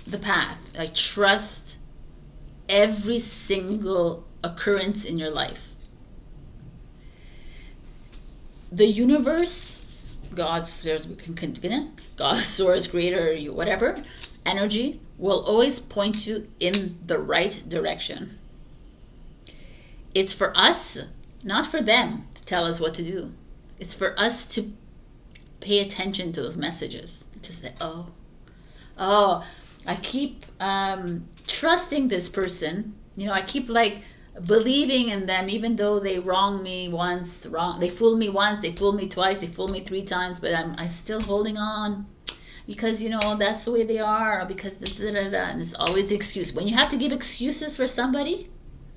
the path. Like, trust every single occurrence in your life. The universe, God, source, creator, whatever, energy, will always point you in the right direction. It's for us, not for them, to tell us what to do. It's for us to pay attention to those messages. To say, oh, I keep trusting this person. You know, I keep like believing in them, even though they wronged me once, they fooled me once, they fooled me twice, they fooled me 3 times, but I'm still holding on. Because, you know, that's the way they are, or because and it's always the excuse. When you have to give excuses for somebody,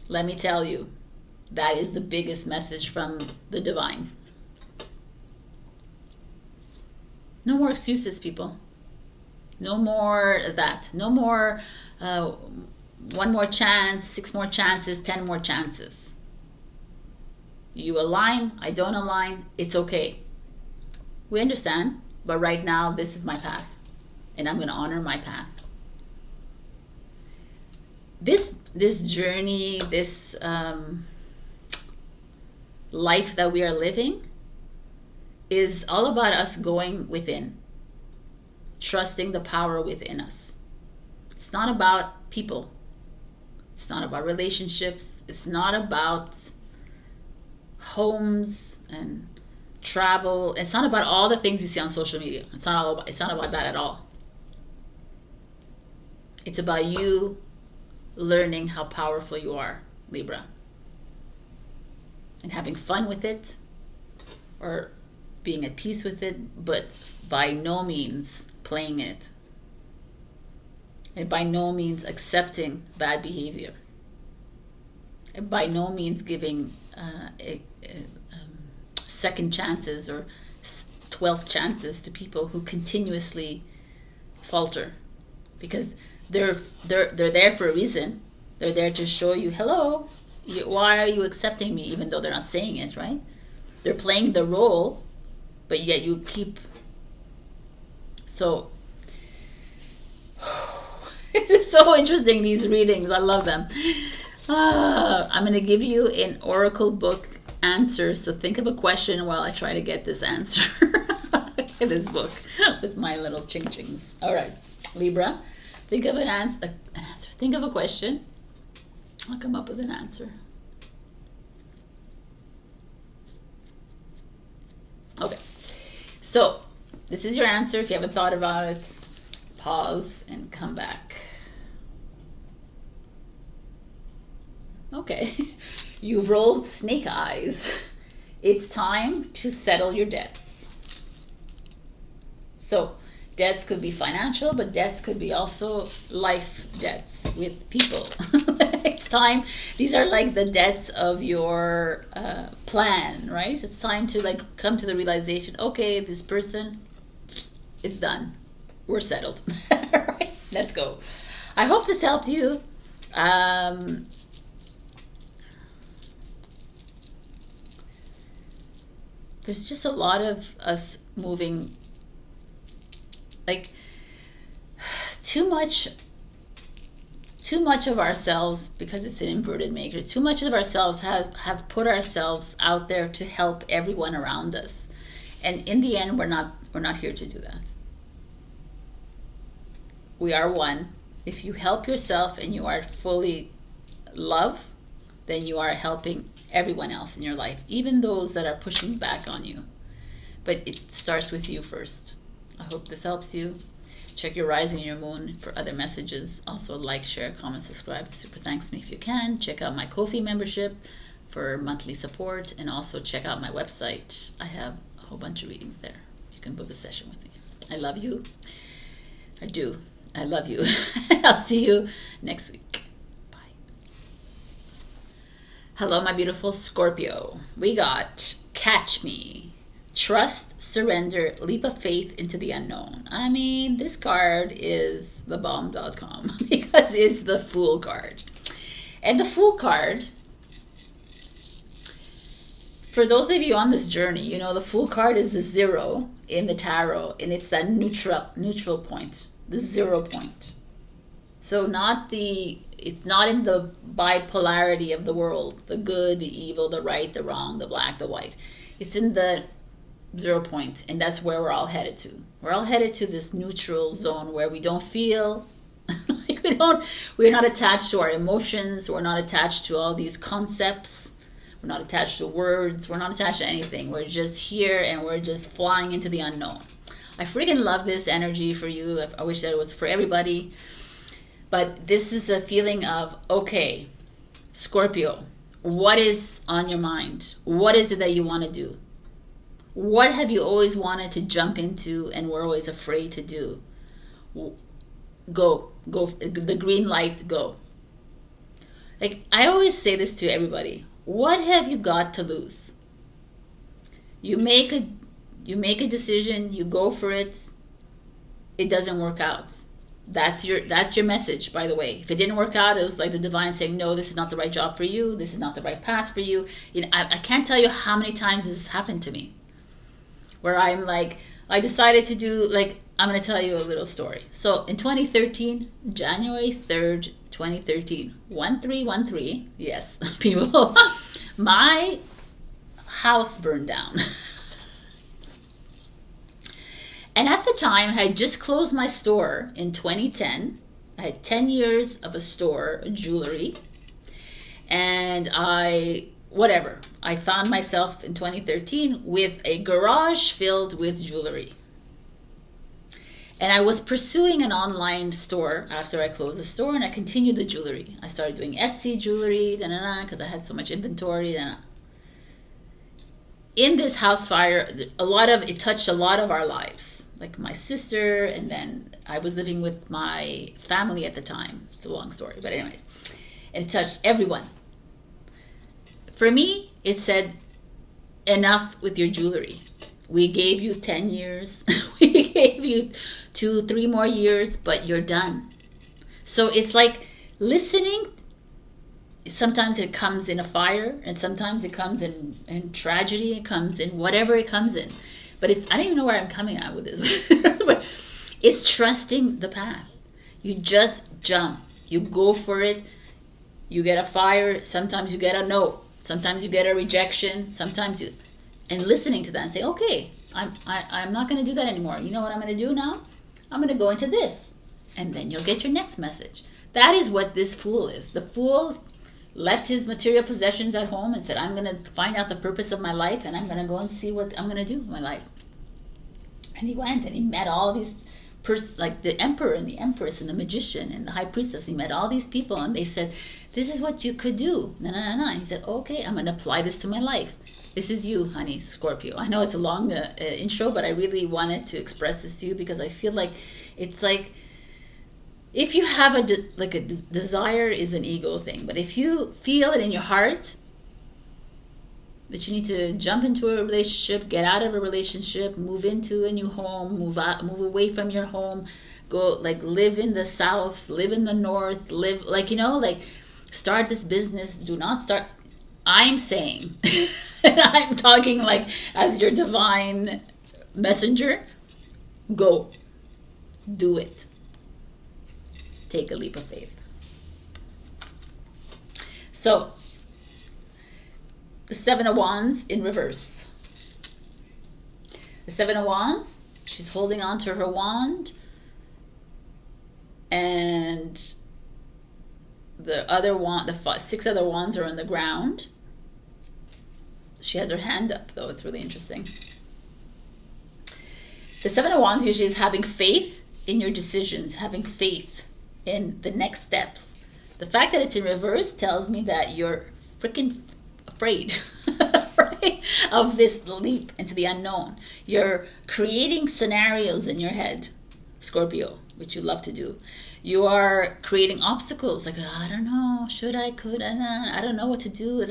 let me tell you, that is the biggest message from the divine. No more excuses, people. No more that. No more 1 more chance, 6 more chances, 10 more chances. You align, I don't align, it's okay. We understand. But right now, this is my path, and I'm going to honor my path. This journey, this life that we are living, is all about us going within, trusting the power within us. It's not about people. It's not about relationships. It's not about homes and travel. It's not about all the things you see on social media. It's not about that at all. It's about you learning how powerful you are, Libra, and having fun with it, or being at peace with it, but by no means playing it, and by no means accepting bad behavior, and by no means giving second chances or 12th chances to people who continuously falter, because they're there for a reason. They're there to show you, hello, why are you accepting me, even though they're not saying it, right? They're playing the role, but yet you keep. So it's so interesting, these readings. I love them. I'm going to give you an oracle book answers, so think of a question while I try to get this answer in this book with my little ching-chings. All right, Libra, think of an answer. Think of a question. I'll come up with an answer. Okay, so this is your answer. If you haven't thought about it, pause and come back. Okay, you've rolled snake eyes. It's time to settle your debts. So debts could be financial, but debts could be also life debts with people. It's time. These are like the debts of your plan, right? It's time to like come to the realization, okay, this person, it's done. We're settled. Right? Let's go. I hope this helped you. There's just a lot of us moving, like too much of ourselves, because it's an inverted maker, too much of ourselves have put ourselves out there to help everyone around us. And in the end, we're not here to do that. We are one. If you help yourself and you are fully love, then you are helping everyone else in your life, even those that are pushing back on you. But it starts with you first. I hope this helps you. Check your rising and your moon for other messages. Also like, share, comment, subscribe. Super thanks me if you can. Check out my Ko-fi membership for monthly support, and also check out my website. I have a whole bunch of readings there. You can book a session with me. I love you. I do. I love you. I'll see you next week. Bye. Hello, my beautiful Scorpio. We got Catch Me. Trust, surrender, leap of faith into the unknown. I mean, this card is the bomb.com because it's the Fool card. And the Fool card, for those of you on this journey, you know the Fool card is the 0 in the tarot, and it's that neutral point, the 0 point. So it's not in the bipolarity of the world, the good, the evil, the right, the wrong, the black, the white. It's in the 0 point, and that's where we're all headed to. We're all headed to this neutral zone where we don't feel like we're not attached to our emotions, we're not attached to all these concepts, we're not attached to words, we're not attached to anything. We're just here and we're just flying into the unknown. I freaking love this energy for you. I wish that it was for everybody. But this is a feeling of, okay, Scorpio, what is on your mind? What is it that you want to do? What have you always wanted to jump into and were always afraid to do? Go, the green light, go. Like, I always say this to everybody. What have you got to lose? You make a decision, you go for it, it doesn't work out. That's your message, by the way. If it didn't work out, it was like the divine saying, no, this is not the right job for you, this is not the right path for you. You know, I can't tell you how many times this has happened to me, where I'm like, I decided to do, like, I'm going to tell you a little story. So in 2013, January 3rd, 2013, 1313, yes, people, my house burned down. And at the time, I had just closed my store in 2010. I had 10 years of a store, jewelry. And I found myself in 2013 with a garage filled with jewelry. And I was pursuing an online store after I closed the store, and I continued the jewelry. I started doing Etsy jewelry, because I had so much inventory. In this house fire, it touched a lot of our lives. Like my sister, and then I was living with my family at the time. It's a long story, but anyways. It touched everyone. For me, it said, enough with your jewelry. We gave you 10 years. We gave you 2-3 more years, but you're done. So it's like listening. Sometimes it comes in a fire, and sometimes it comes in tragedy. It comes in whatever it comes in. But I don't even know where I'm coming at with this. But it's trusting the path. You just jump. You go for it. You get a fire. Sometimes you get a no. Sometimes you get a rejection. Sometimes you, and listening to that and say, okay, I'm not going to do that anymore. You know what I'm going to do now? I'm going to go into this. And then you'll get your next message. That is what this fool is. The fool left his material possessions at home and said, I'm going to find out the purpose of my life, and I'm going to go and see what I'm going to do with my life. And he went and he met all these like the emperor and the empress and the magician and the high priestess. He met all these people, and they said, this is what you could do. And he said, okay, I'm going to apply this to my life. This is you, honey, Scorpio. I know it's a long intro, but I really wanted to express this to you because I feel like it's like, if you have a desire is an ego thing, but if you feel it in your heart that you need to jump into a relationship, get out of a relationship, move into a new home, move away from your home, go like live in the south, live in the north, live like, you know, like start this business. Do not start. I'm saying, and I'm talking like as your divine messenger, go do it. Take a leap of faith. So, the Seven of Wands in reverse. The Seven of Wands, she's holding on to her wand, and the other wand, the 6 other wands are on the ground. She has her hand up, though. It's really interesting. The Seven of Wands usually is having faith in your decisions, having faith in the next steps. The fact that it's in reverse tells me that you're freaking afraid right, of this leap into the unknown. You're creating scenarios in your head, Scorpio, which you love to do. You are creating obstacles, like, I don't know, should I, could I don't know what to do,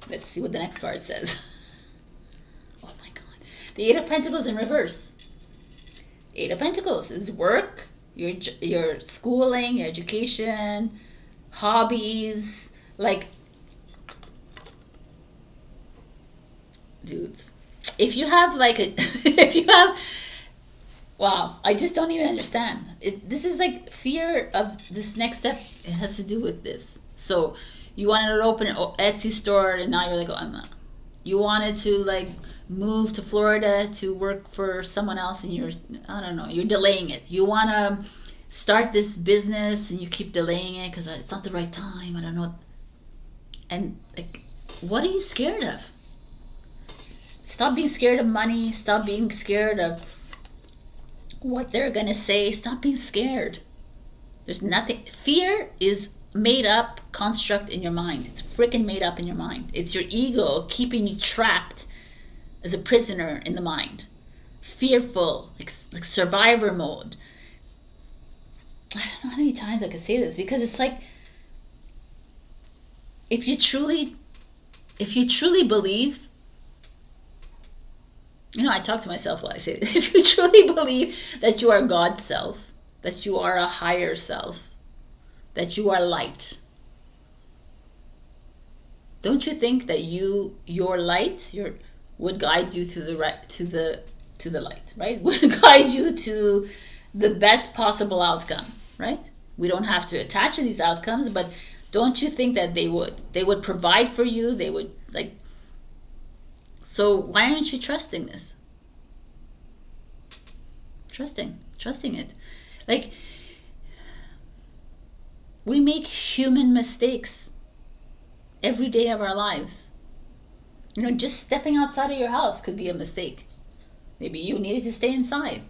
Let's see what the next card says. Oh my God. The 8 of Pentacles in reverse. 8 of Pentacles is work, your schooling, your education, hobbies, like, dudes, if you have like a, if you have, wow, I just don't even understand. This is like fear of this next step. It has to do with this. So you wanted to open an Etsy store, and now you're like, oh, I'm not. You wanted to like move to Florida to work for someone else, and you're, I don't know, you're delaying it. You want to start this business, and you keep delaying it because it's not the right time. I don't know. And like, what are you scared of? Stop being scared of money. Stop being scared of what they're going to say. Stop being scared. There's nothing. Fear is made up construct in your mind. It's freaking made up in your mind. It's your ego keeping you trapped as a prisoner in the mind. Fearful, like survivor mode. I don't know how many times I could say this, because it's like, if you truly believe, you know, I talk to myself while I say this. If you truly believe that you are God's self, that you are a higher self, that you are light, don't you think that your light, would guide you to the right, to the light, right? Would guide you to the best possible outcome, right? We don't have to attach to these outcomes, but don't you think that they would provide for you? They would, like, so why aren't you trusting this? Trusting it. Like, we make human mistakes every day of our lives. You know, just stepping outside of your house could be a mistake. Maybe you needed to stay inside,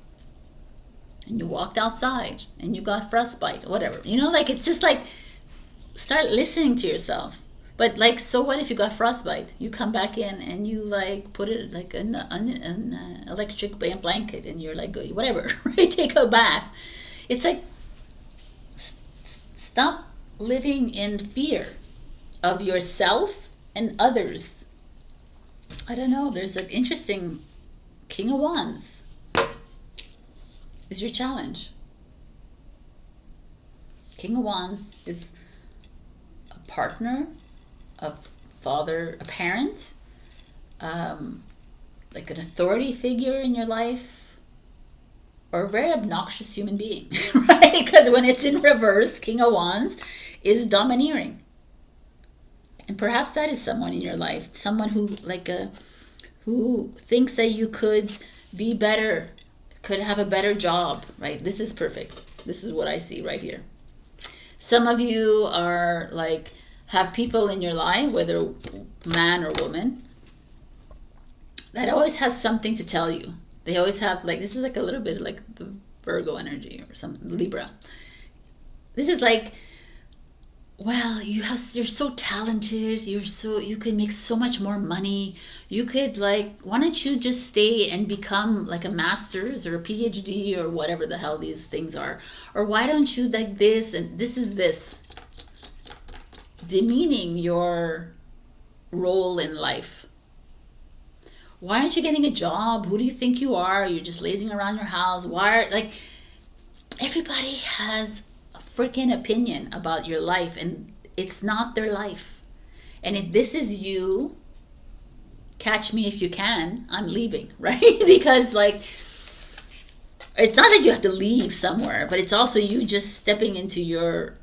and you walked outside, and you got frostbite, or whatever. You know, like, it's just like, start listening to yourself. But like, so what if you got frostbite? You come back in and you like put it like an electric blanket, and you're like, good, whatever, right? Take a bath. It's like, stop living in fear of yourself and others. I don't know. There's an interesting King of Wands is your challenge. King of Wands is a partner, a father, a parent, like an authority figure in your life, or a very obnoxious human being, right? Because when it's in reverse, King of Wands is domineering. And perhaps that is someone in your life, someone who who thinks that you could be better, could have a better job, right? This is perfect. This is what I see right here. Some of you are like, have people in your life, whether man or woman, that always have something to tell you. They always have, like, this is like a little bit like the Virgo energy or something, Libra. This is like, well, you're so talented, you could make so much more money. You could, like, why don't you just stay and become like a master's or a PhD or whatever the hell these things are? Or why don't you like this, and this is this. Demeaning your role in life. Why aren't you getting a job? Who do you think you are? You're just lazing around your house. Like, everybody has a freaking opinion about your life, and it's not their life. And if this is you, catch me if you can, I'm leaving, right? Because, like, it's not that you have to leave somewhere, but it's also you just stepping into your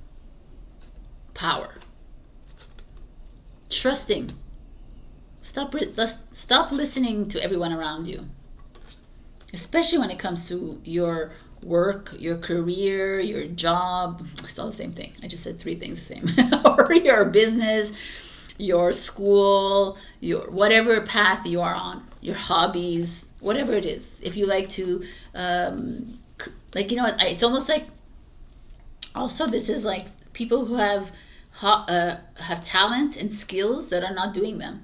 power. Trusting. Stop listening to everyone around you, especially when it comes to your work, your career, your job. It's all the same thing. I just said three things the same. Or your business, your school, your whatever path you are on, your hobbies, whatever it is. If you like to, like, you know, it's almost like, also this is like people who have talent and skills that are not doing them.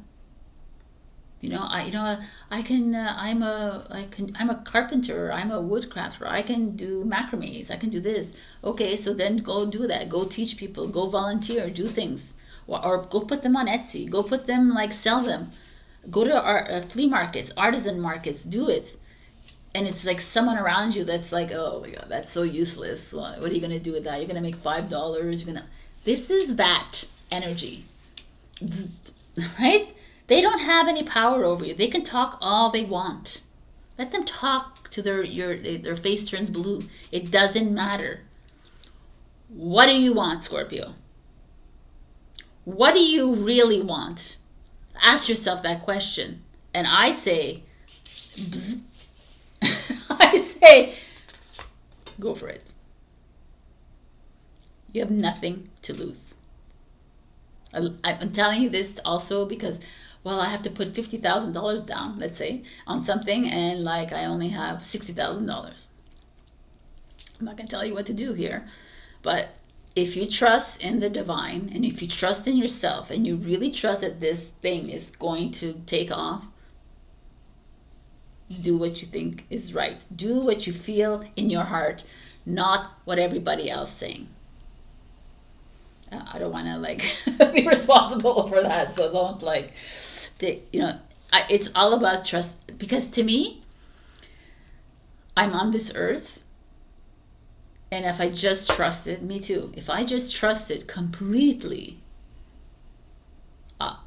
I'm a carpenter, I'm a woodcrafter, I can do macrames, I can do this. Okay, so then go do that. Go teach people, go volunteer, do things. Or go put them on Etsy, go put them, like, sell them. Go to flea markets, artisan markets, do it. And it's like someone around you that's like, oh my God, that's so useless. What are you going to do with that? You're going to make $5. This is that energy, right? They don't have any power over you. They can talk all they want. Let them talk to their face turns blue. It doesn't matter. What do you want, Scorpio? What do you really want? Ask yourself that question. And I say, go for it. You have nothing to lose. I'm telling you this also because, well, I have to put $50,000 down, let's say, on something, and like I only have $60,000. I'm not going to tell you what to do here, but if you trust in the divine, and if you trust in yourself, and you really trust that this thing is going to take off, do what you think is right. Do what you feel in your heart, not what everybody else is saying. I don't want to, like, be responsible for that, so don't, like, it's all about trust, because to me, I'm on this earth, and if I just trusted, me too, if I just trusted completely,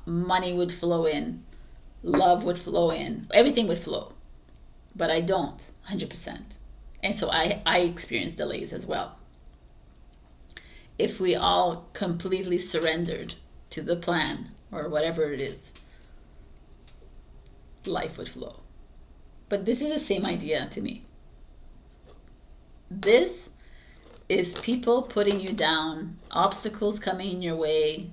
money would flow in, love would flow in, everything would flow, but I don't, 100%, and so I experience delays as well. If we all completely surrendered to the plan, or whatever it is, life would flow. But this is the same idea to me. This is people putting you down, obstacles coming in your way.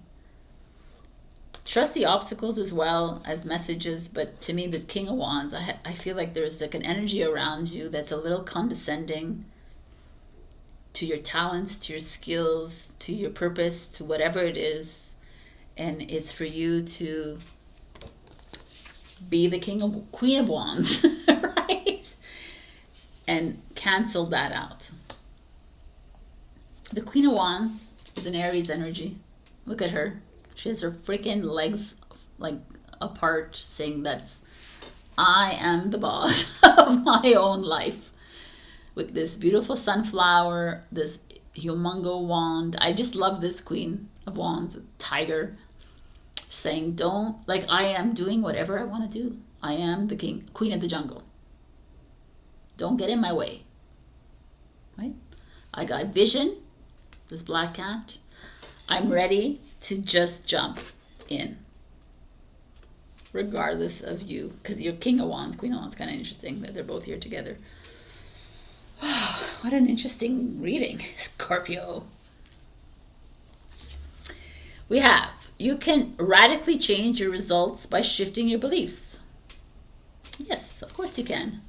Trust the obstacles as well as messages, but to me, the King of Wands, I feel like there's like an energy around you that's a little condescending to your talents, to your skills, to your purpose, to whatever it is. And it's for you to be the Queen of Wands, right? And cancel that out. The Queen of Wands is an Aries energy. Look at her. She has her freaking legs like apart, saying that I am the boss of my own life. With this beautiful sunflower, this humongo wand. I just love this Queen of Wands, tiger, saying, don't, like, I am doing whatever I want to do. I am the queen of the jungle. Don't get in my way. Right? I got vision, this black cat. I'm ready to just jump in, regardless of you. Because you're King of Wands, Queen of Wands, kind of interesting that they're both here together. What an interesting reading, Scorpio. We have, you can radically change your results by shifting your beliefs. Yes, of course you can.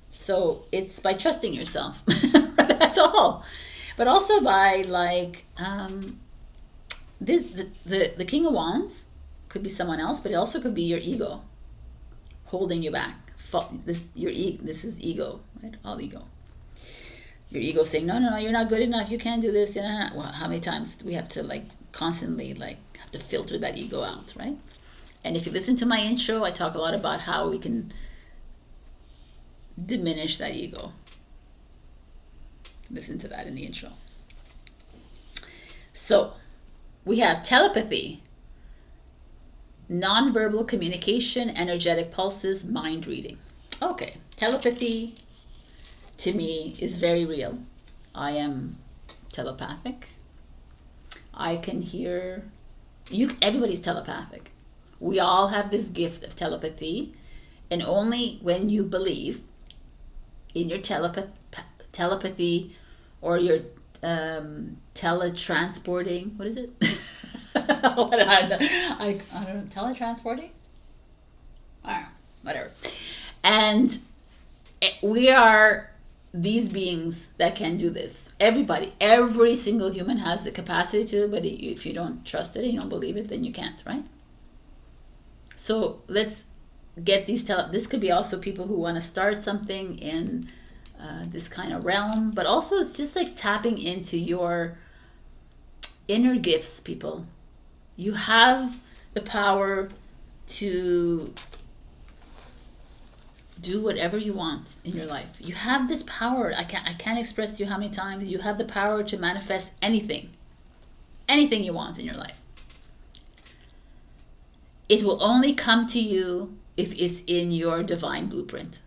So it's by trusting yourself. That's all. But also by like the King of Wands could be someone else, but it also could be your ego holding you back. This is ego, right? All ego. Your ego saying, no, you're not good enough. You can't do this. Well, how many times do we have to like constantly like have to filter that ego out, right? And if you listen to my intro, I talk a lot about how we can diminish that ego. Listen to that in the intro. So we have telepathy, non-verbal communication, energetic pulses, mind reading. Okay, telepathy to me is very real. I am telepathic. I can hear you. Everybody's telepathic. We all have this gift of telepathy, and only when you believe in your telepathy or your teletransporting. What is it? I don't know. Teletransporting? I don't know. Whatever. And we are these beings that can do this. Everybody, every single human has the capacity to, but if you don't trust it and you don't believe it, then you can't, right? So let's get these. This could be also people who want to start something in this kind of realm, but also it's just like tapping into your inner gifts, people. You have the power to do whatever you want in your life. You have this power. I can't express to you how many times you have the power to manifest anything you want in your life. It will only come to you if it's in your divine blueprint,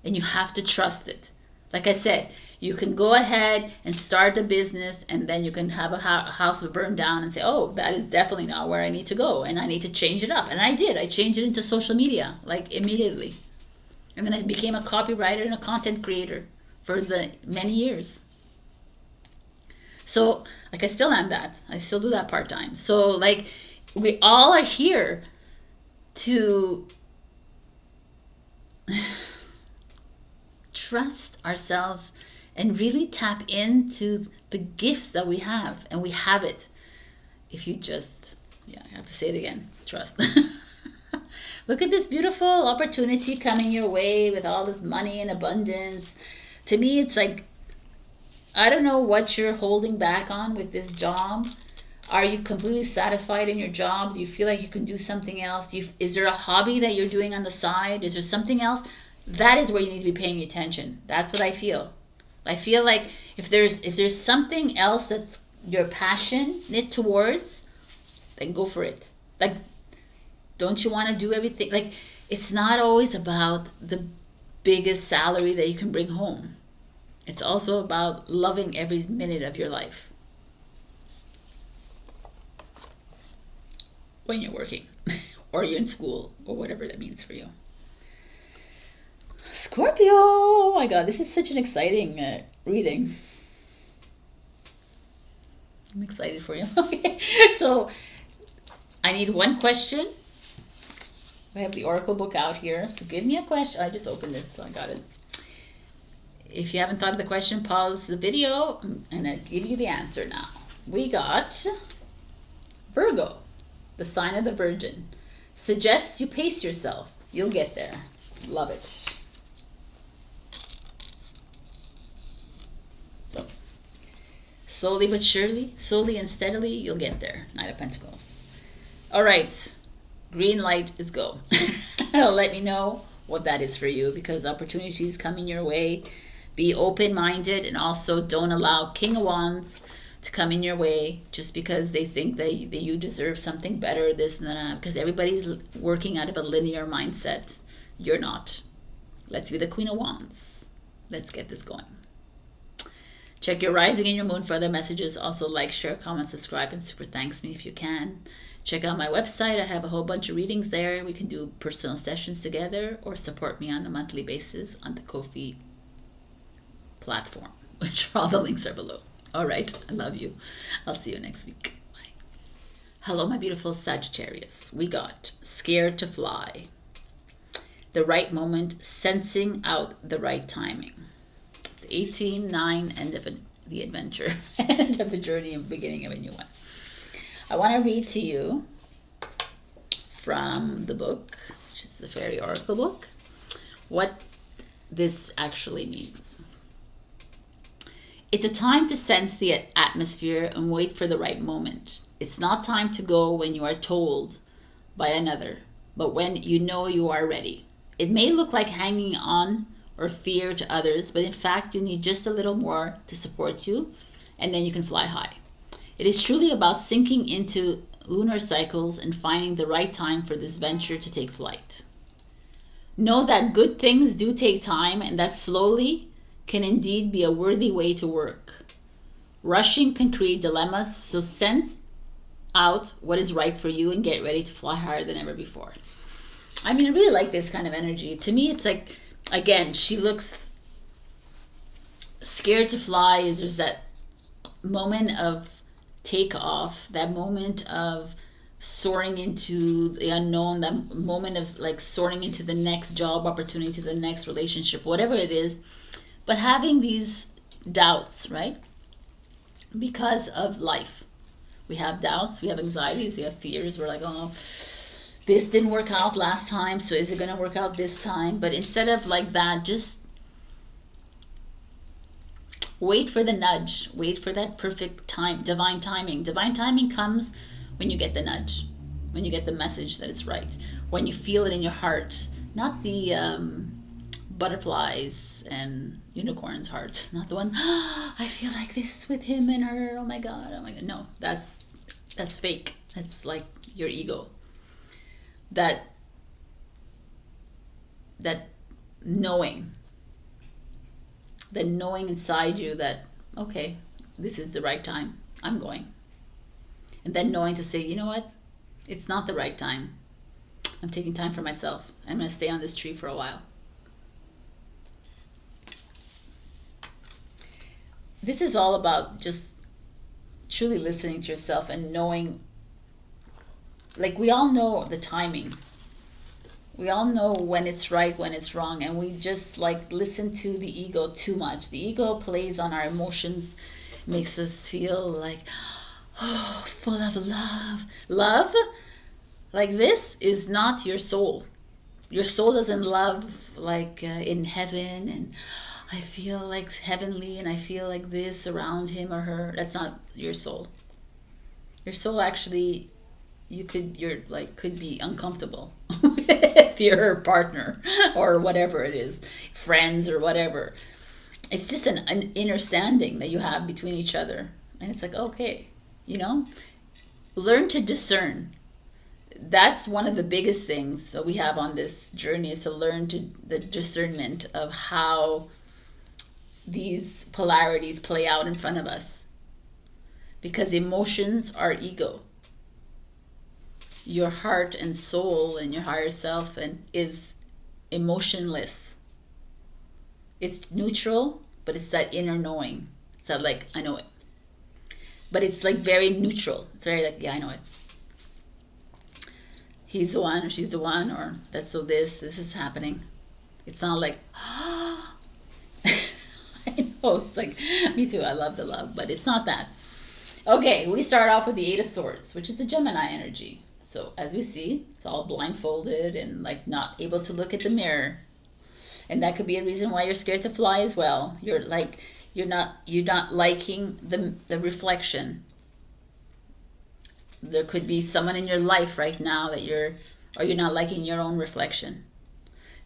and you have to trust it. Like I said, you can go ahead and start a business, and then you can have a house burned down and say, oh, that is definitely not where I need to go, and I need to change it up. And I did. I changed it into social media, like immediately. And then I became a copywriter and a content creator for the many years. So, like, I still am that. I still do that part-time. So, like, we all are here to trust ourselves and really tap into the gifts that we have. And we have it. If you just, I have to say it again, trust. Look at this beautiful opportunity coming your way with all this money and abundance. To me, it's like, I don't know what you're holding back on with this job. Are you completely satisfied in your job? Do you feel like you can do something else? Is there a hobby that you're doing on the side? Is there something else? That is where you need to be paying attention. That's what I feel. I feel like if there's something else that's your passionate towards, then go for it. Like, don't you want to do everything? Like, it's not always about the biggest salary that you can bring home. It's also about loving every minute of your life when you're working or you're in school or whatever that means for you. Scorpio, oh my God, this is such an exciting reading. I'm excited for you. Okay, so I need one question. I have the Oracle book out here, so give me a question. I just opened it, so I got it. If you haven't thought of the question, pause the video, and I'll give you the answer now. We got Virgo, the sign of the Virgin. Suggests you pace yourself. You'll get there. Love it. So, slowly but surely, slowly and steadily, you'll get there. Knight of Pentacles. All right. Green light is go. Let me know what that is for you, because opportunities coming your way. Be open-minded, and also don't allow King of Wands to come in your way just because they think that you deserve something better, this and that, because everybody's working out of a linear mindset. You're not. Let's be the Queen of Wands. Let's get this going. Check your rising and your moon for other messages. Also like, share, comment, subscribe, and super thanks me if you can. Check out my website. I have a whole bunch of readings there. We can do personal sessions together or support me on a monthly basis on the Ko-fi platform, which all the links are below. All right. I love you. I'll see you next week. Bye. Hello, my beautiful Sagittarius. We got scared to fly. The right moment, sensing out the right timing. It's 18/9, end of the adventure, end of the journey and beginning of a new one. I want to read to you from the book, which is the Fairy Oracle book, what this actually means. It's a time to sense the atmosphere and wait for the right moment. It's not time to go when you are told by another, but when you know you are ready. It may look like hanging on or fear to others, but in fact you need just a little more to support you, and then you can fly high. It is truly about sinking into lunar cycles and finding the right time for this venture to take flight. Know that good things do take time, and that slowly can indeed be a worthy way to work. Rushing can create dilemmas, so sense out what is right for you and get ready to fly higher than ever before. I mean, I really like this kind of energy. To me, it's like, again, she looks scared to fly. There's that moment of takeoff, that moment of soaring into the unknown, that moment of like soaring into the next job opportunity, to the next relationship, whatever it is. But having these doubts, right? Because of life. We have doubts, we have anxieties, we have fears. We're like, oh, this didn't work out last time, so is it going to work out this time? But instead of like that, just wait for the nudge. Wait for that perfect time, divine timing. Divine timing comes when you get the nudge, when you get the message that it's right, when you feel it in your heart, not the butterflies and unicorn's heart, not the one, oh, I feel like this with him and her, oh my god. No, that's fake. That's like your ego. That knowing inside you that, okay, this is the right time, I'm going. And then knowing to say, you know what, it's not the right time, I'm taking time for myself, I'm going to stay on this tree for a while. This is all about just truly listening to yourself and knowing, like, we all know the timing. We all know when it's right, when it's wrong, and we just like listen to the ego too much. The ego plays on our emotions, makes us feel like, oh, full of love. Love like this is not your soul. Your soul doesn't love like in heaven and I feel like heavenly and I feel like this around him or her. That's not your soul. Your soul actually, could be uncomfortable with your partner or whatever it is, friends or whatever. It's just an understanding that you have between each other, and it's like, okay, learn to discern. That's one of the biggest things that we have on this journey, is to learn the discernment of how these polarities play out in front of us, because emotions are ego. Your heart and soul and your higher self is emotionless. It's neutral, but it's that inner knowing. It's that like, I know it. But it's like very neutral. It's very like, yeah, I know it. He's the one or she's the one, or that's so this is happening. It's not like, oh. I know, it's like, me too, I love the love, but it's not that. Okay, we start off with the Eight of Swords, which is the Gemini energy. So as we see, it's all blindfolded and like not able to look at the mirror. And that could be a reason why you're scared to fly as well. You're not liking the reflection. There could be someone in your life right now that you're not liking your own reflection.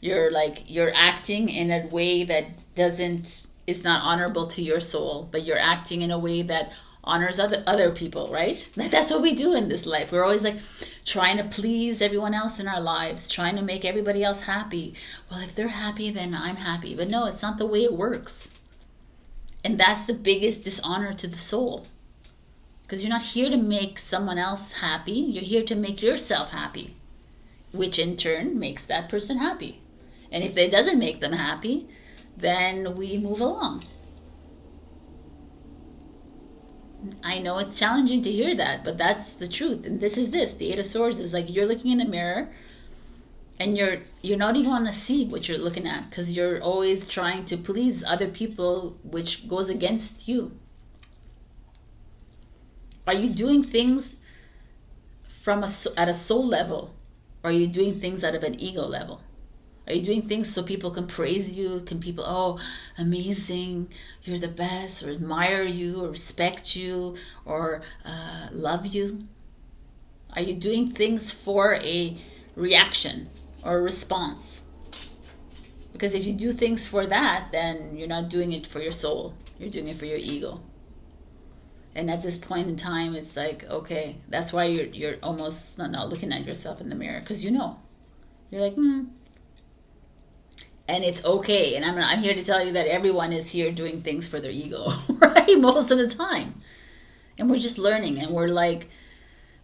You're acting in a way that is not honorable to your soul, but you're acting in a way that honors other people, right? That's what we do in this life. We're always like trying to please everyone else in our lives, trying to make everybody else happy. Well, if they're happy, then I'm happy. But no, it's not the way it works. And that's the biggest dishonor to the soul. Because you're not here to make someone else happy. You're here to make yourself happy, which in turn makes that person happy. And if it doesn't make them happy, then we move along. I know it's challenging to hear that, but that's the truth. And this. The Eight of Swords is like you're looking in the mirror and you're not even want to see what you're looking at because you're always trying to please other people, which goes against you. Are you doing things at a soul level, or are you doing things out of an ego level? Are you doing things so people can praise you? Can people, oh, amazing, you're the best, or admire you, or respect you, or love you? Are you doing things for a reaction or a response? Because if you do things for that, then you're not doing it for your soul. You're doing it for your ego. And at this point in time, it's like, okay, that's why you're almost not looking at yourself in the mirror, because you know. You're like, And it's okay. And I'm here to tell you that everyone is here doing things for their ego, right? Most of the time. And we're just learning. And we're like,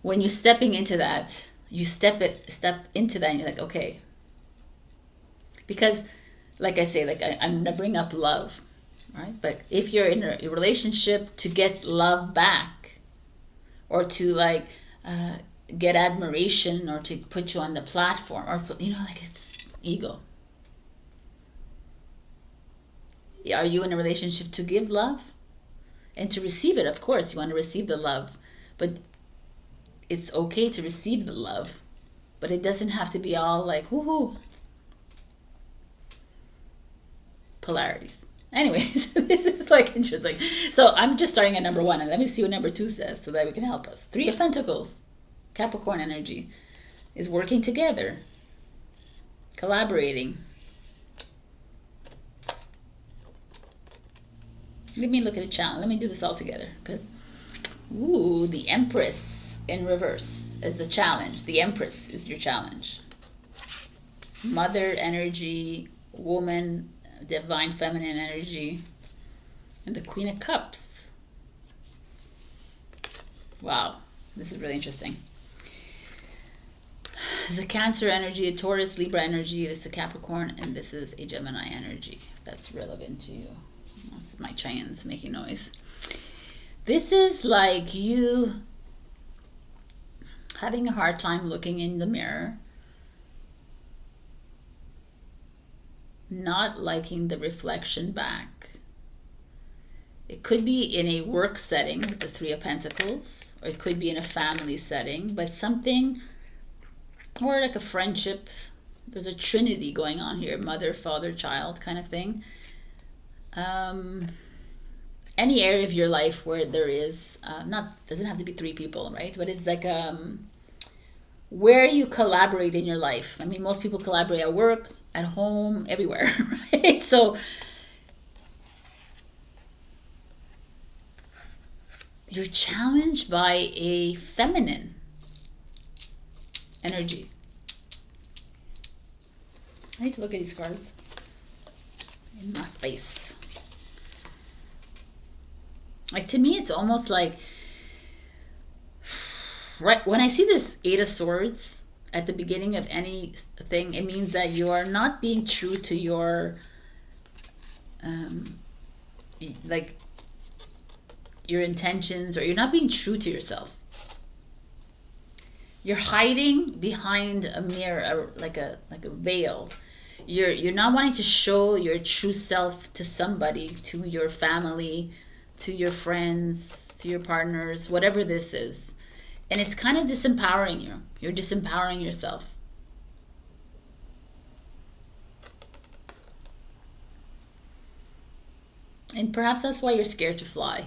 when you're stepping into that, you step into that and you're like, okay. Because, like I say, I'm going to bring up love, right? But if you're in a relationship to get love back, or to get admiration, or to put you on the platform, or it's ego. Are you in a relationship to give love and to receive it? Of course, you want to receive the love, but it's okay to receive the love, but it doesn't have to be all like woohoo. Polarities. Anyways, this is interesting. So I'm just starting at number 1, and let me see what number 2 says so that we can help us. 3 of Pentacles, Capricorn energy, is working together, collaborating. Let me look at the challenge. Let me do this all together, because the Empress in reverse is the challenge. The Empress is your challenge. Mother energy, woman, divine feminine energy, and the Queen of Cups. Wow, this is really interesting. There's a Cancer energy, a Taurus, Libra energy, this is a Capricorn, and this is a Gemini energy, if that's relevant to you. That's my chains making noise. This is like you having a hard time looking in the mirror, not liking the reflection back. It could be in a work setting with the 3 of Pentacles, or it could be in a family setting, but something, or like a friendship. There's a trinity going on here, mother, father, child kind of thing. Any area of your life where there is, doesn't have to be 3 people, right? But it's like where you collaborate in your life. I mean, most people collaborate at work, at home, everywhere, right? So you're challenged by a feminine energy. I need to look at these cards in my face. Like, to me, it's almost like, right when I see this 8 of Swords at the beginning of anything, it means that you are not being true to your, your intentions, or you're not being true to yourself. You're hiding behind a mirror, like a veil. You're not wanting to show your true self to somebody, to your family, to your friends, to your partners, whatever this is. And it's kind of disempowering you. You're disempowering yourself. And perhaps that's why you're scared to fly.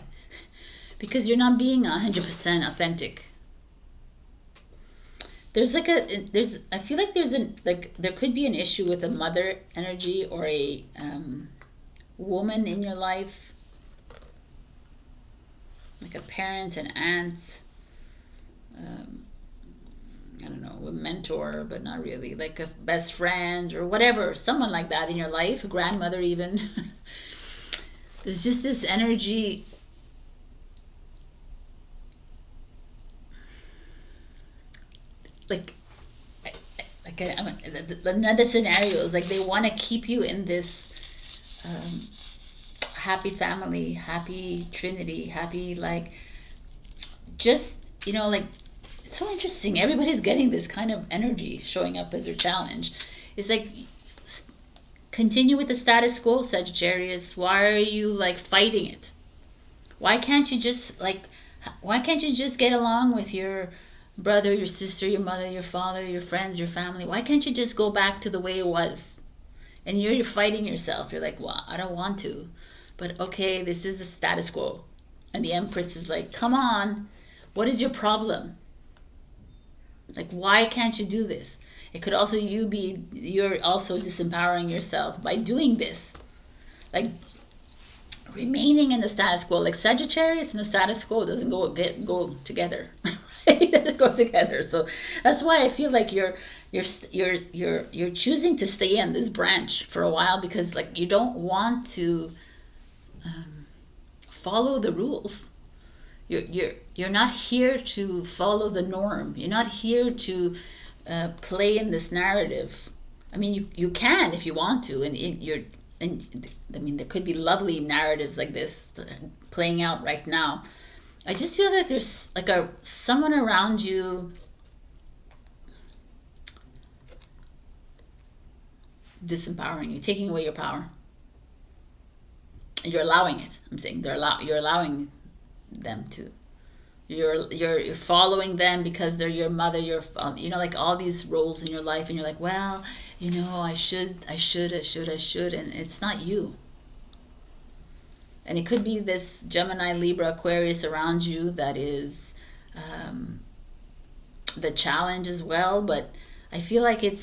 Because you're not being 100% authentic. I feel like there could be an issue with a mother energy, or a woman in your life. Like a parent, an aunt, I don't know, a mentor, but not really, like a best friend or whatever, someone like that in your life, a grandmother even. There's just this energy like another scenario is like they want to keep you in this happy family, happy trinity, happy, like, just, you know, like, it's so interesting. Everybody's getting this kind of energy showing up as their challenge. It's like, continue with the status quo, Sagittarius. Why are you like fighting it? Why can't you just get along with your brother, your sister, your mother, your father, your friends, your family? Why can't you just go back to the way it was? And you're fighting yourself. You're like, well, I don't want to. But okay, this is the status quo. And the Empress is like, come on, what is your problem? Like, why can't you do this? It could also you're also disempowering yourself by doing this. Like, remaining in the status quo. Like, Sagittarius and the status quo doesn't go together. Right? It doesn't go together. So that's why I feel like you're choosing to stay in this branch for a while, because like you don't want to follow the rules. You're not here to follow the norm. You're not here to play in this narrative. I mean, you can if you want to, and I mean, there could be lovely narratives like this playing out right now. I just feel like there's like someone around you disempowering you, taking away your power. And you're allowing it. I'm saying you're allowing them to. You're following them because they're your mother, your father, you know, like all these roles in your life, and you're like, well, you know, I should, and it's not you. And it could be this Gemini, Libra, Aquarius around you that is the challenge as well. But I feel like I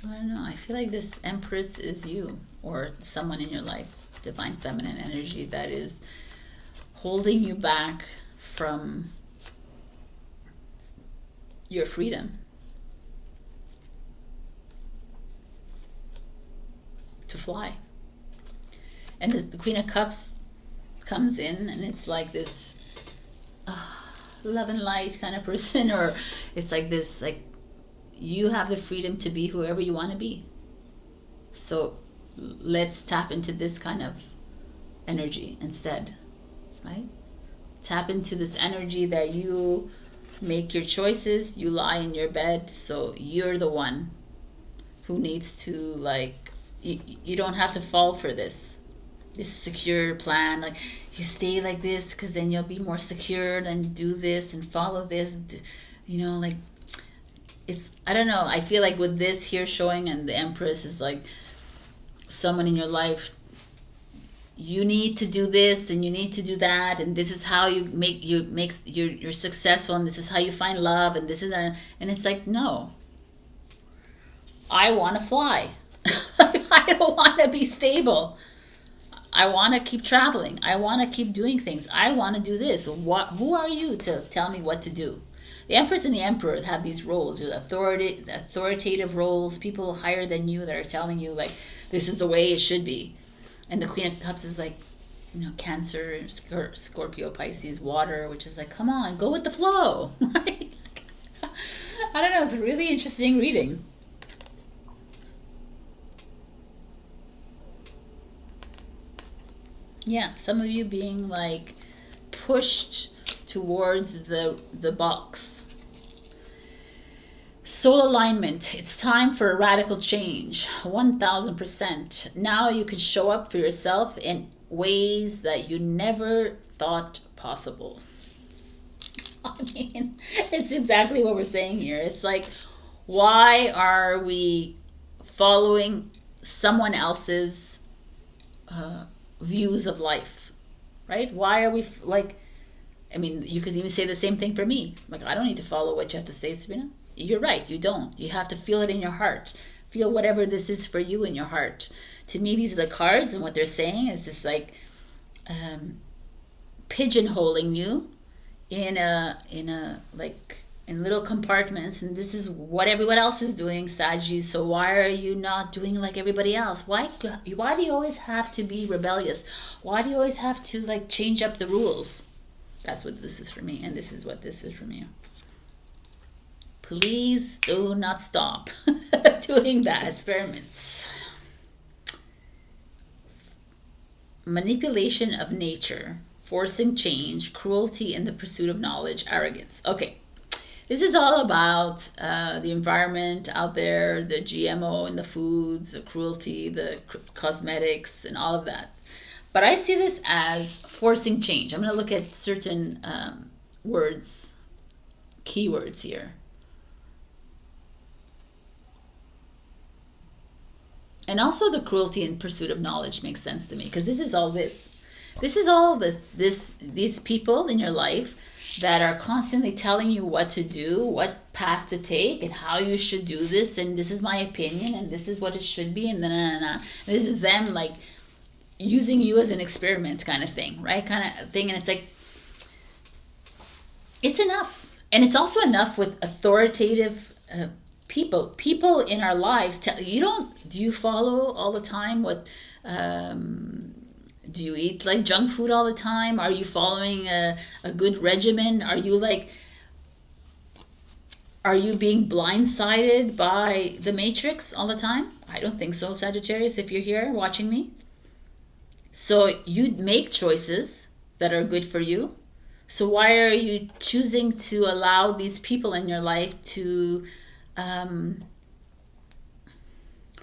don't know, I feel like this Empress is you, or someone in your life, divine feminine energy, that is holding you back from your freedom to fly. And the Queen of Cups comes in, and it's like this love and light kind of person, or it's like this, like, you have the freedom to be whoever you want to be. So let's tap into this kind of energy instead, right? Tap into this energy that you make your choices, you lie in your bed, so you're the one who needs to, like, you don't have to fall for this secure plan, like you stay like this because then you'll be more secure, and do this and follow this, you know, like, it's, I don't know, I feel like with this here showing, and the Empress is like someone in your life, you need to do this and you need to do that, and this is how you're successful, and this is how you find love, and this is and it's like, no, I want to fly. I don't want to be stable. I want to keep traveling. I want to keep doing things. I want to do this. Who are you to tell me what to do? The Empress and the Emperor have these roles, authoritative roles, people higher than you that are telling you, like, this is the way it should be. And the Queen of Cups is like, you know, Cancer, Scorpio, Pisces, water, which is like, come on, go with the flow, right? I don't know, it's a really interesting reading. Yeah, some of you being like pushed towards the box. Soul alignment. It's time for a radical change. 1000%. Now you can show up for yourself in ways that you never thought possible. I mean, it's exactly what we're saying here. It's like, why are we following someone else's views of life, right? Why are we like, I mean, you could even say the same thing for me. Like, I don't need to follow what you have to say, Sabrina. You're right, you don't. You have to feel it in your heart. Feel whatever this is for you in your heart. To me, these are the cards, and what they're saying is this, like, pigeonholing you in little compartments, and this is what everyone else is doing, Saggy. So why are you not doing like everybody else? Why do you always have to be rebellious? Why do you always have to, like, change up the rules? That's what this is for me, and this is what this is from you. Please do not stop doing that. Experiments. Manipulation of nature, forcing change, cruelty in the pursuit of knowledge, arrogance. Okay, this is all about the environment out there, the GMO in the foods, the cruelty, the cosmetics, and all of that. But I see this as forcing change. I'm going to look at certain words, keywords here. And also the cruelty in pursuit of knowledge makes sense to me, because this is all this. This is all these people in your life that are constantly telling you what to do, what path to take, and how you should do this, and this is my opinion, and this is what it should be, and this is them like using you as an experiment kind of thing, right? Kind of thing. And it's like, it's enough. And it's also enough with authoritative people in our lives. Do you follow all the time what, do you eat like junk food all the time? Are you following a good regimen? Are you being blindsided by the matrix all the time? I don't think so, Sagittarius, if you're here watching me. So you make choices that are good for you. So why are you choosing to allow these people in your life to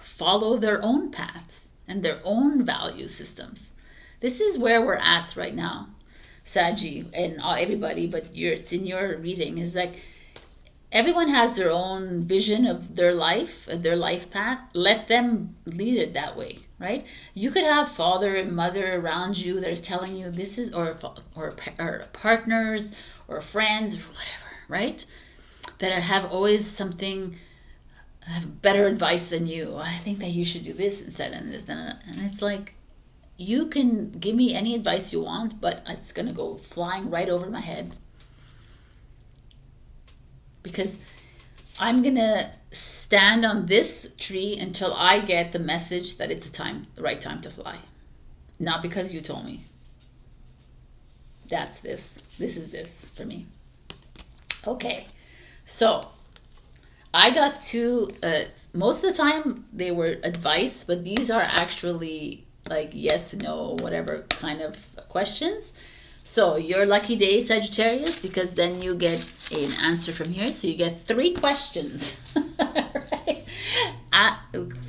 follow their own paths and their own value systems? This is where we're at right now, Saggy, and everybody, but it's in your reading. Is like everyone has their own vision of their life path. Let them lead it that way, right? You could have father and mother around you that is telling you this is, or partners or friends or whatever, right? That have always something, have better advice than you. I think that you should do this instead, and this, and it's like, you can give me any advice you want, but it's going to go flying right over my head. Because I'm going to stand on this tree until I get the message that it's the right time to fly. Not because you told me. That's this. This is this for me. Okay. So I got two, most of the time they were advice, but these are actually like yes, no, whatever kind of questions. So your lucky day, Sagittarius, because then you get an answer from here. So you get 3 questions. Right?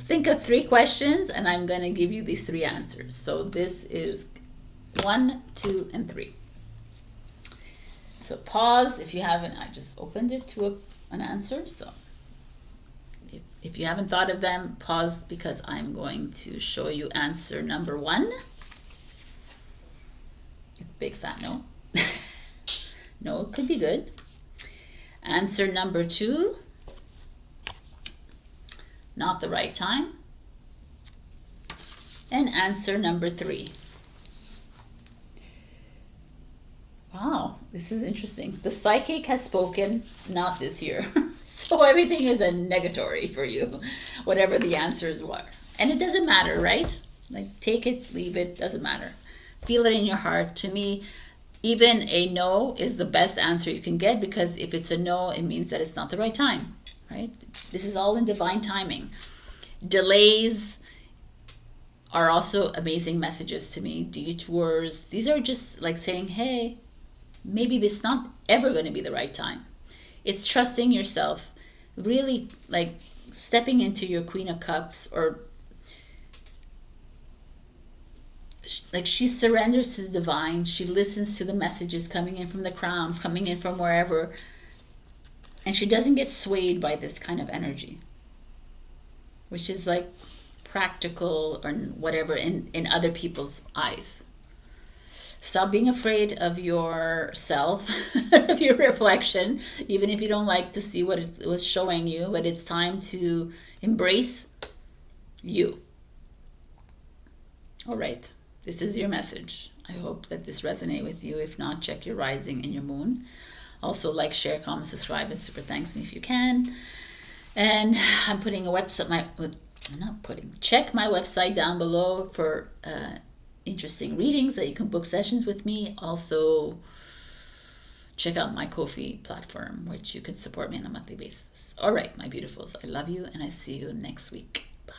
Think of 3 questions, and I'm going to give you these 3 answers. So this is 1, 2, and 3. So pause if you haven't. I just opened it to an answer. So if you haven't thought of them, pause, because I'm going to show you answer number 1. Big fat no. No, it could be good. Answer number 2. Not the right time. And answer number 3. Wow, this is interesting. The psychic has spoken, not this year. So everything is a negatory for you, whatever the answers were. And it doesn't matter, right? Like, take it, leave it, doesn't matter. Feel it in your heart. To me, even a no is the best answer you can get, because if it's a no, it means that it's not the right time, right? This is all in divine timing. Delays are also amazing messages to me. Detours, these are just like saying, hey, maybe this is not ever going to be the right time. It's trusting yourself, really like stepping into your Queen of Cups, or like she surrenders to the divine. She listens to the messages coming in from the crown, coming in from wherever, and she doesn't get swayed by this kind of energy, which is like practical or whatever in other people's eyes. Stop being afraid of yourself, of your reflection, even if you don't like to see what it was showing you, but it's time to embrace you. All right. This is your message. I hope that this resonates with you. If not, check your rising and your moon. Also, like, share, comment, subscribe, and super thanks me if you can. And I'm putting a website, check my website down below for interesting readings that you can book sessions with me. Also, check out my Ko-fi platform, which you can support me on a monthly basis. All right, my beautifuls, I love you, and I see you next week. Bye.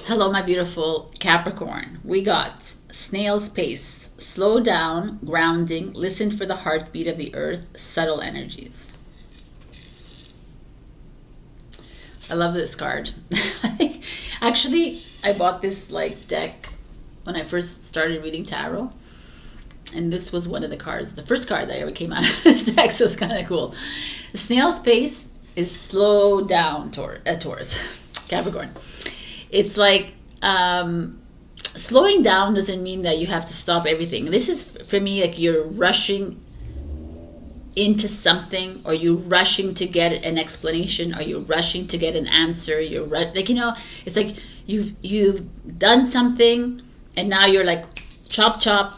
Hello, my beautiful Capricorn. We got snail's pace, slow down, grounding, listen for the heartbeat of the earth, subtle energies. I love this card. Actually, I bought this like deck when I first started reading tarot. And this was one of the cards, the first card that ever came out of this deck, so it's kind of cool. The snail's pace is slow down, Taurus, Capricorn. It's like slowing down doesn't mean that you have to stop everything. This is, for me, like you're rushing into something, or you're rushing to get an explanation, or you're rushing to get an answer. You're like, you know, it's like you've done something, and now you're like, chop, chop.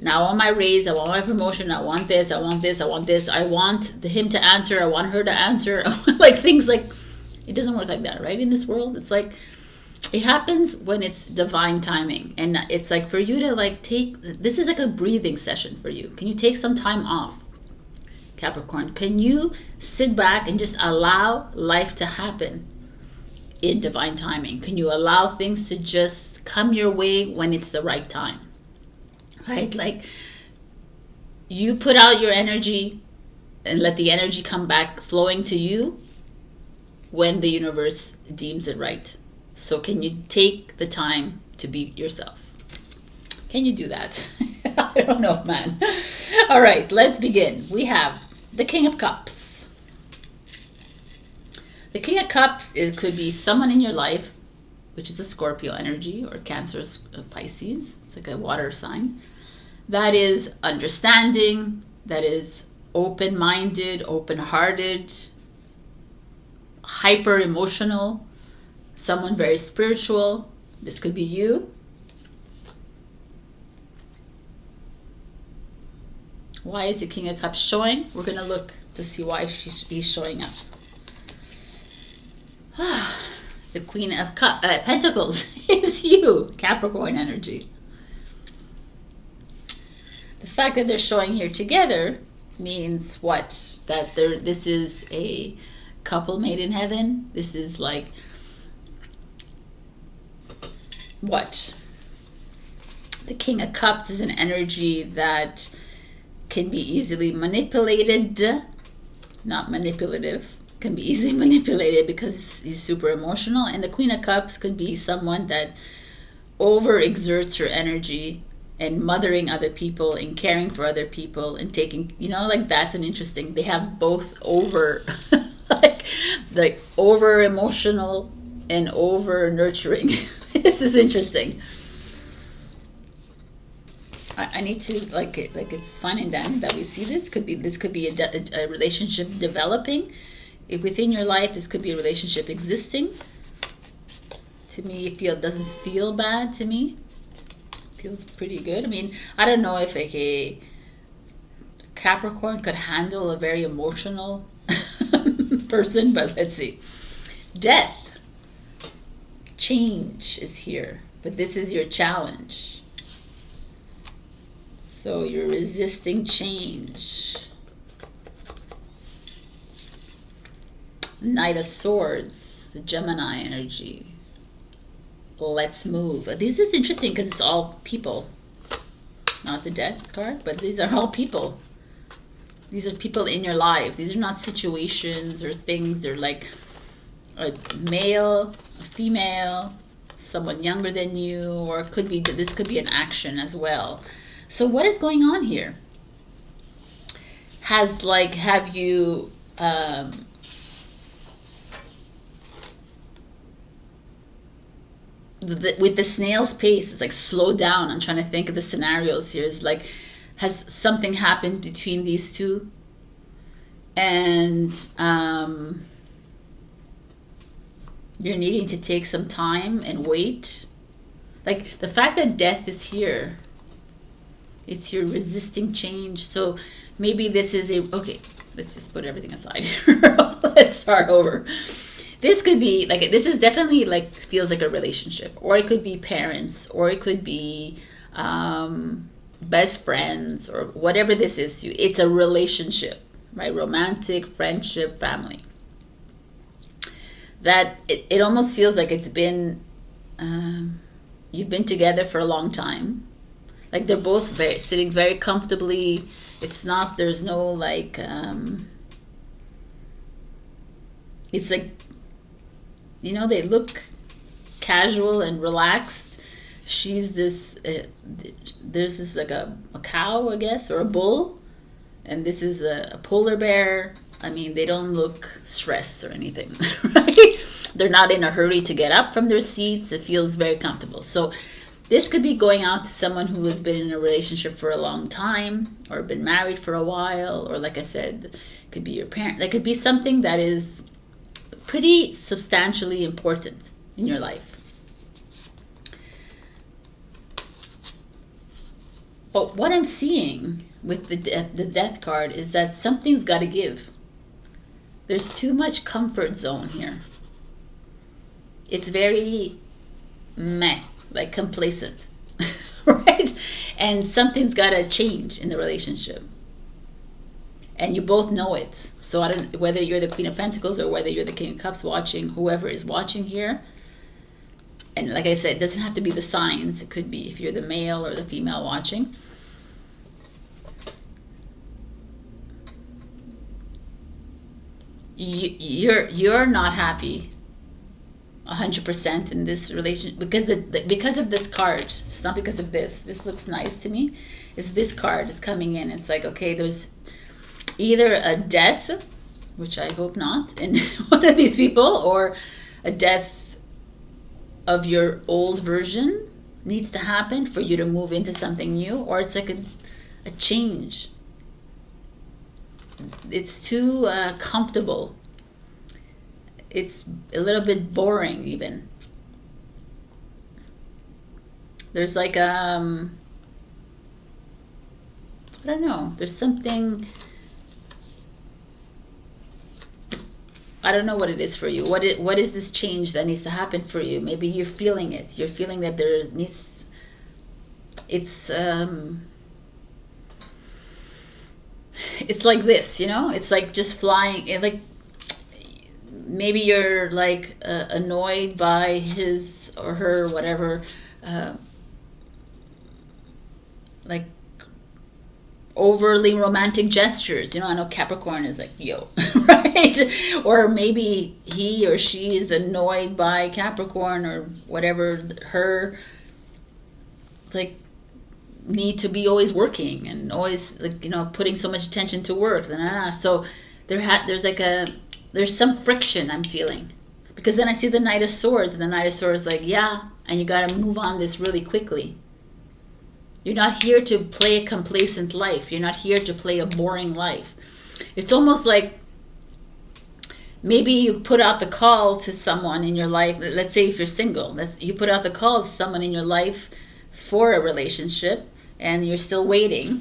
Now I want my raise, I want my promotion, I want this, I want this, I want this, I want him to answer, I want her to answer. Like things like, it doesn't work like that, right? In this world, it's like, it happens when it's divine timing. And it's like for you to like this is like a breathing session for you. Can you take some time off, Capricorn? Can you sit back and just allow life to happen in divine timing? Can you allow things to just come your way when it's the right time? Right? Like you put out your energy and let the energy come back flowing to you when the universe deems it right. So can you take the time to be yourself? Can you do that? I don't know, man. All right, let's begin. We have the King of Cups. The King of Cups, it could be someone in your life, which is a Scorpio energy, or Cancer, Pisces. It's like a water sign. That is understanding, that is open-minded, open-hearted, hyper-emotional, someone very spiritual. This could be you. Why is the King of Cups showing? We're going to look to see why he's showing up. The Queen of Pentacles is you, Capricorn energy. The fact that they're showing here together means what? That this is a couple made in heaven. This is like what? The King of Cups is an energy that can be easily manipulated, not manipulative, can be easily manipulated because he's super emotional. And the Queen of Cups can be someone that overexerts her energy and mothering other people and caring for other people and taking, you know, like that's an interesting, they have both over, like over emotional and over nurturing. This is interesting. I need to like it's fine and dandy that we see this. This could be a relationship developing within your life. This could be a relationship existing. To me, it doesn't feel bad to me. Feels pretty good. I mean, I don't know if like a Capricorn could handle a very emotional person, but let's see. Death. Change is here, but this is your challenge. So you're resisting change. Knight of Swords, the Gemini energy. Let's move. This is interesting because it's all people. Not the death card, but these are all people. These are people in your life. These are not situations or things. They're like a male, a female, someone younger than you, or it could be, this could be an action as well. So what is going on here? Have you with the snail's pace, it's like slow down. I'm trying to think of the scenarios here. It's like, has something happened between these two? And you're needing to take some time and wait. Like the fact that death is here, it's your resisting change. So maybe this is okay, let's just put everything aside. Let's start over. This could be like, this is definitely like, feels like a relationship, or it could be parents, or it could be best friends, or whatever this is to you. It's a relationship, right? Romantic, friendship, family. That it almost feels like it's been, you've been together for a long time. Like they're both sitting very comfortably. It's not, there's no like, it's like, you know, they look casual and relaxed. She's this, there's this like a cow, I guess, or a bull. And this is a polar bear. I mean, they don't look stressed or anything, right? They're not in a hurry to get up from their seats. It feels very comfortable. So this could be going out to someone who has been in a relationship for a long time, or been married for a while, or like I said, it could be your parent. That could be something that is pretty substantially important in your life. But what I'm seeing with the death card is that something's got to give. There's too much comfort zone here. It's very meh, like complacent, right? And something's got to change in the relationship. And you both know it. So I don't, whether you're the Queen of Pentacles or whether you're the King of Cups watching, whoever is watching here. And like I said, it doesn't have to be the signs. It could be if you're the male or the female watching. You're not happy 100% in this relationship because of this card. It's not because of this. This looks nice to me. It's this card is coming in. It's like, okay, there's either a death, which I hope not, in one of these people, or a death of your old version needs to happen for you to move into something new, or it's like a change. It's too comfortable. It's a little bit boring even. There's like I don't know, there's something, I don't know what it is for you. What is this change that needs to happen for you? Maybe you're feeling it. You're feeling that there needs, it's like this, you know? It's like just flying. It's like maybe you're like annoyed by his or her, whatever, like overly romantic gestures. You know, I know Capricorn is like, yo, right? Or maybe he or she is annoyed by Capricorn or whatever, her, like, need to be always working and always, like, you know, putting so much attention to work. So there's some friction I'm feeling, because then I see the Knight of Swords, and the Knight of Swords like, yeah, and you got to move on this really quickly. You're not here to play a complacent life. You're not here to play a boring life. It's almost like maybe you put out the call to someone in your life. Let's say if you're single, you put out the call to someone in your life for a relationship, and you're still waiting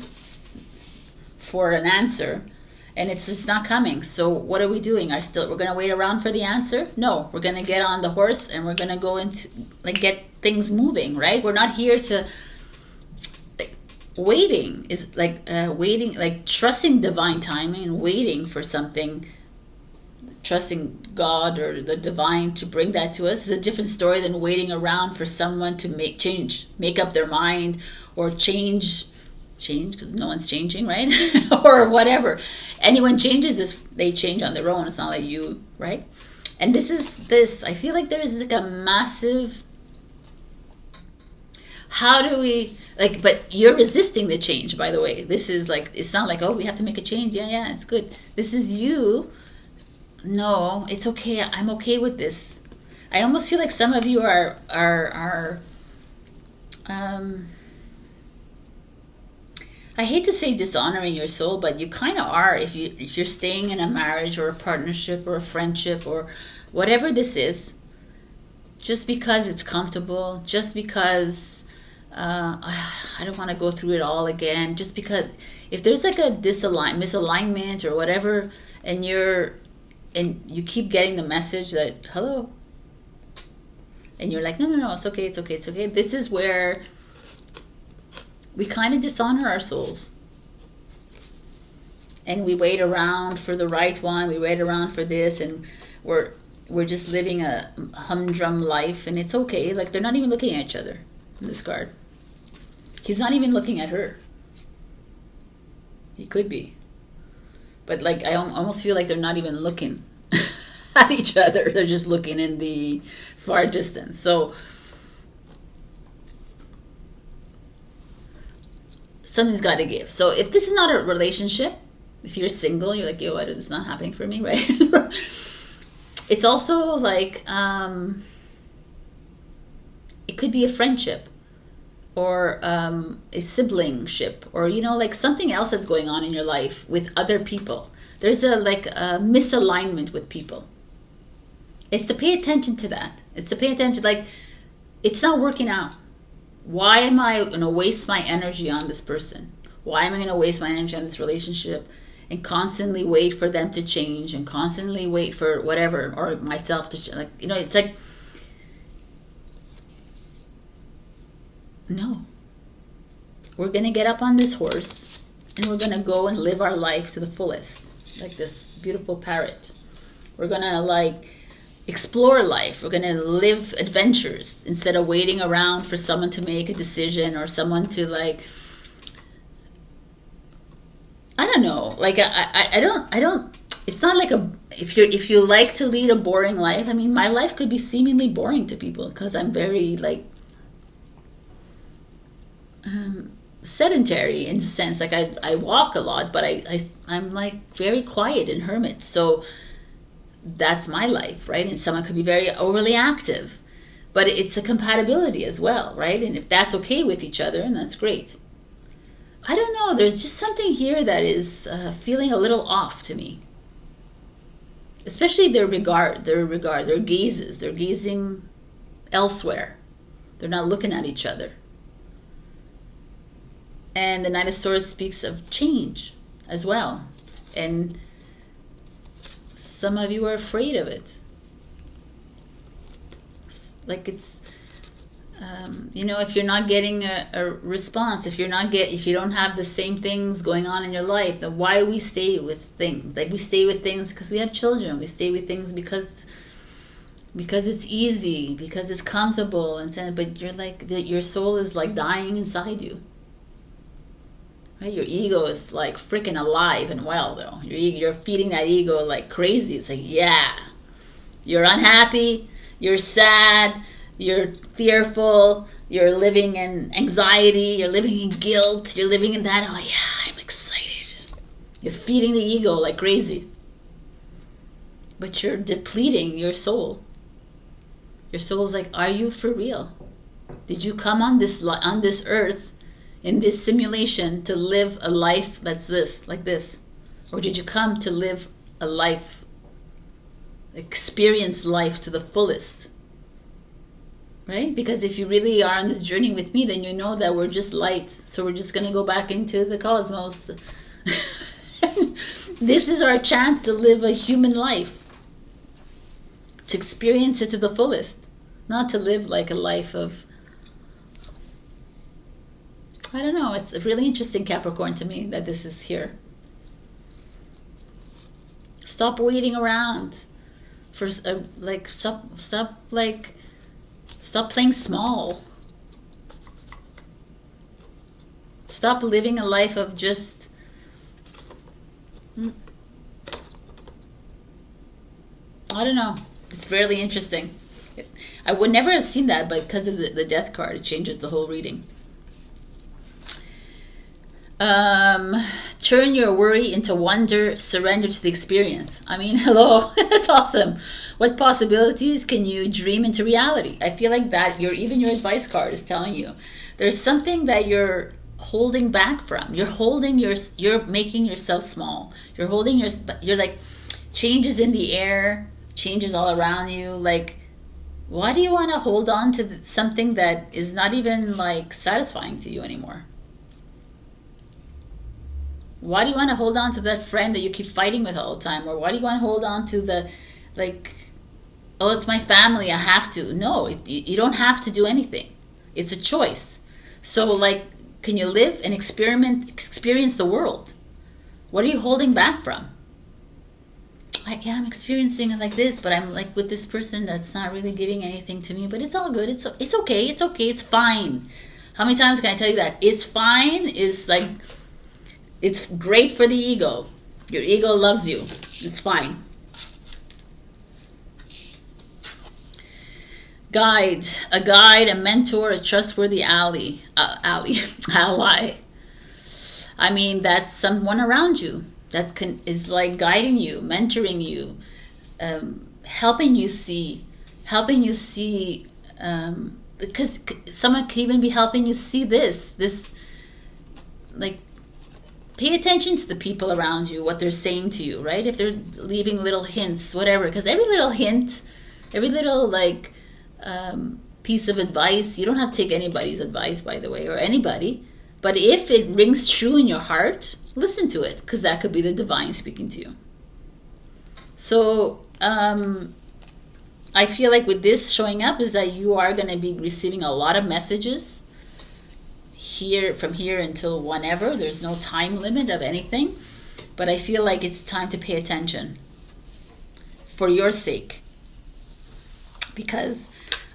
for an answer, and it's just not coming. So what are we doing? We're going to wait around for the answer? No, we're going to get on the horse and we're going to go into, like, get things moving, right? We're not here to, like, waiting is like waiting, like trusting divine timing and waiting for something, trusting God or the divine to bring that to us is a different story than waiting around for someone to make up their mind, or change, because no one's changing, right? Or whatever. Anyone changes if they change on their own. It's not like you, right? And I feel like there is like a massive, how do we, like, but you're resisting the change, by the way. This is like, it's not like, oh, we have to make a change. Yeah, it's good. This is you. No, it's okay. I'm okay with this. I almost feel like some of you are I hate to say dishonoring your soul, but you kind of are if you're staying in a marriage or a partnership or a friendship or whatever this is, just because it's comfortable, just because I don't want to go through it all again, just because if there's like a misalignment or whatever, and you keep getting the message that hello, and you're like, no, it's okay. This is where we kind of dishonor our souls. And we wait around for the right one. We wait around for this, and we're just living a humdrum life, and it's okay. Like, they're not even looking at each other in this card. He's not even looking at her. He could be. But like, I almost feel like they're not even looking at each other. They're just looking in the far distance. So something's got to give. So if this is not a relationship, if you're single, you're like, yo, what, it's not happening for me, right? It's also like, it could be a friendship, or a siblingship, or, you know, like something else that's going on in your life with other people. There's a misalignment with people. It's to pay attention to that. It's to pay attention, like, it's not working out. Why am I going to waste my energy on this person? Why am I going to waste my energy on this relationship and constantly wait for them to change, and constantly wait for whatever, or myself to, like, you know, it's like, no. We're going to get up on this horse, and we're going to go and live our life to the fullest, like this beautiful parrot. We're going to, like, explore life. We're going to live adventures instead of waiting around for someone to make a decision, or someone to, like, I don't know. Like, I don't, it's not like if you like to lead a boring life, I mean, my life could be seemingly boring to people because I'm very, like, sedentary in the sense, like, I walk a lot, but I'm like very quiet and hermit. So that's my life, right? And someone could be very overly active, but it's a compatibility as well, right? And if that's okay with each other, and that's great. I don't know, there's just something here that is feeling a little off to me. Especially their gazes. They're gazing elsewhere. They're not looking at each other. And the Knight of Swords speaks of change as well. And some of you are afraid of it. Like, it's, you know, if you're not getting a response, if you don't have the same things going on in your life, then why we stay with things? Like, we stay with things because we have children. We stay with things because it's easy, because it's comfortable, and but you're like, your soul is like dying inside you. Right? Your ego is like freaking alive and well, though. You're feeding that ego like crazy. It's like, yeah, you're unhappy, you're sad, you're fearful, you're living in anxiety, you're living in guilt, you're living in that, oh yeah, I'm excited. You're feeding the ego like crazy. But you're depleting your soul. Your soul is like, are you for real? Did you come on this earth, in this simulation, to live a life that's like this? Or did you come to live a life, experience life to the fullest? Right? Because if you really are on this journey with me, then you know that we're just light. So we're just going to go back into the cosmos. This is our chance to live a human life. To experience it to the fullest. Not to live like a life of, I don't know, it's really interesting, Capricorn, to me, that this is here. Stop waiting around for, like, stop playing small. Stop living a life of just, I don't know. It's really interesting. I would never have seen that, but because of the death card, it changes the whole reading. Turn your worry into wonder, surrender to the experience. I mean, hello, that's awesome. What possibilities can you dream into reality? I feel like that even your advice card is telling you there's something that you're holding back from. You're making yourself small. You're like, changes in the air, changes all around you. Like, why do you want to hold on to something that is not even like satisfying to you anymore? Why do you want to hold on to that friend that you keep fighting with all the time? Or why do you want to hold on to the, like, oh, it's my family, I have to. No, you don't have to do anything. It's a choice. So, like, Can you live and experience the world? What are you holding back from? Yeah, I'm experiencing it like this, but I'm like with this person that's not really giving anything to me, but it's all good. It's okay. It's okay. It's fine. How many times can I tell you that? It's fine is like, it's great for the ego. Your ego loves you. It's fine. Guide, a mentor, a trustworthy ally. I mean, that's someone around you that is like guiding you, mentoring you, helping you see, because someone can even be helping you see this, like, pay attention to the people around you, what they're saying to you, right? If they're leaving little hints, whatever, because every little hint, every little, like, piece of advice, you don't have to take anybody's advice, by the way, or anybody, but if it rings true in your heart, listen to it, because that could be the divine speaking to you. So I feel like with this showing up is that you are going to be receiving a lot of messages from here until whenever. There's no time limit of anything, but I feel like it's time to pay attention for your sake, because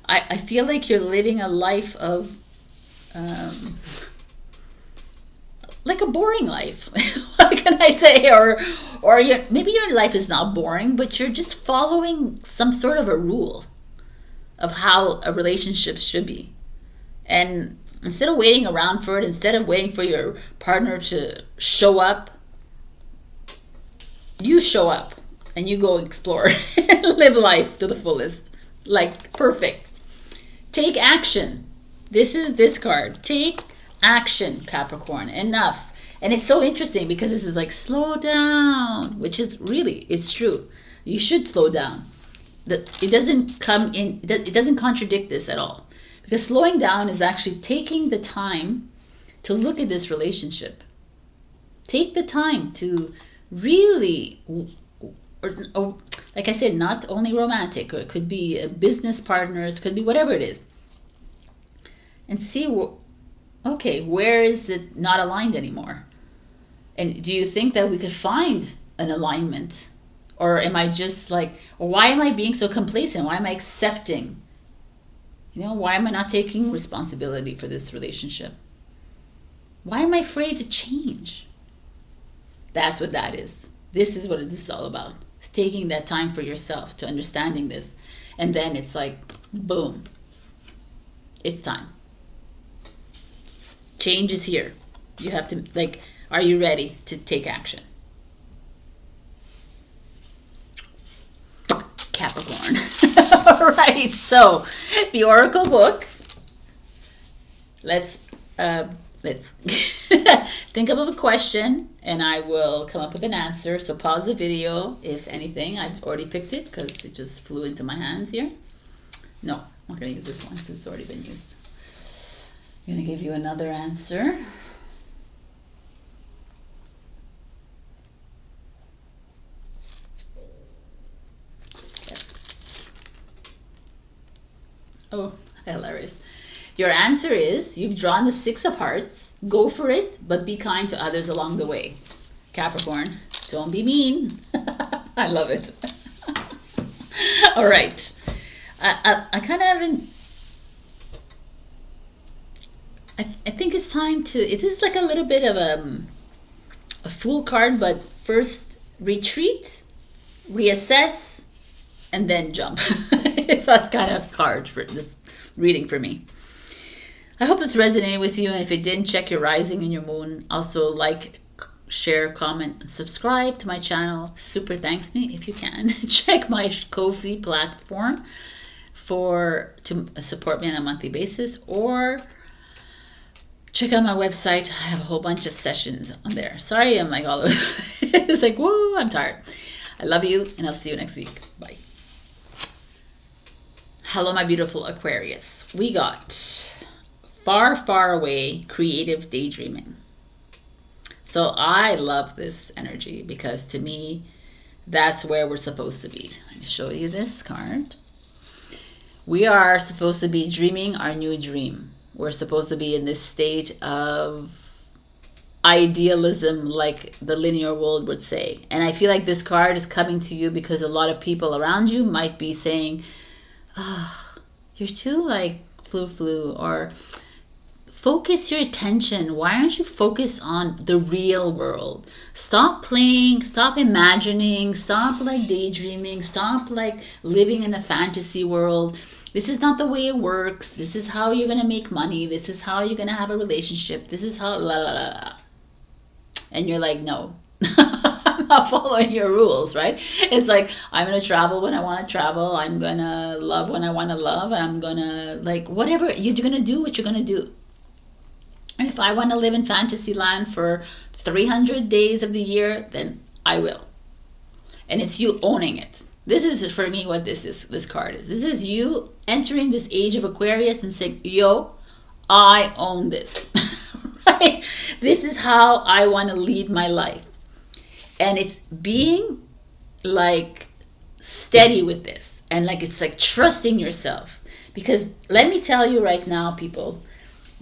I feel like you're living a life of like a boring life. What can I say? Or maybe your life is not boring, but you're just following some sort of a rule of how a relationship should be. And instead of waiting around for it, instead of waiting for your partner to show up, you show up and you go explore and live life to the fullest. Like, perfect. Take action. This is this card. Take action, Capricorn. Enough. And it's so interesting because this is like, slow down, which is really, it's true. You should slow down. It doesn't contradict this at all, because slowing down is actually taking the time to look at this relationship. Take the time to really, or like I said, not only romantic, or it could be business partners, could be whatever it is, and see, okay, where is it not aligned anymore? And do you think that we could find an alignment? Or am I just like, or why am I being so complacent? Why am I accepting? You know, why am I not taking responsibility for this relationship? Why am I afraid to change? That's what that is. This is what this is all about. It's taking that time for yourself to understanding this. And then it's like, boom, it's time. Change is here. You have to, like, are you ready to take action? Capricorn. All right, so the Oracle book. Let's think of a question, and I will come up with an answer. So pause the video if anything. I've already picked it because it just flew into my hands here. No, I'm not going to use this one because it's already been used. I'm going to give you another answer. Oh, hilarious. Your answer is, you've drawn the Six of Hearts. Go for it, but be kind to others along the way. Capricorn, don't be mean. I love it. All right. I kind of haven't... I think it's time to... It is like a little bit of a Fool card, but first retreat, reassess, and then jump. It's that kind of card for this reading for me. I hope it's resonating with you, and if it didn't, check your rising and your moon. Also, like, share, comment, and subscribe to my channel. Super thanks me if you can. Check my Ko-fi platform to support me on a monthly basis, or check out my website. I have a whole bunch of sessions on there. Sorry, I'm like all over. It's like, whoa, I'm tired. I love you, and I'll see you next week. Bye. Hello, my beautiful Aquarius. We got far, far away creative daydreaming. So I love this energy because to me, that's where we're supposed to be. Let me show you this card. We are supposed to be dreaming our new dream. We're supposed to be in this state of idealism, like the linear world would say. And I feel like this card is coming to you because a lot of people around you might be saying, oh, you're too like flu, or focus your attention. Why aren't you focused on the real world? Stop playing, stop imagining, stop like daydreaming, stop like living in a fantasy world. This is not the way it works. This is how you're going to make money. This is how you're going to have a relationship. This is how la la la la. And you're like, no, I'm not following your rules, right? It's like, I'm going to travel when I want to travel. I'm going to love when I want to love. I'm going to, like, whatever. You're going to do what you're going to do. And if I want to live in fantasy land for 300 days of the year, then I will. And it's you owning it. This is, for me, what this card is. This is you entering this age of Aquarius and saying, yo, I own this. Right? This is how I want to lead my life. And it's being like steady with this. And like it's like trusting yourself. Because let me tell you right now, people,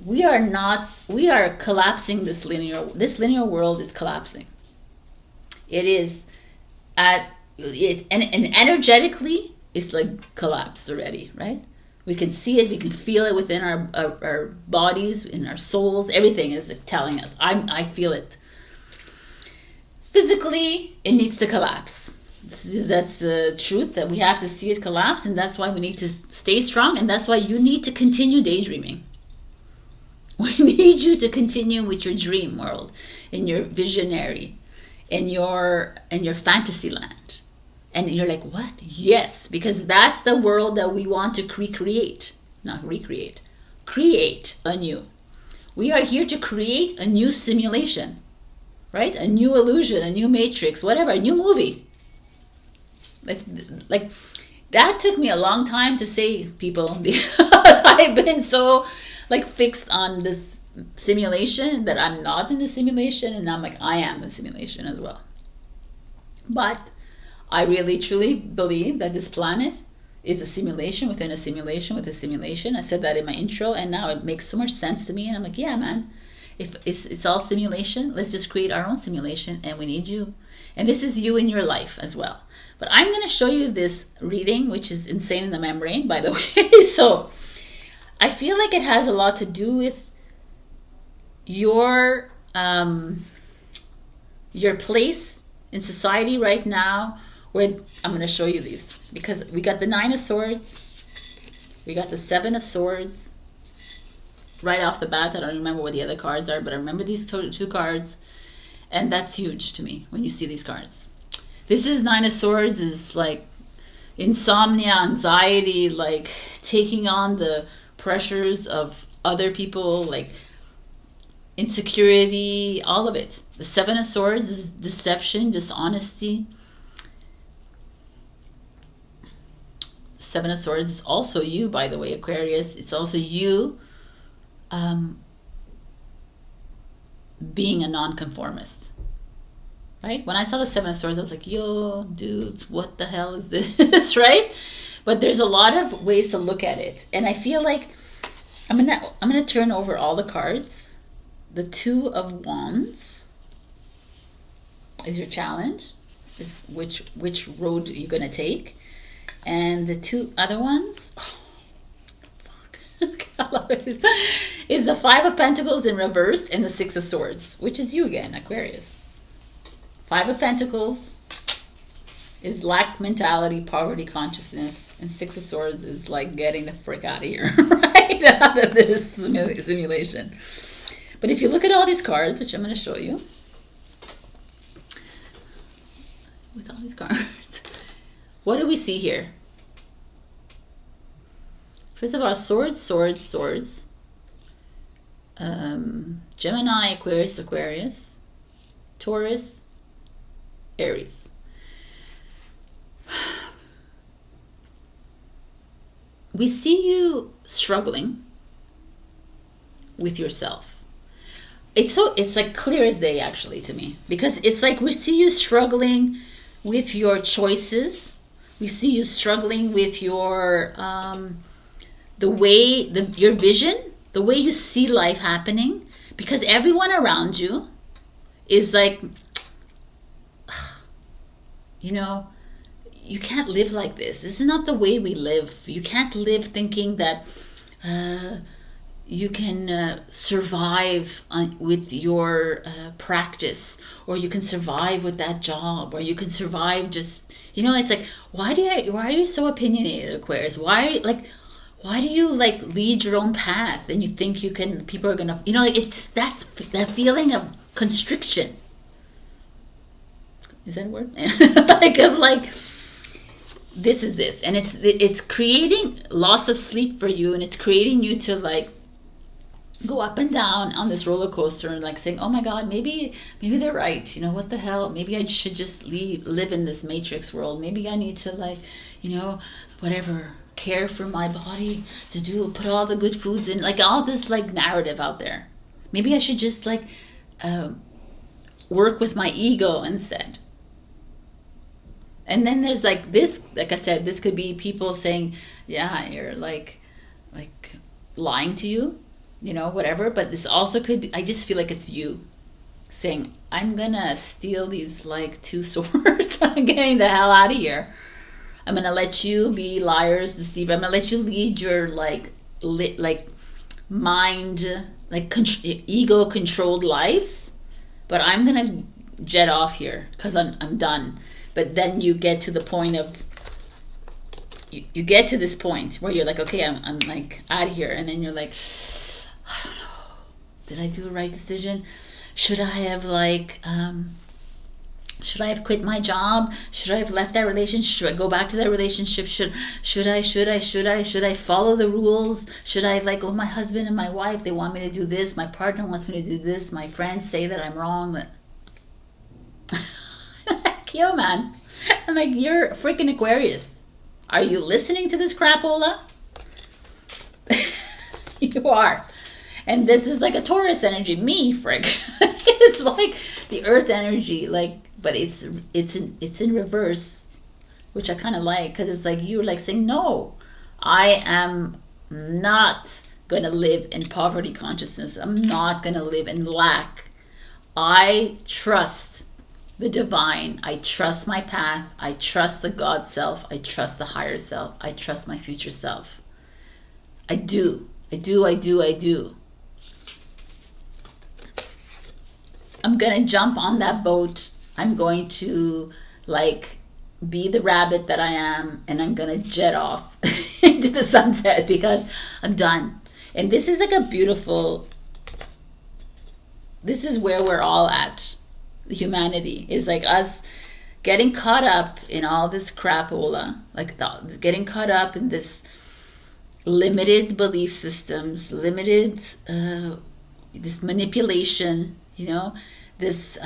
we are collapsing this linear world is collapsing. It is and energetically it's like collapsed already, right? We can see it, we can feel it within our bodies, in our souls. Everything is telling us. I feel it. Physically, it needs to collapse. That's the truth, that we have to see it collapse, and that's why we need to stay strong, and that's why you need to continue daydreaming. We need you to continue with your dream world, in your visionary, in your fantasy land. And you're like, what? Yes, because that's the world that we want to create. Not recreate. Create anew. We are here to create a new simulation, right? A new illusion, a new matrix, whatever, a new movie. Like that took me a long time to say, people, because I've been so like fixed on this simulation that I'm not in the simulation, and I'm like, I am the simulation as well. But I really truly believe that this planet is a simulation within a simulation with a simulation. I said that in my intro, and now it makes so much sense to me. And I'm like, yeah, man, if it's all simulation, let's just create our own simulation, and we need you. And this is you in your life as well. But I'm going to show you this reading, which is Insane in the Membrane, by the way. So I feel like it has a lot to do with your place in society right now, where I'm going to show you these, because we got the 9 of Swords, we got the 7 of Swords right off the bat. I don't remember what the other cards are, but I remember these two cards, and that's huge to me when you see these cards. This is 9 of Swords, is like insomnia, anxiety, like taking on the pressures of other people, like insecurity, all of it. The 7 of Swords is deception, dishonesty. 7 of Swords is also you, by the way, Aquarius. It's also you being a nonconformist, right? When I saw the 7 of Swords, I was like, yo, dudes, what the hell is this, right? But there's a lot of ways to look at it. And I feel like I'm gonna turn over all the cards. The 2 of Wands is your challenge. Is which road you're gonna take. And the 2 other ones, oh, fuck, I love it, is the 5 of Pentacles in reverse and the 6 of Swords, which is you again, Aquarius. 5 of Pentacles is lack mentality, poverty consciousness, and 6 of Swords is like getting the frick out of here, right? Out of this simulation. But if you look at all these cards, which I'm going to show you, with all these cards, what do we see here? First of all, Swords, Swords, Swords. Gemini, Aquarius, Aquarius. Taurus, Aries. We see you struggling with yourself. It's like clear as day, actually, to me, because it's like we see you struggling with your choices. We see you struggling with your your vision, the way you see life happening, because everyone around you is like, you know, you can't live like this. This is not the way we live. You can't live thinking that you can survive with your practice, or you can survive with that job, or you can survive just, you know, it's like, why are you so opinionated, Aquarius? Why do you like lead your own path and you think you can, people are gonna, you know, like, it's that feeling of constriction. Is that a word? like this is this, and it's creating loss of sleep for you, and it's creating you to like go up and down on this roller coaster, and like saying, oh my god, maybe they're right, you know, what the hell, maybe I should just live in this matrix world, maybe I need to, like, you know, whatever, care for my body, to put all the good foods in, like all this like narrative out there. Maybe I should just like work with my ego instead. And then there's like this, like I said, this could be people saying, yeah, you're like lying to you, you know, whatever. But this also could be, I just feel like it's you saying, I'm gonna steal these like 2 swords. I'm getting the hell out of here. I'm gonna let you be liars, deceive. I'm gonna let you lead your like mind, like ego controlled lives. But I'm gonna jet off here because I'm done. But then you get to the point of, you get to this point where you're like, okay, I'm like out of here. And then you're like, I don't know, did I do a right decision? Should I have like, should I have quit my job? Should I have left that relationship? Should I go back to that relationship? Should I follow the rules? Should I, like, oh, my husband and my wife, they want me to do this. My partner wants me to do this. My friends say that I'm wrong. Yo, man, I'm like, you're a freaking Aquarius. Are you listening to this crapola? You are. And this is like a Taurus energy, me, frick. It's like the earth energy, like, but it's in reverse, which I kind of like, because it's like you're like saying, no, I am not gonna live in poverty consciousness. I'm not gonna live in lack. I trust the divine. I trust my path. I trust the God self. I trust the higher self. I trust my future self. I do. I'm gonna jump on that boat. I'm going to like be the rabbit that I am, and I'm gonna jet off into the sunset because I'm done. And this is like a beautiful, this is where we're all at. Humanity is like us getting caught up in all this crapola, like getting caught up in this limited belief systems, limited this manipulation, you know, this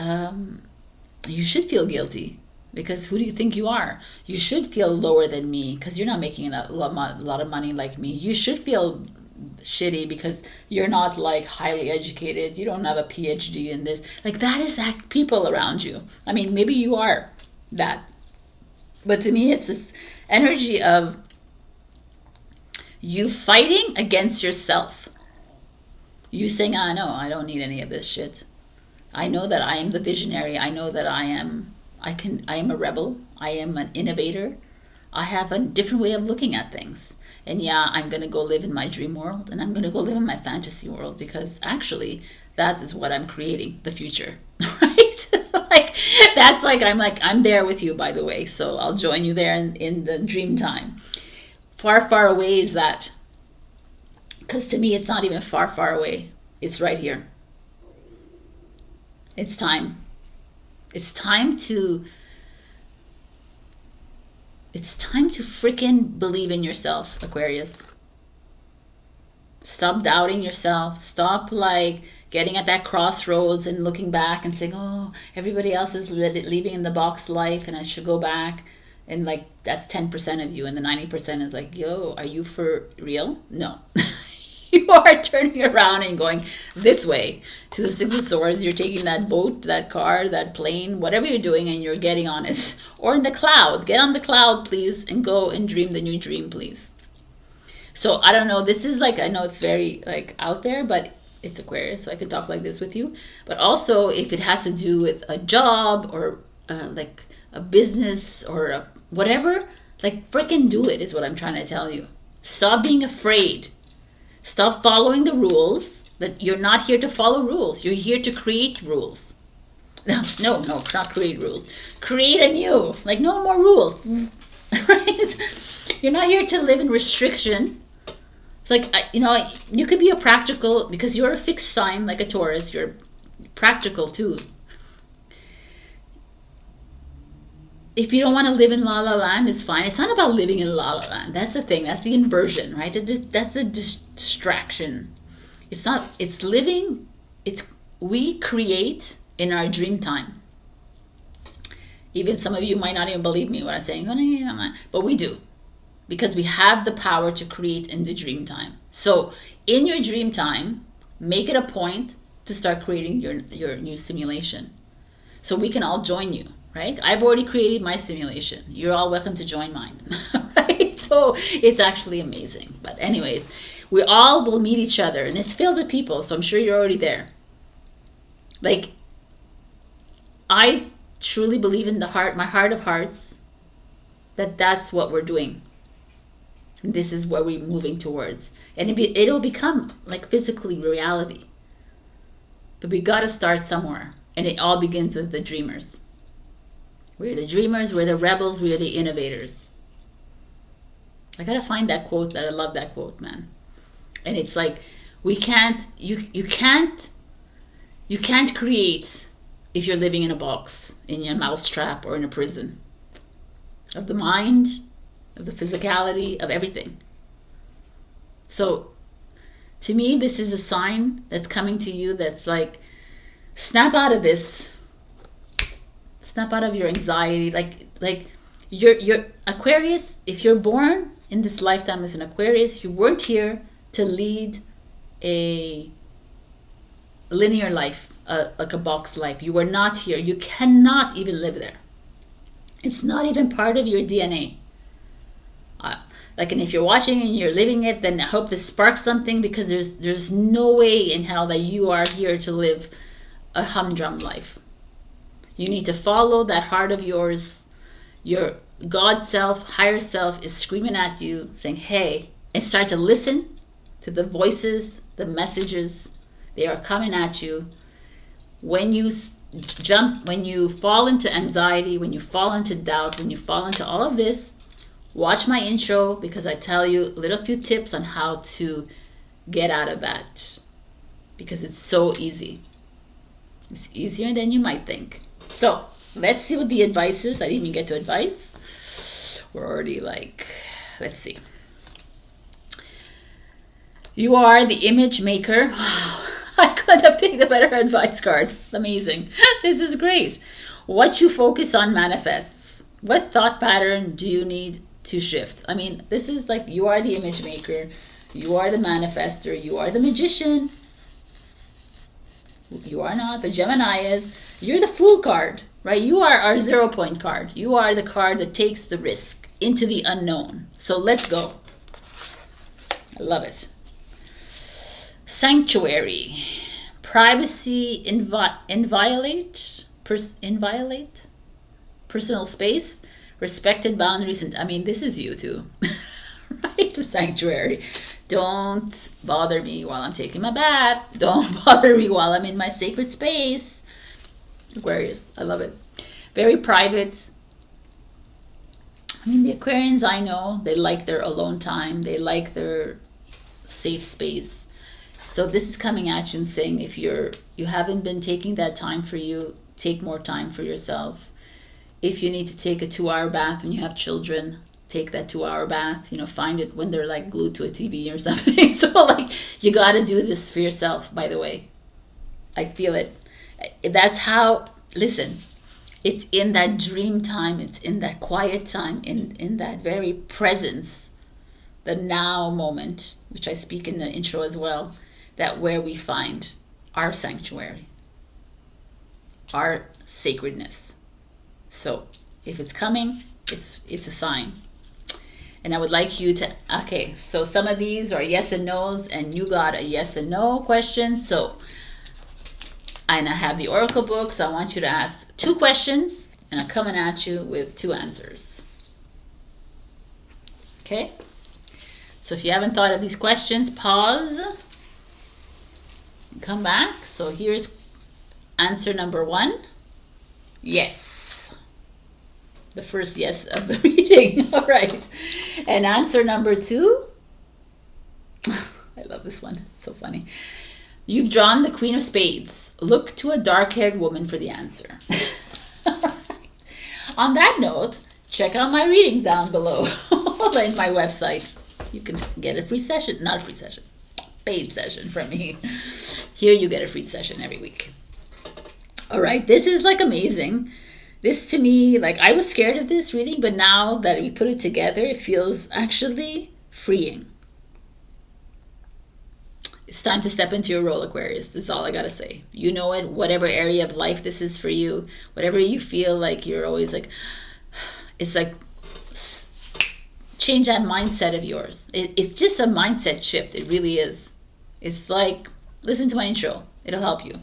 you should feel guilty because who do you think you are? You should feel lower than me because you're not making a lot of money like me. You should feel shitty because you're not like highly educated, you don't have a PhD in this, like that is that people around you. I mean, maybe you are that, but to me it's this energy of you fighting against yourself, you saying, no, I don't need any of this shit. I know that I am the visionary. I know that I am a rebel. I am an innovator. I have a different way of looking at things. And yeah, I'm going to go live in my dream world, and I'm going to go live in my fantasy world, because actually that is what I'm creating, the future, right? Like, that's like, I'm there with you, by the way. So I'll join you there in the dream time. Far, far away is that? Because to me, it's not even far, far away. It's right here. It's time. It's time to freaking believe in yourself, Aquarius. Stop doubting yourself. Stop like getting at that crossroads and looking back and saying, oh, everybody else is leaving in the box life and I should go back. And like, that's 10% of you. And the 90% is like, yo, are you for real? No. You are turning around and going this way to the Six of Swords. You're taking that boat, that car, that plane, whatever you're doing, and you're getting on it. Or in the cloud. Get on the cloud, please, and go and dream the new dream, please. So I don't know, this is like, I know it's very like out there, but it's Aquarius, so I can talk like this with you. But also if it has to do with a job or like a business or a whatever, like freaking do it is what I'm trying to tell you. Stop being afraid. Stop following the rules. That you're not here to follow rules. You're here to create rules. No, not create rules. Create anew. Like no more rules. Right? You're not here to live in restriction. Like, you know, you could be a practical, because you're a fixed sign like a Taurus. You're practical too. If you don't want to live in La La Land, it's fine. It's not about living in La La Land. That's the thing. That's the inversion, right? That's a distraction. It's not, it's living, we create in our dream time. Even some of you might not even believe me what I'm saying, but we do. Because we have the power to create in the dream time. So in your dream time, make it a point to start creating your new simulation. So we can all join you, right? I've already created my simulation. You're all welcome to join mine, right? So it's actually amazing. But anyways, we all will meet each other, and it's filled with people, so I'm sure you're already there. Like, I truly believe in my heart of hearts, that's what we're doing. And this is what we're moving towards. And it'll become like physically reality. But we got to start somewhere. And it all begins with the dreamers. We're the dreamers, we're the rebels, we're the innovators. I got to find that quote. I love that quote, man. And it's like, you can't create if you're living in a box, in your mousetrap, or in a prison. Of the mind, of the physicality, of everything. So, to me, this is a sign that's coming to you that's like, snap out of this. Snap out of your anxiety. Like you're Aquarius, if you're born in this lifetime as an Aquarius, you weren't here to lead a linear life, like a box life. You were not here. You cannot even live there. It's not even part of your DNA. And if you're watching and you're living it, then I hope this sparks something, because there's no way in hell that you are here to live a humdrum life. You need to follow that heart of yours. Your God self, higher self is screaming at you, saying, hey, and start to listen to the voices, the messages. They are coming at you. When you when you fall into anxiety, when you fall into doubt, when you fall into all of this, watch my intro, because I tell you a little few tips on how to get out of that, because it's so easy. It's easier than you might think. So let's see what the advice is. I didn't even get to advice. We're already like, let's see. You are the image maker. I could have picked a better advice card. Amazing. This is great. What you focus on manifests. What thought pattern do you need to shift? I mean, this is like, you are the image maker. You are the manifester. You are the magician. You are not. The Gemini is. You're the Fool card, right? You are our 0 point card. You are the card that takes the risk into the unknown. So let's go. I love it. Sanctuary. Privacy inviolate. Personal space. Respected boundaries. And I mean, this is you too. Right? The sanctuary. Don't bother me while I'm taking my bath. Don't bother me while I'm in my sacred space. Aquarius, I love it. Very private. I mean, the Aquarians, I know, they like their alone time. They like their safe space. So this is coming at you and saying, if you haven't been taking that time for you, take more time for yourself. If you need to take a 2-hour bath when you have children, take that 2-hour bath. You know, find it when they're like glued to a TV or something. So like, you got to do this for yourself, by the way. I feel it. That's how, listen, it's in that dream time, it's in that quiet time, in that very presence, the now moment, which I speak in the intro as well, that where we find our sanctuary, our sacredness. So if it's coming, it's a sign. And I would like you to, okay, so some of these are yes and no's, and you got a yes and no question. So, and I have the Oracle book, so I want you to ask 2 questions, and I'm coming at you with 2 answers. Okay? So if you haven't thought of these questions, pause and come back. So here's answer number 1. Yes. The first yes of the reading. All right. And answer number 2. I love this one. It's so funny. You've drawn the Queen of Spades. Look to a dark-haired woman for the answer. On that note, check out my readings down below in my website. You can get a free session, not a free session, paid session from me. Here you get a free session every week. All right, this is like amazing. This to me, like I was scared of this reading, but now that we put it together, it feels actually freeing. It's time to step into your role, Aquarius. That's all I gotta say. You know it, whatever area of life this is for you, whatever you feel like you're always like, it's like, change that mindset of yours. It's just a mindset shift. It really is. It's like, listen to my intro. It'll help you.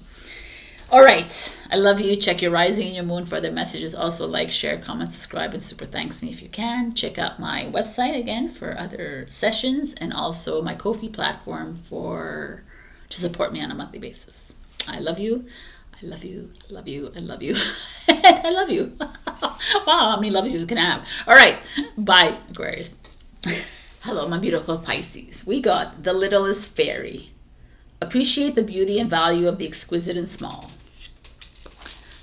All right. I love you. Check your rising and your moon for other messages. Also like, share, comment, subscribe, and super thanks me if you can. Check out my website again for other sessions, and also my Ko-fi platform to support me on a monthly basis. I love you. I love you. I love you. I love you. I love you. Wow, how many love yous can I have? All right. Bye, Aquarius. Hello, my beautiful Pisces. We got the littlest fairy. Appreciate the beauty and value of the exquisite and small.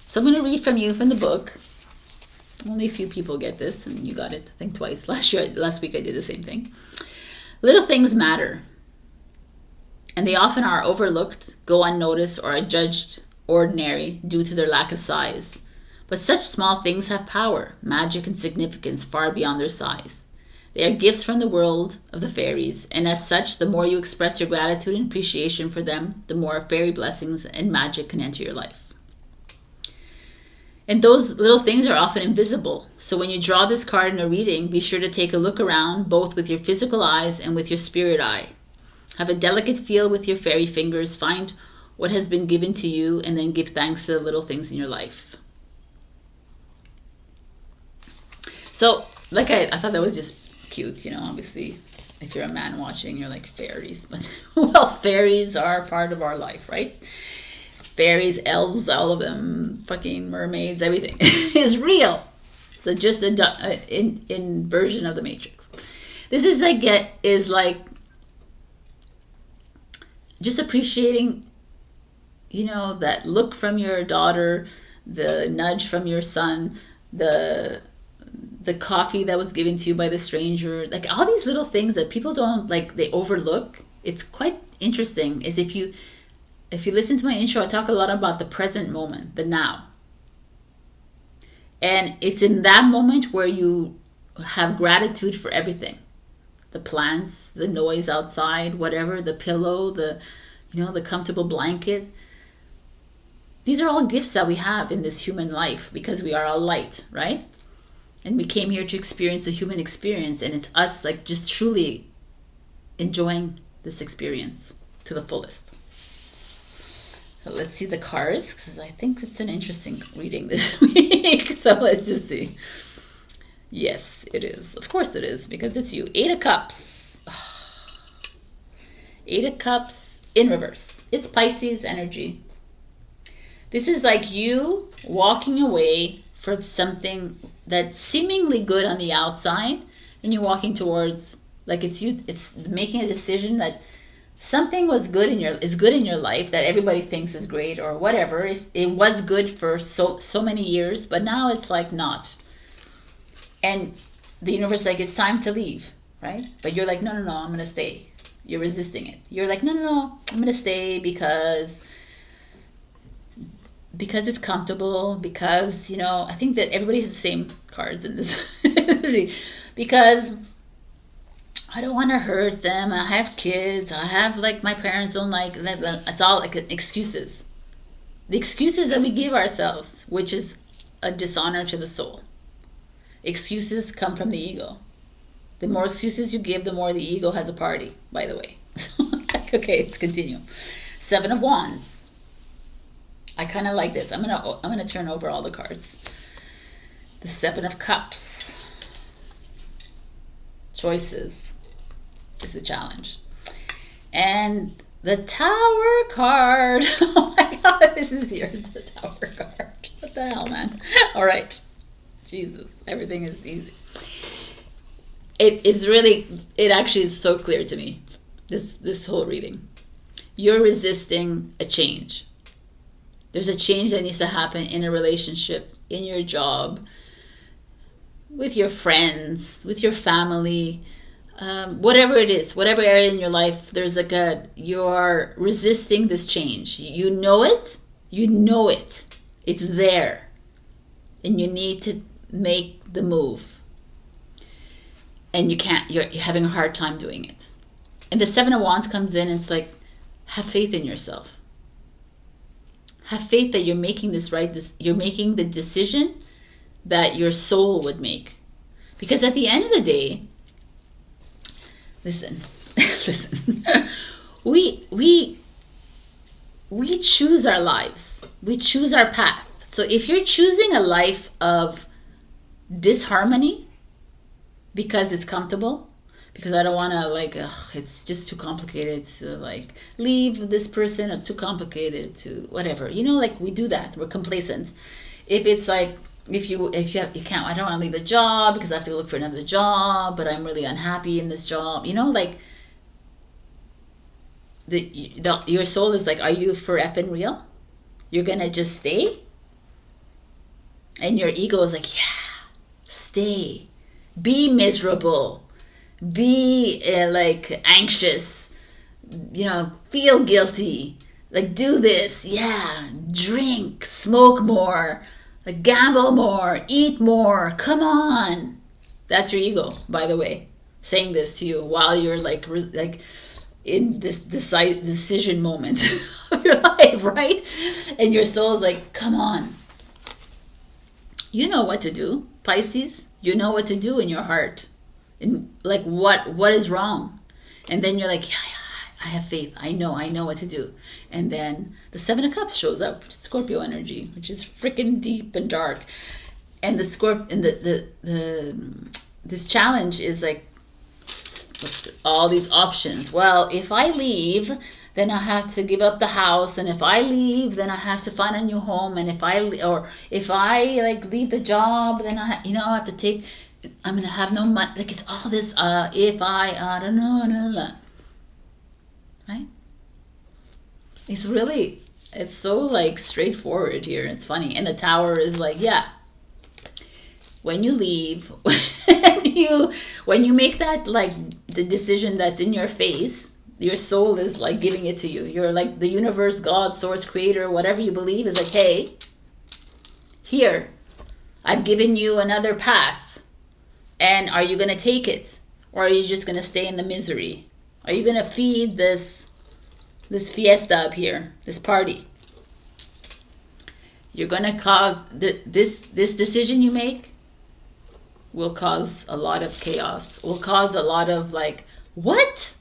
So I'm going to read from you from the book. Only a few people get this, and you got it, I think, twice. Last week I did the same thing. Little things matter, and they often are overlooked, go unnoticed, or are judged ordinary due to their lack of size. But such small things have power, magic, and significance far beyond their size. They are gifts from the world of the fairies, and as such, the more you express your gratitude and appreciation for them, the more fairy blessings and magic can enter your life. And those little things are often invisible. So when you draw this card in a reading, be sure to take a look around, both with your physical eyes and with your spirit eye. Have a delicate feel with your fairy fingers. Find what has been given to you, and then give thanks for the little things in your life. So, like I thought that was just cute, you know, obviously. If you're a man watching, you're like, fairies. But, well, fairies are part of our life, right? Fairies, elves, all of them, fucking mermaids, everything is real. So just in version of the Matrix. This is like just appreciating, you know, that look from your daughter, the nudge from your son, the coffee that was given to you by the stranger, like all these little things that people don't, like, they overlook. It's quite interesting. Is if you listen to my intro, I talk a lot about the present moment, the now. And it's in that moment where you have gratitude for everything. The plants, the noise outside, whatever, the pillow, the comfortable blanket. These are all gifts that we have in this human life because we are all light, right? And we came here to experience the human experience, and it's us like just truly enjoying this experience to the fullest. So let's see the cards, because I think it's an interesting reading this week. So let's just see. Yes, it is. Of course it is, because it's you. 8 of Cups. Oh. 8 of Cups in reverse. It's Pisces energy. This is like you walking away from something that's seemingly good on the outside, and you're walking towards, like, it's you. It's making a decision that something is good in your life that everybody thinks is great or whatever. It was good for so many years, but now it's like not. And the universe is like, it's time to leave, right? But you're like, no, I'm going to stay. You're resisting it. You're like, no, I'm going to stay because it's comfortable, because, you know, I think that everybody has the same cards in this. Because I don't want to hurt them. I have kids. I have, like, my parents don't like that. It's all like excuses. The excuses that we give ourselves, which is a dishonor to the soul. Excuses come from the ego. The more excuses you give, the more the ego has a party, by the way. Okay, let's continue. 7 of Wands. I kind of like this. I'm gonna turn over all the cards. The 7 of Cups. Choices is a challenge. And the Tower card. Oh my God, this is yours, the Tower card. What the hell, man? All right. Jesus, everything is easy. It actually is so clear to me, this whole reading. You're resisting a change. There's a change that needs to happen in a relationship, in your job, with your friends, with your family, whatever it is, whatever area in your life, there's like you're resisting this change. You know it. It's there. And you need to make the move. And you can't, you're having a hard time doing it. And the 7 of Wands comes in and it's like, have faith in yourself. Have faith that you're making you're making the decision that your soul would make. Because at the end of the day, listen, we choose our lives. We choose our path. So if you're choosing a life of disharmony because it's comfortable, because I don't want to it's just too complicated to leave this person, or too complicated to whatever, we do that. We're complacent. If it's if you can't, I don't want to leave the job because I have to look for another job, but I'm really unhappy in this job. Your soul is are you for effing real? You're gonna just stay? And your ego is yeah, stay. Be miserable. Be anxious. Feel guilty. Do this. Yeah. Drink. Smoke more. Gamble more. Eat more. Come on. That's your ego, by the way, saying this to you while you're in this decision moment of your life, right? And your soul is come on. You know what to do, Pisces. You know what to do in your heart. And what is wrong? And then you're yeah, I have faith. I know what to do. And then the 7 of Cups shows up, Scorpio energy, which is freaking deep and dark. And the this challenge is all these options. Well, if I leave, then I have to give up the house, and if I leave, then I have to find a new home, and if I leave the job, then I have to take. I'm gonna have no money. It's all this. If I don't know, right? It's so straightforward here. It's funny, and the Tower is yeah. When you leave, when you make that the decision that's in your face. Your soul is giving it to you. You're the universe, God, source, creator, whatever you believe is hey, here, I've given you another path. And are you going to take it? Or are you just going to stay in the misery? Are you going to feed this fiesta up here, this party? You're going to cause, this decision you make will cause a lot of chaos. Will cause a lot of what?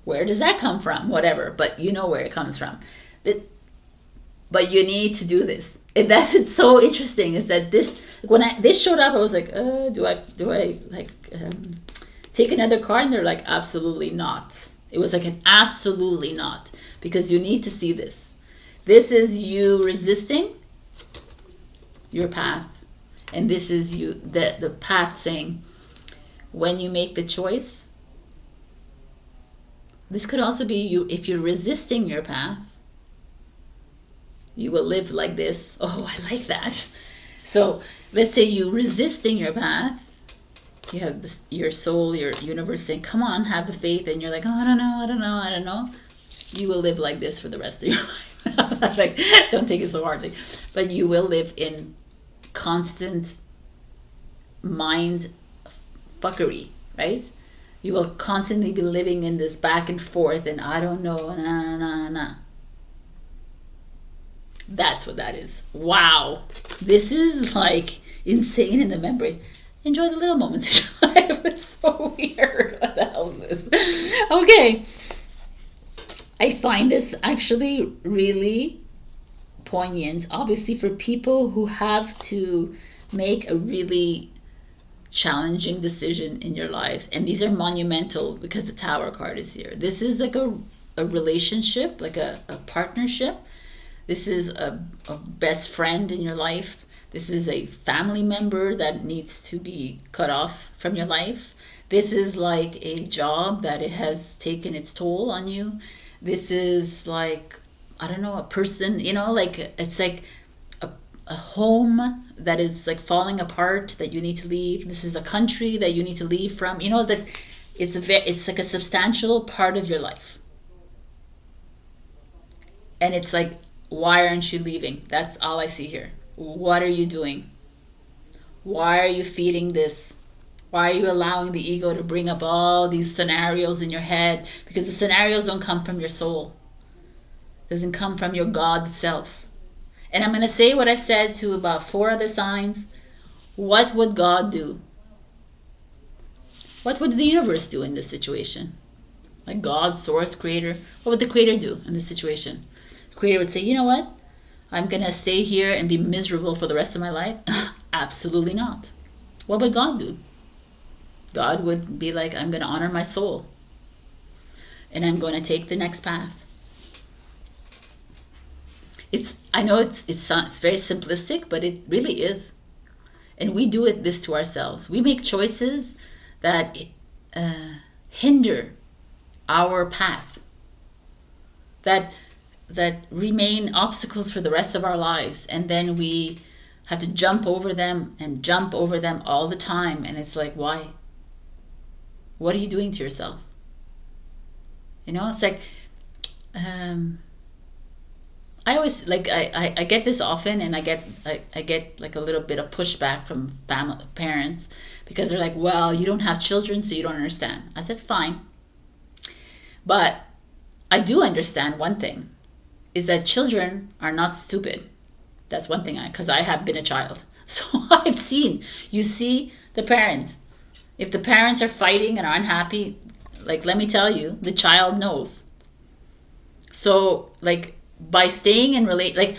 Where does that come from? Whatever, but you know where it comes from. But you need to do this. And that's it's so interesting is that when this showed up, I was do I take another card? And they're absolutely not. It was an absolutely not, because you need to see this. This is you resisting your path, and this is you the path saying when you make the choice. This could also be you, if you're resisting your path, you will live like this. Oh, I like that. So let's say you resisting your path, you have your soul, your universe saying, come on, have the faith. And you're I don't know. You will live like this for the rest of your life. Don't take it so hardly. But you will live in constant mind fuckery, right? You will constantly be living in this back and forth and I don't know, nah. That's what that is. Wow. This is insane in the memory. Enjoy the little moments. It's so weird. What the hell is this? Okay. I find this actually really poignant, obviously, for people who have to make a really challenging decision in your lives. And these are monumental because the Tower card is here. This is like a relationship, like a partnership. This is a best friend in your life. This is a family member that needs to be cut off from your life. This is like a job that it has taken its toll on you. This is like, I don't know, a person, you know, like it's like a home that is like falling apart that you need to leave. This is a country that you need to leave from. You know, that it's like a substantial part of your life. And it's like, why aren't you leaving? That's all I see here. What are you doing? Why are you feeding this? Why are you allowing the ego to bring up all these scenarios in your head? Because the scenarios don't come from your soul. It doesn't come from your God self. And I'm going to say what I've said to about 4 other signs. What would God do? What would the universe do in this situation? Like God, source, creator. What would the creator do in this situation? The creator would say, you know what? I'm going to stay here and be miserable for the rest of my life? Absolutely not. What would God do? God would be like, I'm going to honor my soul. And I'm going to take the next path. I know it's very simplistic, but it really is. And we do this to ourselves. We make choices that hinder our path. That remain obstacles for the rest of our lives. And then we have to jump over them and jump over them all the time. And it's like, why? What are you doing to yourself? You know, it's like, I always, like, I get this often, and I get like a little bit of pushback from parents, because they're like, well, you don't have children, so you don't understand. I said, fine. But I do understand one thing, is that children are not stupid. That's one thing, because I have been a child. So I've seen, you see the parent. If the parents are fighting and are unhappy, like, let me tell you, the child knows. So, like, by staying in like,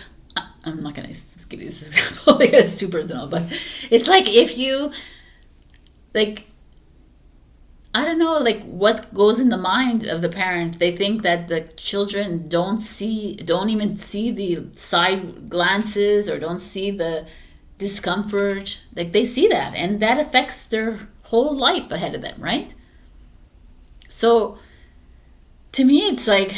I'm not going to give you this example because it's too personal, but it's like if you, like, I don't know, like what goes in the mind of the parent. They think that the children don't even see the side glances or don't see the discomfort. Like, they see that, and that affects their whole life ahead of them, right? So to me, it's like,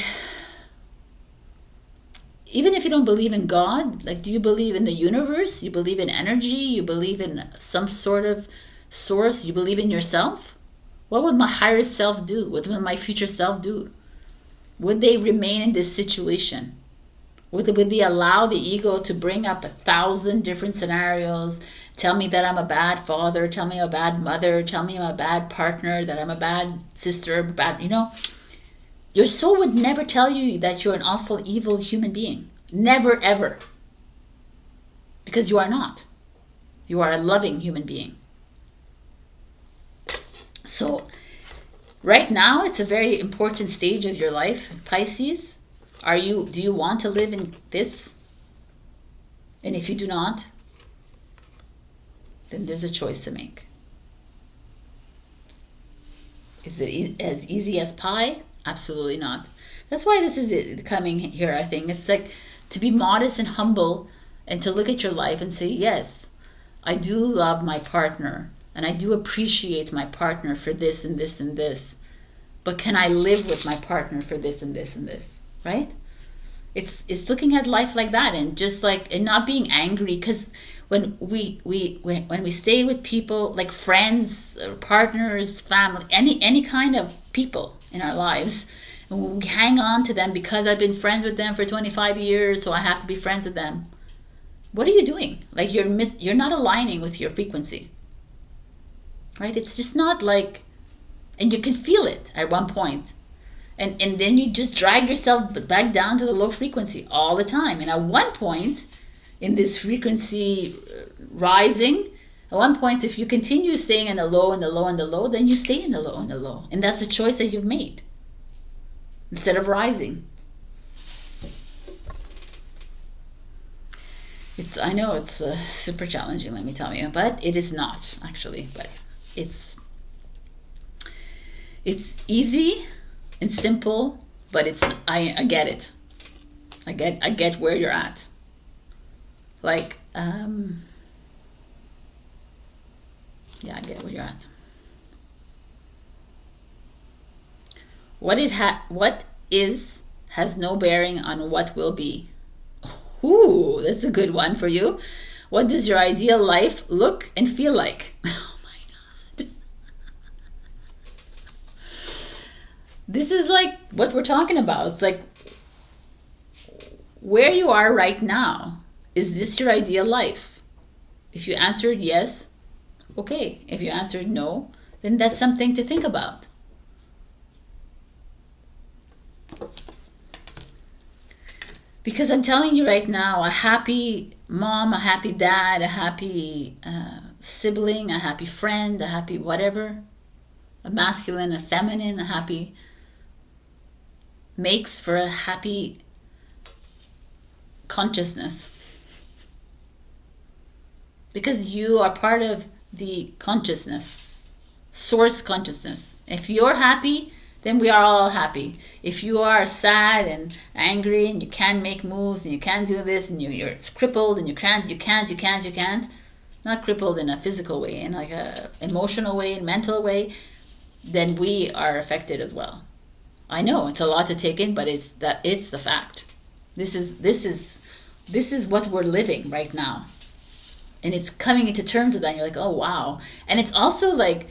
even if you don't believe in God, like, do you believe in the universe? You believe in energy? You believe in some sort of source? You believe in yourself? What would my higher self do? What would my future self do? Would they remain in this situation? Would they allow the ego to bring up 1,000 different scenarios? Tell me that I'm a bad father. Tell me I'm a bad mother. Tell me I'm a bad partner. That I'm a bad sister. Bad, you know? Your soul would never tell you that you're an awful, evil human being. Never, ever. Because you are not. You are a loving human being. So, right now, it's a very important stage of your life, Pisces. Do you want to live in this? And if you do not, then there's a choice to make. Is it as easy as pie? Absolutely not. That's why this is coming here, I think. It's like to be modest and humble and to look at your life and say, yes, I do love my partner and I do appreciate my partner for this and this and this. But can I live with my partner for this and this and this, right? It's looking at life like that, and just like, and not being angry, because when we stay with people like friends, partners, family, any kind of people in our lives, and we hang on to them because I've been friends with them for 25 years, so I have to be friends with them. What are you doing? Like, you're not aligning with your frequency, right? It's just not like, and you can feel it at one point. And then you just drag yourself back down to the low frequency all the time. And at one point, in this frequency rising, At one point, if you continue staying in the low and the low and the low, then you stay in the low and the low. And that's a choice that you've made instead of rising. I know it's super challenging, let me tell you, but it is not actually. But it's easy and simple, but it's I get it. I get where you're at. Like yeah, I get where you're at. What is has no bearing on what will be. Ooh, that's a good one for you. What does your ideal life look and feel like? Oh my God. This is like what we're talking about. It's like where you are right now. Is this your ideal life? If you answered yes, okay. If you answered no, then that's something to think about. Because I'm telling you right now, a happy mom, a happy dad, a happy sibling, a happy friend, a happy whatever, a masculine, a feminine, a happy, makes for a happy consciousness. Because you are part of the consciousness, source consciousness. If you're happy, then we are all happy. If you are sad and angry and you can't make moves and you can't do this and you're crippled and you can't, not crippled in a physical way, in like a emotional way and mental way, then we are affected as well. I know it's a lot to take in, but it's the fact. This is what we're living right now. And it's coming into terms with that and you're like, oh wow. And it's also like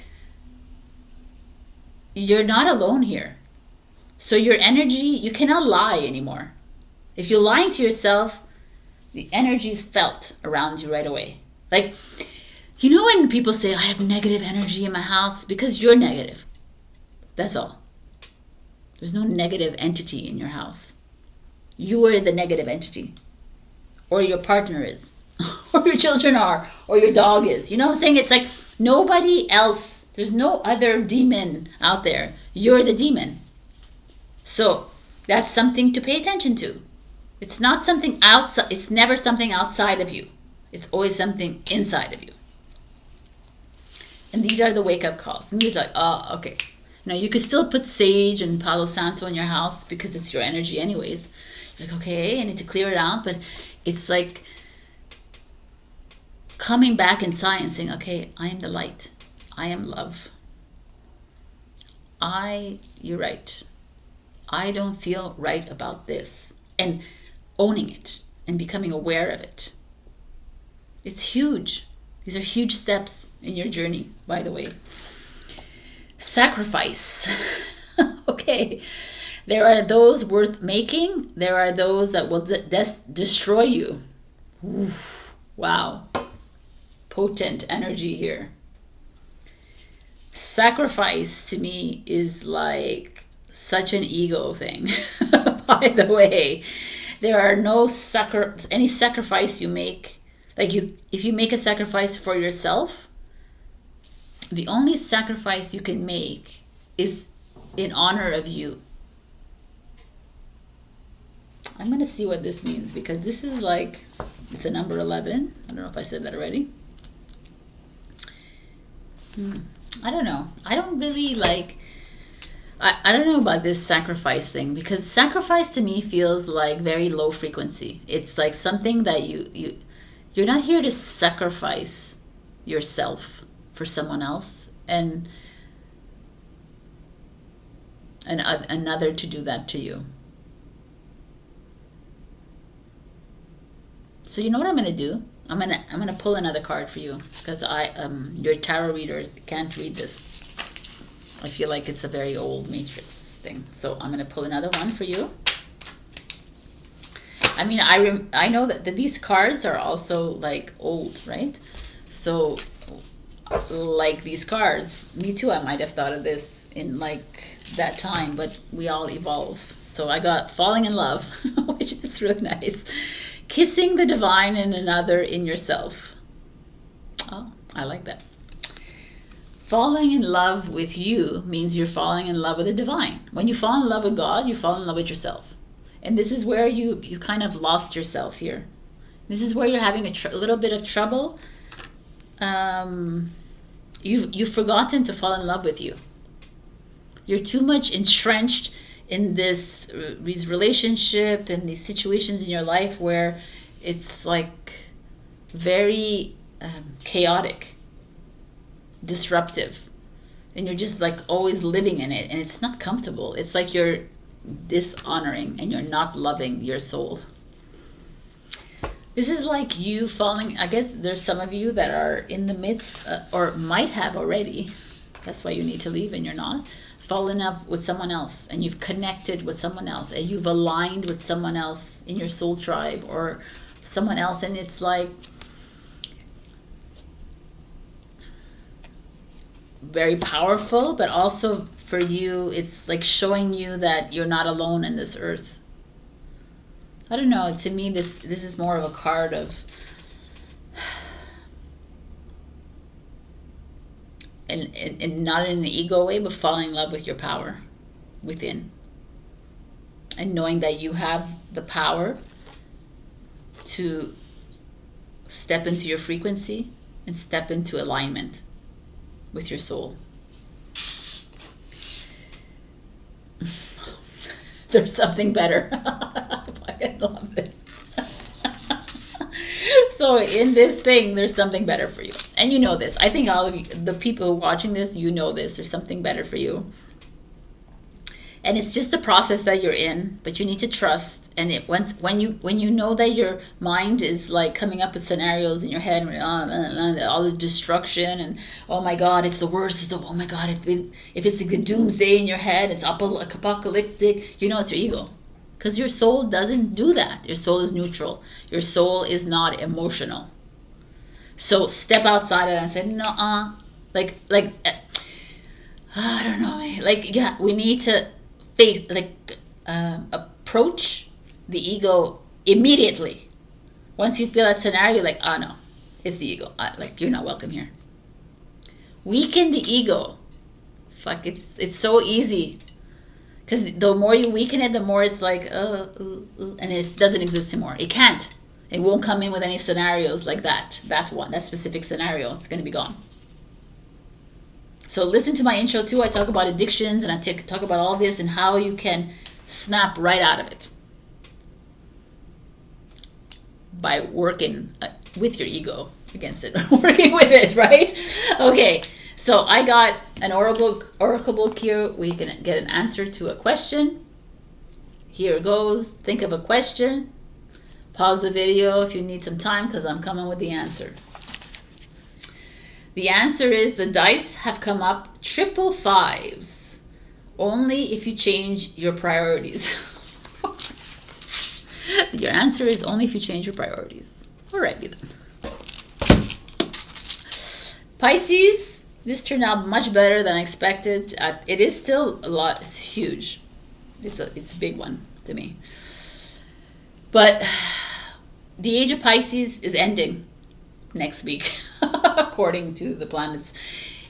you're not alone here. So your energy, you cannot lie anymore. If you're lying to yourself, the energy is felt around you right away. Like, you know when people say, I have negative energy in my house? Because you're negative. That's all. There's no negative entity in your house. You are the negative entity. Or your partner is. Or your children are. Or your dog is. You know what I'm saying? It's like nobody else. There's no other demon out there. You're the demon. So that's something to pay attention to. It's not something outside. It's never something outside of you. It's always something inside of you. And these are the wake-up calls. And you're like, oh, okay. Now you could still put sage and Palo Santo in your house because it's your energy anyways. You're like, okay, I need to clear it out. But it's like coming back inside and saying, okay, I am the light. I am love. You're right. I don't feel right about this. And owning it and becoming aware of it. It's huge. These are huge steps in your journey, by the way. Sacrifice. Okay. There are those worth making. There are those that will destroy you. Oof. Wow. Potent energy here. Sacrifice to me is like such an ego thing. By the way, there are no any sacrifice you make. Like if you make a sacrifice for yourself, the only sacrifice you can make is in honor of you. I'm going to see what this means because this is like, it's a number 11. I don't know if I said that already. I don't know. I don't really like, I don't know about this sacrifice thing because sacrifice to me feels like very low frequency. It's like something that you're not here to sacrifice yourself for someone else and another to do that to you. So you know what I'm going to do? I'm gonna pull another card for you because your tarot reader can't read this. I feel like it's a very old matrix thing. So I'm gonna pull another one for you. I mean, I know that these cards are also like old, right? So like these cards, me too, I might have thought of this in like that time, but we all evolve. So I got falling in love, which is really nice. Kissing the divine in another in yourself. Oh, I like that. Falling in love with you means you're falling in love with the divine. When you fall in love with God, you fall in love with yourself. And this is where you kind of lost yourself here. This is where you're having a little bit of trouble. You've forgotten to fall in love with you. You're too much entrenched in these relationship and these situations in your life where it's like very chaotic, disruptive, and you're just like always living in it, and it's not comfortable. It's like you're dishonoring and you're not loving your soul. This is like you falling. I guess there's some of you that are in the midst or might have already, that's why you need to leave and you're not, fallen in love with someone else, and you've connected with someone else, and you've aligned with someone else in your soul tribe or someone else, and it's like very powerful, but also for you it's like showing you that you're not alone in this earth. I don't know, to me this is more of a card of and not in an ego way, but falling in love with your power within, and knowing that you have the power to step into your frequency and step into alignment with your soul. There's something better. I love this. So in this thing, there's something better for you. And you know this. I think all of you, the people watching this, you know this. There's something better for you. And it's just a process that you're in, but you need to trust. And when you know that your mind is like coming up with scenarios in your head, all the destruction and oh my God, it's the worst. Oh my God, if it's the doomsday in your head, it's apocalyptic. You know it's your ego, because your soul doesn't do that. Your soul is neutral. Your soul is not emotional. So step outside of that and say no. I don't know. Like yeah, we need to face approach the ego immediately. Once you feel that scenario, you're like, oh no, it's the ego. Like, you're not welcome here. Weaken the ego. Fuck, it's so easy. Because the more you weaken it, the more it's like, and it doesn't exist anymore. It can't. It won't come in with any scenarios like that. That specific scenario, it's going to be gone. So listen to my intro too. I talk about addictions and I talk about all this and how you can snap right out of it by working with your ego against it. Working with it, right? Okay, so I got an oracle book here. We can get an answer to a question. Here it goes. Think of a question. Pause the video if you need some time, because I'm coming with the answer. The answer is, the dice have come up triple fives. Only if you change your priorities. Your answer is only if you change your priorities. Alrighty then. Pisces, this turned out much better than I expected. It is still a lot. It's huge. It's a big one to me. But the age of Pisces is ending next week, according to the planets.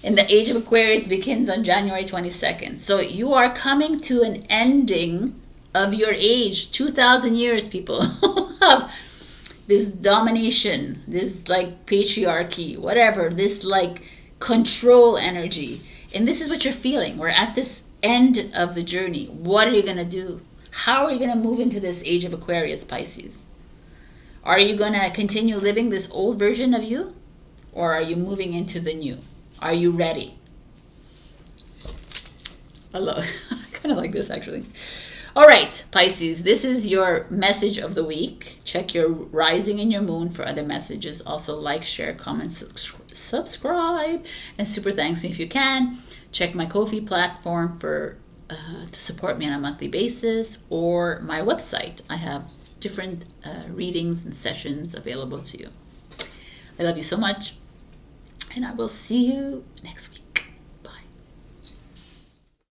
And the age of Aquarius begins on January 22nd. So you are coming to an ending of your age. 2,000 years, people, of this domination, this like patriarchy, whatever, this like control energy. And this is what you're feeling. We're at this end of the journey. What are you going to do? How are you going to move into this age of Aquarius, Pisces? Are you going to continue living this old version of you? Or are you moving into the new? Are you ready? I kind of like this, actually. All right, Pisces, this is your message of the week. Check your rising and your moon for other messages. Also, like, share, comment, subscribe, and super thanks me if you can. Check my Ko-fi platform for to support me on a monthly basis, or my website. I have different readings and sessions available to you. I love you so much, and I will see you next week.